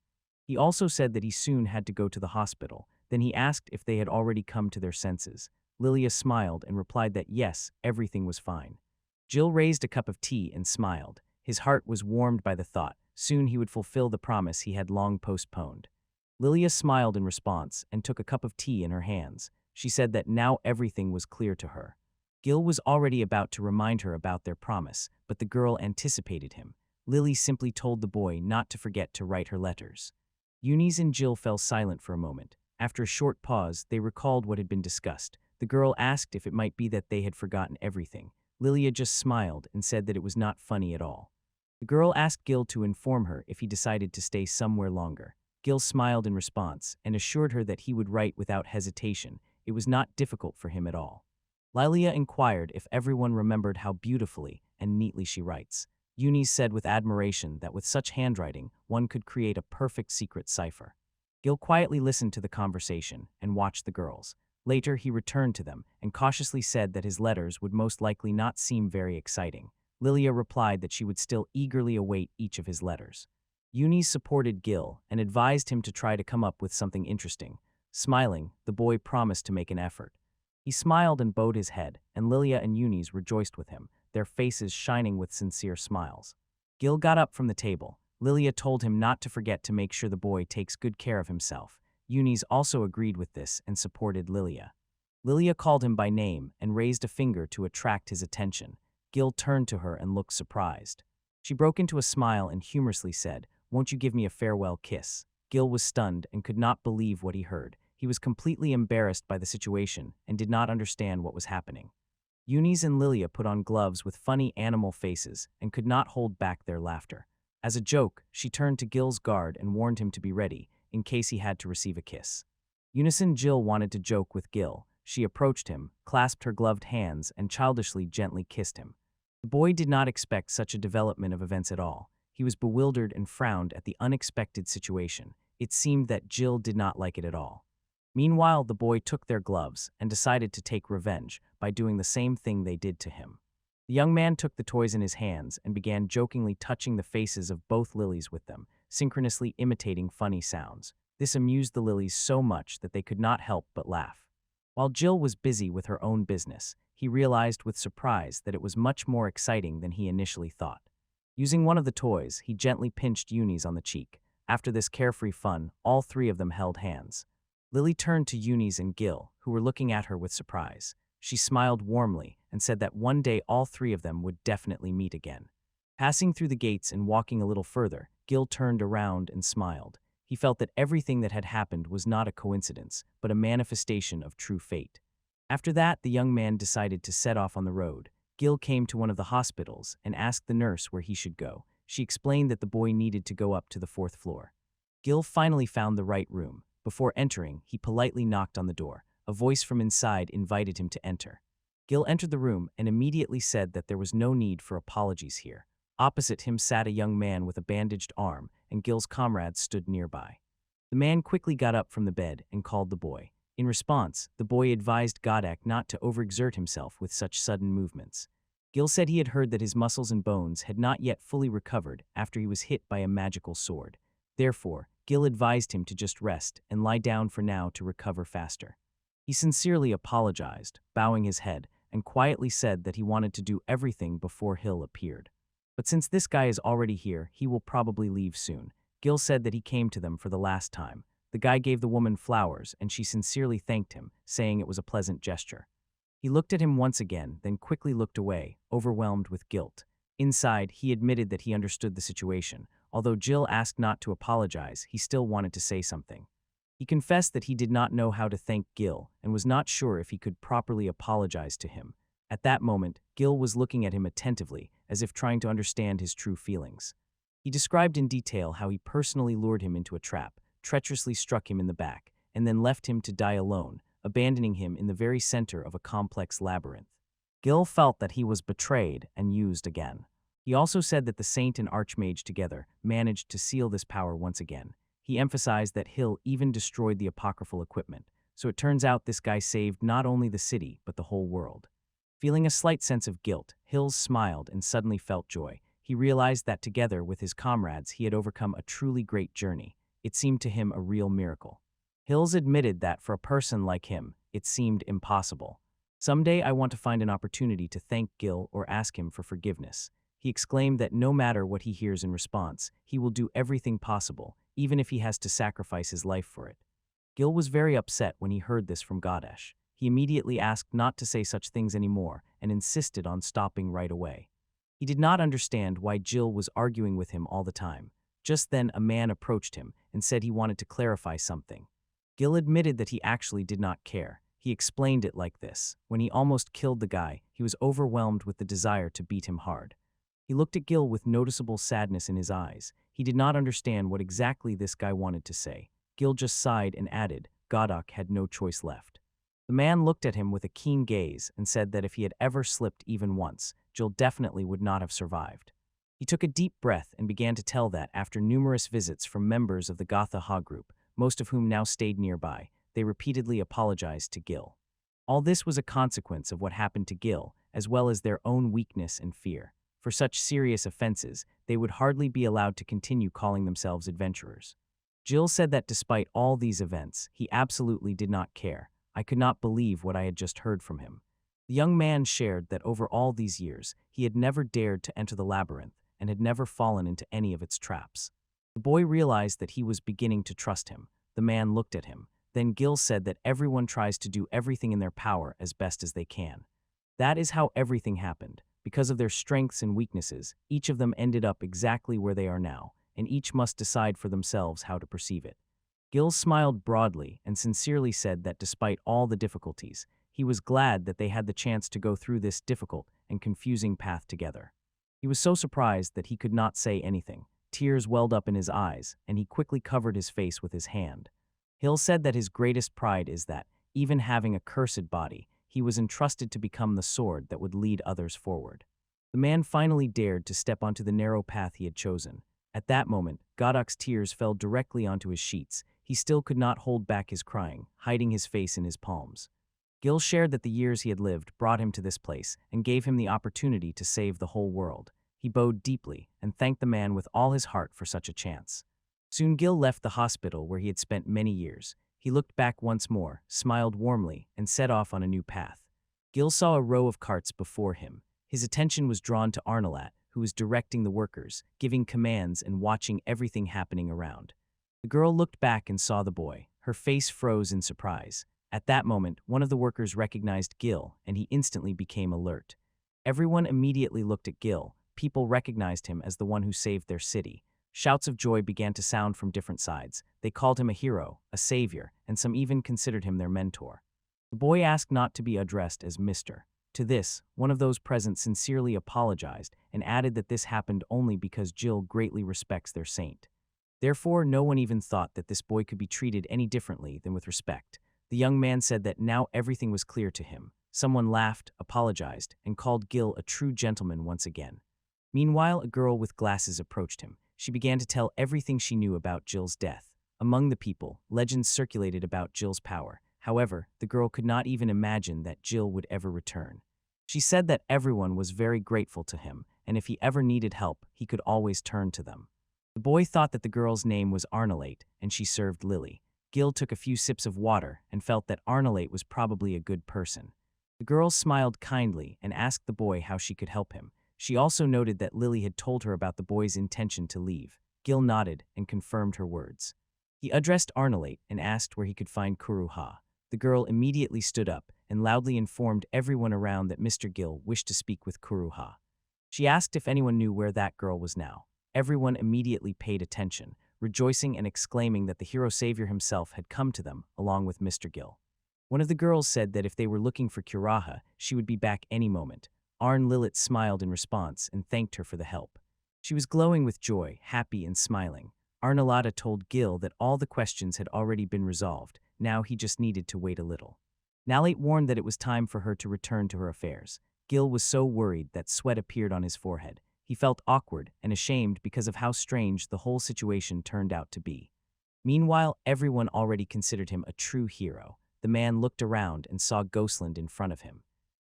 He also said that he soon had to go to the hospital. Then he asked if they had already come to their senses. Lilia smiled and replied that yes, everything was fine. Gil raised a cup of tea and smiled. His heart was warmed by the thought. Soon he would fulfill the promise he had long postponed. Lilia smiled in response and took a cup of tea in her hands. She said that now everything was clear to her. Gil was already about to remind her about their promise, but the girl anticipated him. Lily simply told the boy not to forget to write her letters. Eunice and Jill fell silent for a moment. After a short pause, they recalled what had been discussed. The girl asked if it might be that they had forgotten everything. Lilia just smiled and said that it was not funny at all. The girl asked Gil to inform her if he decided to stay somewhere longer. Gil smiled in response and assured her that he would write without hesitation. It was not difficult for him at all. Lilia inquired if everyone remembered how beautifully and neatly she writes. Eunice said with admiration that with such handwriting, one could create a perfect secret cipher. Gil quietly listened to the conversation and watched the girls. Later, he returned to them and cautiously said that his letters would most likely not seem very exciting. Lilia replied that she would still eagerly await each of his letters. Eunice supported Gil and advised him to try to come up with something interesting. Smiling, the boy promised to make an effort. He smiled and bowed his head, and Lilia and Eunice rejoiced with him, their faces shining with sincere smiles. Gil got up from the table. Lilia told him not to forget to make sure the boy takes good care of himself. Eunice also agreed with this and supported Lilia. Lilia called him by name and raised a finger to attract his attention. Gil turned to her and looked surprised. She broke into a smile and humorously said, "Won't you give me a farewell kiss?" Gil was stunned and could not believe what he heard. He was completely embarrassed by the situation and did not understand what was happening. Eunice and Lilia put on gloves with funny animal faces and could not hold back their laughter. As a joke, she turned to Gil's guard and warned him to be ready, in case he had to receive a kiss. Eunice and Jill wanted to joke with Gil. She approached him, clasped her gloved hands, and childishly gently kissed him. The boy did not expect such a development of events at all. He was bewildered and frowned at the unexpected situation. It seemed that Jill did not like it at all. Meanwhile, the boy took their gloves and decided to take revenge by doing the same thing they did to him. The young man took the toys in his hands and began jokingly touching the faces of both lilies with them, synchronously imitating funny sounds. This amused the lilies so much that they could not help but laugh. While Jill was busy with her own business, he realized with surprise that it was much more exciting than he initially thought. Using one of the toys, he gently pinched Eunice on the cheek. After this carefree fun, all three of them held hands. Lily turned to Eunice and Gil, who were looking at her with surprise. She smiled warmly and said that one day all three of them would definitely meet again. Passing through the gates and walking a little further, Gil turned around and smiled. He felt that everything that had happened was not a coincidence, but a manifestation of true fate. After that, the young man decided to set off on the road. Gil came to one of the hospitals and asked the nurse where he should go. She explained that the boy needed to go up to the 4th floor. Gil finally found the right room. Before entering, he politely knocked on the door. A voice from inside invited him to enter. Gil entered the room and immediately said that there was no need for apologies here. Opposite him sat a young man with a bandaged arm, and Gil's comrades stood nearby. The man quickly got up from the bed and called the boy. In response, the boy advised Godak not to overexert himself with such sudden movements. Gil said he had heard that his muscles and bones had not yet fully recovered after he was hit by a magical sword. Therefore, Gil advised him to just rest and lie down for now to recover faster. He sincerely apologized, bowing his head, and quietly said that he wanted to do everything before Hill appeared. But since this guy is already here, he will probably leave soon. Gil said that he came to them for the last time. The guy gave the woman flowers, and she sincerely thanked him, saying it was a pleasant gesture. He looked at him once again, then quickly looked away, overwhelmed with guilt. Inside, he admitted that he understood the situation. Although Jill asked not to apologize, he still wanted to say something. He confessed that he did not know how to thank Gil and was not sure if he could properly apologize to him. At that moment, Gil was looking at him attentively, as if trying to understand his true feelings. He described in detail how he personally lured him into a trap, treacherously struck him in the back, and then left him to die alone, abandoning him in the very center of a complex labyrinth. Gil felt that he was betrayed and used again. He also said that the Saint and Archmage together managed to seal this power once again. He emphasized that Hill even destroyed the apocryphal equipment, so it turns out this guy saved not only the city, but the whole world. Feeling a slight sense of guilt, Hills smiled and suddenly felt joy. He realized that together with his comrades he had overcome a truly great journey. It seemed to him a real miracle. Hills admitted that for a person like him, it seemed impossible. Someday I want to find an opportunity to thank Gil or ask him for forgiveness. He exclaimed that no matter what he hears in response, he will do everything possible, even if he has to sacrifice his life for it. Gil was very upset when he heard this from Gadesh. He immediately asked not to say such things anymore and insisted on stopping right away. He did not understand why Jill was arguing with him all the time. Just then, a man approached him and said he wanted to clarify something. Gil admitted that he actually did not care. He explained it like this: when he almost killed the guy, he was overwhelmed with the desire to beat him hard. He looked at Gil with noticeable sadness in his eyes. He did not understand what exactly this guy wanted to say. Gil just sighed and added, Godok had no choice left. The man looked at him with a keen gaze and said that if he had ever slipped even once, Jill definitely would not have survived. He took a deep breath and began to tell that after numerous visits from members of the Gotha Ha group, most of whom now stayed nearby, they repeatedly apologized to Gil. All this was a consequence of what happened to Gil, as well as their own weakness and fear. For such serious offenses, they would hardly be allowed to continue calling themselves adventurers. Jill said that despite all these events, he absolutely did not care. I could not believe what I had just heard from him. The young man shared that over all these years, he had never dared to enter the labyrinth and had never fallen into any of its traps. The boy realized that he was beginning to trust him. The man looked at him. Then Gil said that everyone tries to do everything in their power as best as they can. That is how everything happened. Because of their strengths and weaknesses, each of them ended up exactly where they are now, and each must decide for themselves how to perceive it. Gil smiled broadly and sincerely said that despite all the difficulties, he was glad that they had the chance to go through this difficult and confusing path together. He was so surprised that he could not say anything. Tears welled up in his eyes, and he quickly covered his face with his hand. Gil said that his greatest pride is that, even having a cursed body, he was entrusted to become the sword that would lead others forward. The man finally dared to step onto the narrow path he had chosen. At that moment, Godok's tears fell directly onto his sheets. He still could not hold back his crying, hiding his face in his palms. Gil shared that the years he had lived brought him to this place and gave him the opportunity to save the whole world. He bowed deeply and thanked the man with all his heart for such a chance. Soon Gil left the hospital where he had spent many years. He looked back once more, smiled warmly, and set off on a new path. Gil saw a row of carts before him. His attention was drawn to Arnalat, who was directing the workers, giving commands and watching everything happening around. The girl looked back and saw the boy. Her face froze in surprise. At that moment, one of the workers recognized Gil, and he instantly became alert. Everyone immediately looked at Gil. People recognized him as the one who saved their city. Shouts of joy began to sound from different sides. They called him a hero, a savior, and some even considered him their mentor. The boy asked not to be addressed as Mr. To this, one of those present sincerely apologized and added that this happened only because Jill greatly respects their saint. Therefore, no one even thought that this boy could be treated any differently than with respect. The young man said that now everything was clear to him. Someone laughed, apologized, and called Gil a true gentleman once again. Meanwhile, a girl with glasses approached him. She began to tell everything she knew about Jill's death. Among the people, legends circulated about Jill's power. However, the girl could not even imagine that Jill would ever return. She said that everyone was very grateful to him, and if he ever needed help, he could always turn to them. The boy thought that the girl's name was Arnalate, and she served Lily. Gil took a few sips of water and felt that Arnalate was probably a good person. The girl smiled kindly and asked the boy how she could help him. She also noted that Lily had told her about the boy's intention to leave. Gil nodded and confirmed her words. He addressed Arnalate and asked where he could find Kuruha. The girl immediately stood up and loudly informed everyone around that Mr. Gil wished to speak with Kuruha. She asked if anyone knew where that girl was now. Everyone immediately paid attention, rejoicing and exclaiming that the hero savior himself had come to them, along with Mr. Gil. One of the girls said that if they were looking for Kuruha, she would be back any moment. Arn Lilith smiled in response and thanked her for the help. She was glowing with joy, happy and smiling. Arnalata told Gil that all the questions had already been resolved. Now he just needed to wait a little. Nalate warned that it was time for her to return to her affairs. Gil was so worried that sweat appeared on his forehead. He felt awkward and ashamed because of how strange the whole situation turned out to be. Meanwhile, everyone already considered him a true hero. The man looked around and saw Ghostland in front of him.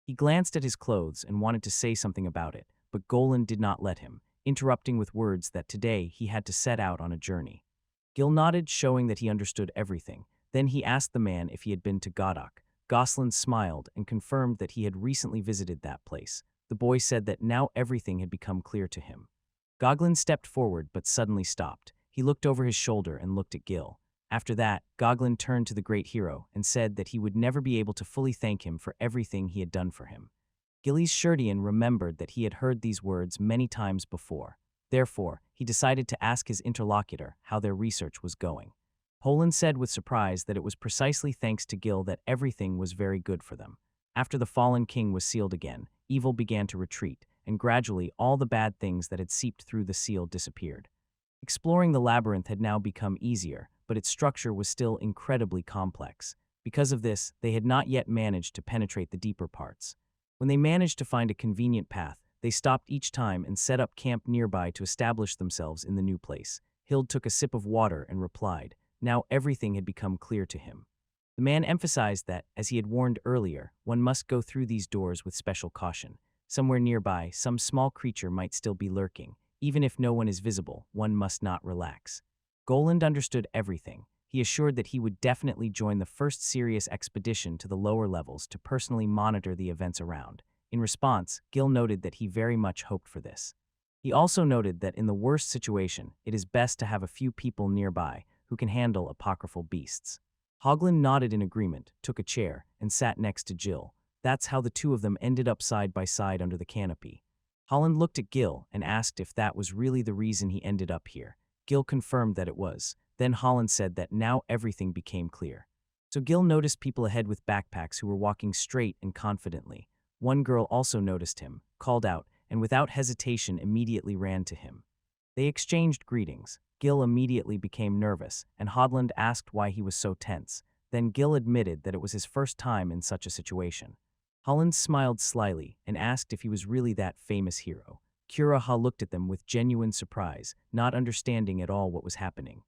He glanced at his clothes and wanted to say something about it, but Golan did not let him, interrupting with words that today he had to set out on a journey. Gil nodded, showing that he understood everything. Then he asked the man if he had been to Godok. Gosland smiled and confirmed that he had recently visited that place. The boy said that now everything had become clear to him. Goglin stepped forward but suddenly stopped. He looked over his shoulder and looked at Gil. After that, Goglin turned to the great hero and said that he would never be able to fully thank him for everything he had done for him. Gilly's Shirdian remembered that he had heard these words many times before. Therefore, he decided to ask his interlocutor how their research was going. Poland said with surprise that it was precisely thanks to Gil that everything was very good for them. After the fallen king was sealed again, evil began to retreat, and gradually all the bad things that had seeped through the seal disappeared. Exploring the labyrinth had now become easier, but its structure was still incredibly complex. Because of this, they had not yet managed to penetrate the deeper parts. When they managed to find a convenient path, they stopped each time and set up camp nearby to establish themselves in the new place. Hild took a sip of water and replied. Now everything had become clear to him. The man emphasized that, as he had warned earlier, one must go through these doors with special caution. Somewhere nearby, some small creature might still be lurking. Even if no one is visible, one must not relax. Goland understood everything. He assured that he would definitely join the first serious expedition to the lower levels to personally monitor the events around. In response, Gil noted that he very much hoped for this. He also noted that in the worst situation, it is best to have a few people nearby who can handle apocryphal beasts. Hoagland nodded in agreement, took a chair, and sat next to Jill. That's how the two of them ended up side by side under the canopy. Holland looked at Gil and asked if that was really the reason he ended up here. Gil confirmed that it was. Then Holland said that now everything became clear. So Gil noticed people ahead with backpacks who were walking straight and confidently. One girl also noticed him, called out, and without hesitation immediately ran to him. They exchanged greetings. Gil immediately became nervous, and Hodland asked why he was so tense. Then Gil admitted that it was his first time in such a situation. Holland smiled slyly and asked if he was really that famous hero. Curaha looked at them with genuine surprise, not understanding at all what was happening.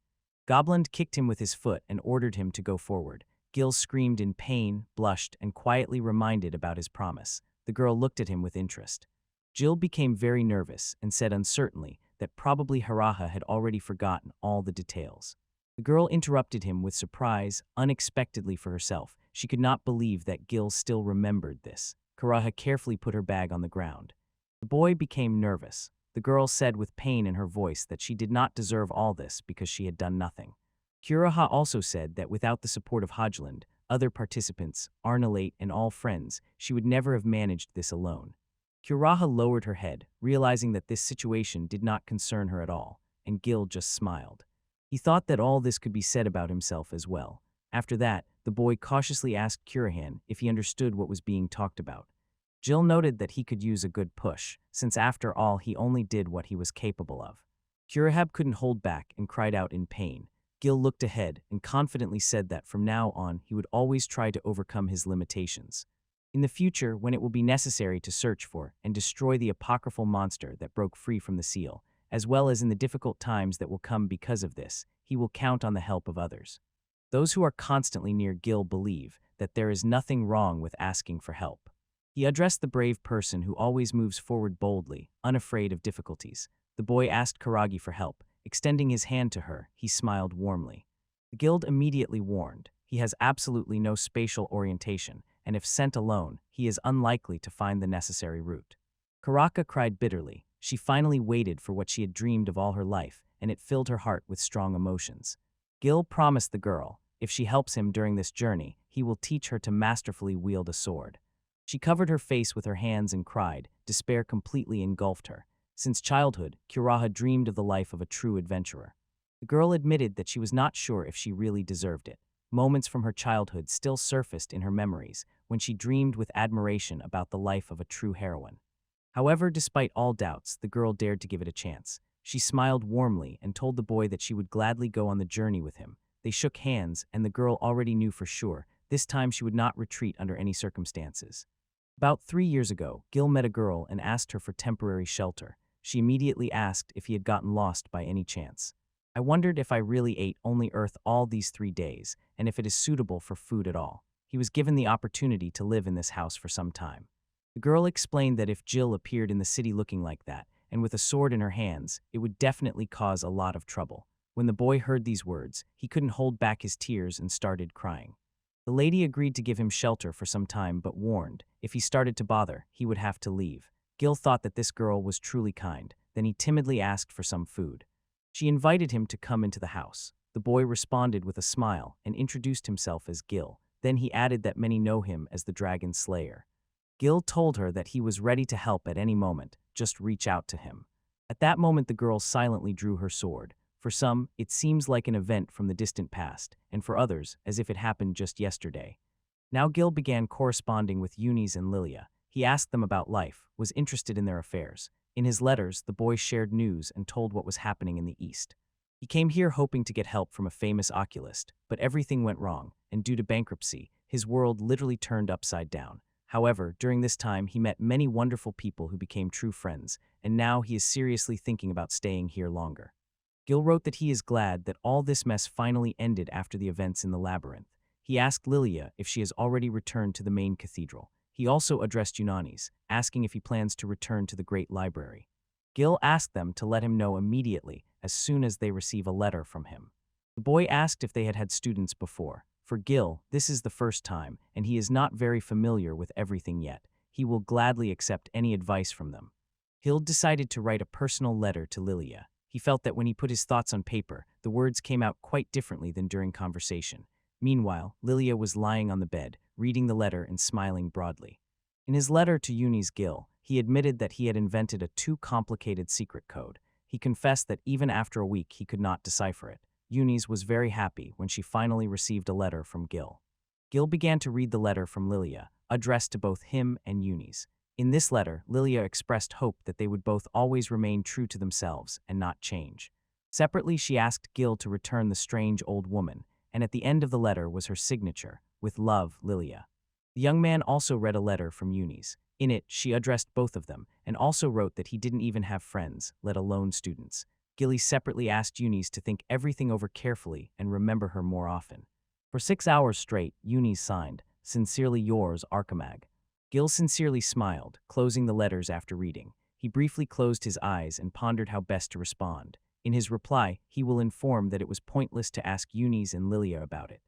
Gobland kicked him with his foot and ordered him to go forward. Gil screamed in pain, blushed, and quietly reminded about his promise. The girl looked at him with interest. Jill became very nervous and said uncertainly that probably Haraha had already forgotten all the details. The girl interrupted him with surprise, unexpectedly for herself. She could not believe that Gil still remembered this. Karaha carefully put her bag on the ground. The boy became nervous. The girl said with pain in her voice that she did not deserve all this because she had done nothing. Kuraha also said that without the support of Hodgland, other participants, Arnolate, and all friends, she would never have managed this alone. Kuraha lowered her head, realizing that this situation did not concern her at all, and Gil just smiled. He thought that all this could be said about himself as well. After that, the boy cautiously asked Kurahan if he understood what was being talked about. Jill noted that he could use a good push, since after all he only did what he was capable of. Kurahab couldn't hold back and cried out in pain. Gil looked ahead and confidently said that from now on he would always try to overcome his limitations. In the future, when it will be necessary to search for and destroy the apocryphal monster that broke free from the seal, as well as in the difficult times that will come because of this, he will count on the help of others. Those who are constantly near Gil believe that there is nothing wrong with asking for help. He addressed the brave person who always moves forward boldly, unafraid of difficulties. The boy asked Karagi for help. Extending his hand to her, he smiled warmly. The guild immediately warned, he has absolutely no spatial orientation, and if sent alone, he is unlikely to find the necessary route. Karaka cried bitterly. She finally waited for what she had dreamed of all her life, and it filled her heart with strong emotions. Gil promised the girl, if she helps him during this journey, he will teach her to masterfully wield a sword. She covered her face with her hands and cried. Despair completely engulfed her. Since childhood, Kuraha dreamed of the life of a true adventurer. The girl admitted that she was not sure if she really deserved it. Moments from her childhood still surfaced in her memories when she dreamed with admiration about the life of a true heroine. However, despite all doubts, the girl dared to give it a chance. She smiled warmly and told the boy that she would gladly go on the journey with him. They shook hands, and the girl already knew for sure this time she would not retreat under any circumstances. About 3 years ago, Gil met a girl and asked her for temporary shelter. She immediately asked if he had gotten lost by any chance. I wondered if I really ate only earth all these 3 days, and if it is suitable for food at all. He was given the opportunity to live in this house for some time. The girl explained that if Jill appeared in the city looking like that, and with a sword in her hands, it would definitely cause a lot of trouble. When the boy heard these words, he couldn't hold back his tears and started crying. The lady agreed to give him shelter for some time but warned, if he started to bother, he would have to leave. Gil thought that this girl was truly kind, then he timidly asked for some food. She invited him to come into the house. The boy responded with a smile and introduced himself as Gil. Then he added that many know him as the Dragon Slayer. Gil told her that he was ready to help at any moment, just reach out to him. At that moment, the girl silently drew her sword. For some, it seems like an event from the distant past, and for others, as if it happened just yesterday. Now Gil began corresponding with Eunice and Lilia. He asked them about life, was interested in their affairs. In his letters, the boy shared news and told what was happening in the East. He came here hoping to get help from a famous oculist, but everything went wrong, and due to bankruptcy, his world literally turned upside down. However, during this time, he met many wonderful people who became true friends, and now he is seriously thinking about staying here longer. Gil wrote that he is glad that all this mess finally ended after the events in the labyrinth. He asked Lilia if she has already returned to the main cathedral. He also addressed Yunanis, asking if he plans to return to the Great Library. Gil asked them to let him know immediately as soon as they receive a letter from him. The boy asked if they had had students before. For Gil, this is the first time, and he is not very familiar with everything yet. He will gladly accept any advice from them. Gil decided to write a personal letter to Lilia. He felt that when he put his thoughts on paper, the words came out quite differently than during conversation. Meanwhile, Lilia was lying on the bed, reading the letter and smiling broadly. In his letter to Eunice Gil, he admitted that he had invented a too complicated secret code. He confessed that even after a week he could not decipher it. Eunice was very happy when she finally received a letter from Gil. Gil began to read the letter from Lilia, addressed to both him and Eunice. In this letter, Lilia expressed hope that they would both always remain true to themselves and not change. Separately, she asked Gil to return the strange old woman, and at the end of the letter was her signature, "With love, Lilia." The young man also read a letter from Eunice. In it, she addressed both of them, and also wrote that he didn't even have friends, let alone students. Gilly separately asked Eunice to think everything over carefully and remember her more often. For 6 hours straight, Eunice signed, "Sincerely yours, Archimag." Gil sincerely smiled, closing the letters after reading. He briefly closed his eyes and pondered how best to respond. In his reply, he will inform that it was pointless to ask Eunice and Lilia about it.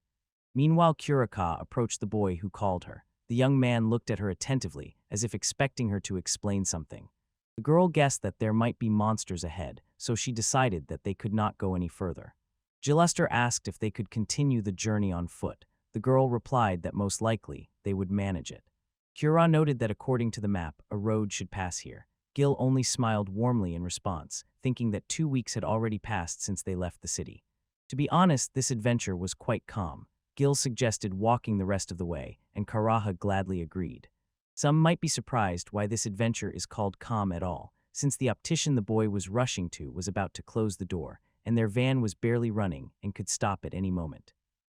Meanwhile, Kurika approached the boy who called her. The young man looked at her attentively, as if expecting her to explain something. The girl guessed that there might be monsters ahead, so she decided that they could not go any further. Gilester asked if they could continue the journey on foot. The girl replied that most likely they would manage it. Kura noted that according to the map, a road should pass here. Gil only smiled warmly in response, thinking that 2 weeks had already passed since they left the city. To be honest, this adventure was quite calm. Gil suggested walking the rest of the way, and Karaha gladly agreed. Some might be surprised why this adventure is called calm at all, since the optician the boy was rushing to was about to close the door, and their van was barely running and could stop at any moment.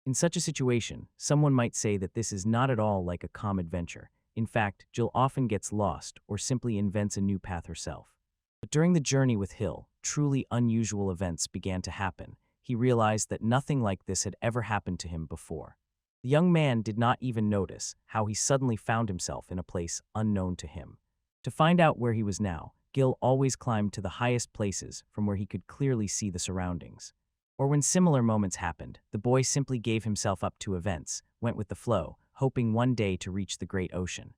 In such a situation, someone might say that this is not at all like a calm adventure. In fact, Jill often gets lost or simply invents a new path herself. But during the journey with Hill, truly unusual events began to happen. He realized that nothing like this had ever happened to him before. The young man did not even notice how he suddenly found himself in a place unknown to him. To find out where he was now, Gil always climbed to the highest places from where he could clearly see the surroundings. Or when similar moments happened, the boy simply gave himself up to events, went with the flow, hoping one day to reach the great ocean.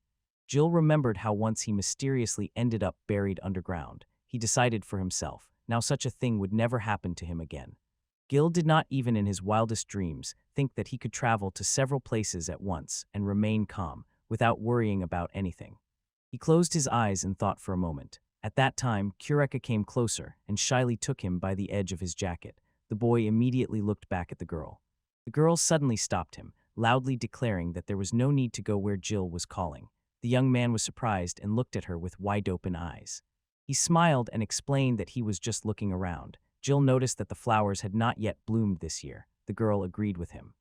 Jill remembered how once he mysteriously ended up buried underground. He decided for himself, now such a thing would never happen to him again. Gil did not even in his wildest dreams think that he could travel to several places at once and remain calm, without worrying about anything. He closed his eyes and thought for a moment. At that time, Kureka came closer and shyly took him by the edge of his jacket. The boy immediately looked back at the girl. The girl suddenly stopped him, loudly declaring that there was no need to go where Jill was calling. The young man was surprised and looked at her with wide-open eyes. He smiled and explained that he was just looking around. Jill noticed that the flowers had not yet bloomed this year. The girl agreed with him.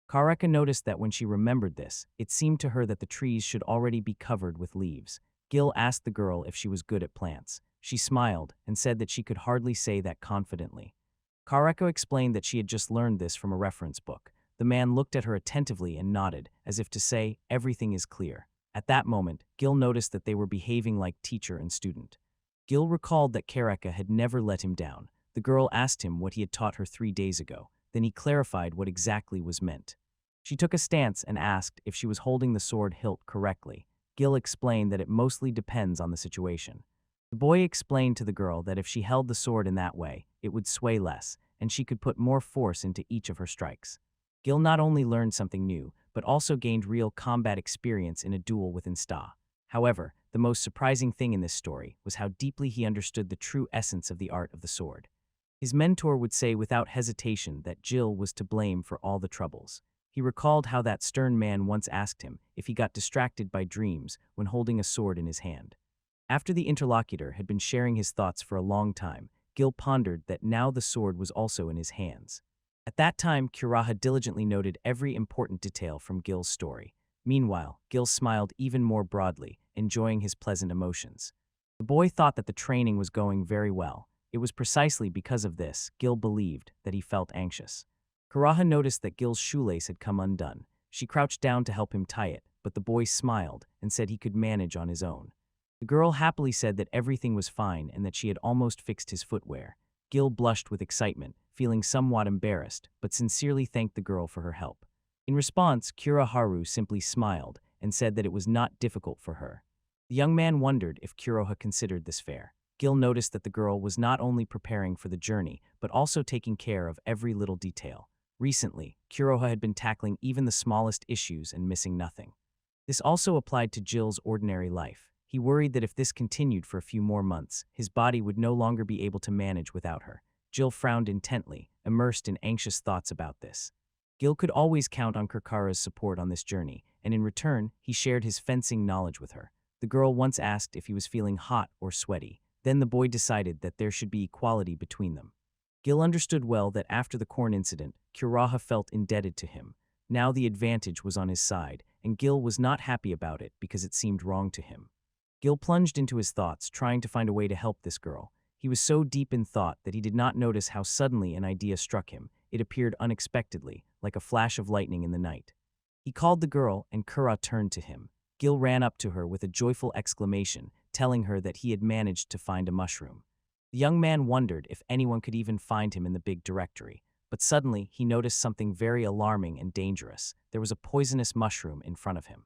Kareka noticed that when she remembered this, it seemed to her that the trees should already be covered with leaves. Gil asked the girl if she was good at plants. She smiled and said that she could hardly say that confidently. Kareka explained that she had just learned this from a reference book. The man looked at her attentively and nodded, as if to say, everything is clear. At that moment, Gil noticed that they were behaving like teacher and student. Gil recalled that Kareka had never let him down. The girl asked him what he had taught her 3 days ago. Then he clarified what exactly was meant. She took a stance and asked if she was holding the sword hilt correctly. Gil explained that it mostly depends on the situation. The boy explained to the girl that if she held the sword in that way, it would sway less, and she could put more force into each of her strikes. Gil not only learned something new, but also gained real combat experience in a duel with Insta. However, the most surprising thing in this story was how deeply he understood the true essence of the art of the sword. His mentor would say without hesitation that Jill was to blame for all the troubles. He recalled how that stern man once asked him if he got distracted by dreams when holding a sword in his hand. After the interlocutor had been sharing his thoughts for a long time, Gil pondered that now the sword was also in his hands. At that time, Kuraha diligently noted every important detail from Gil's story. Meanwhile, Gil smiled even more broadly, enjoying his pleasant emotions. The boy thought that the training was going very well. It was precisely because of this, Gil believed, that he felt anxious. Kuraha noticed that Gil's shoelace had come undone. She crouched down to help him tie it, but the boy smiled and said he could manage on his own. The girl happily said that everything was fine and that she had almost fixed his footwear. Gil blushed with excitement, feeling somewhat embarrassed, but sincerely thanked the girl for her help. In response, Kuraharu simply smiled and said that it was not difficult for her. The young man wondered if Kuroha considered this fair. Gil noticed that the girl was not only preparing for the journey, but also taking care of every little detail. Recently, Kuroha had been tackling even the smallest issues and missing nothing. This also applied to Jill's ordinary life. He worried that if this continued for a few more months, his body would no longer be able to manage without her. Jill frowned intently, immersed in anxious thoughts about this. Gil could always count on Kirkara's support on this journey, and in return, he shared his fencing knowledge with her. The girl once asked if he was feeling hot or sweaty. Then the boy decided that there should be equality between them. Gil understood well that after the corn incident, Kuraha felt indebted to him. Now the advantage was on his side, and Gil was not happy about it because it seemed wrong to him. Gil plunged into his thoughts, trying to find a way to help this girl. He was so deep in thought that he did not notice how suddenly an idea struck him. It appeared unexpectedly, like a flash of lightning in the night. He called the girl, and Kura turned to him. Gil ran up to her with a joyful exclamation, telling her that he had managed to find a mushroom. The young man wondered if anyone could even find him in the big directory. But suddenly, he noticed something very alarming and dangerous. There was a poisonous mushroom in front of him.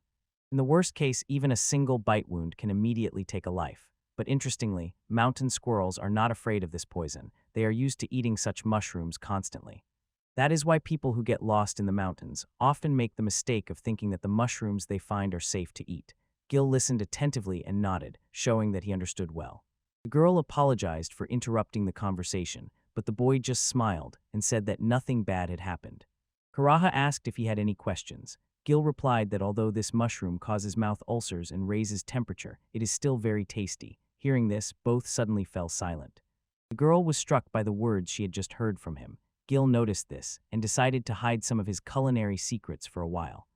In the worst case, even a single bite wound can immediately take a life. But interestingly, mountain squirrels are not afraid of this poison. They are used to eating such mushrooms constantly. That is why people who get lost in the mountains often make the mistake of thinking that the mushrooms they find are safe to eat. Gil listened attentively and nodded, showing that he understood well. The girl apologized for interrupting the conversation, but the boy just smiled and said that nothing bad had happened. Karaha asked if he had any questions. Gil replied that although this mushroom causes mouth ulcers and raises temperature, it is still very tasty. Hearing this, both suddenly fell silent. The girl was struck by the words she had just heard from him. Gil noticed this and decided to hide some of his culinary secrets for a while.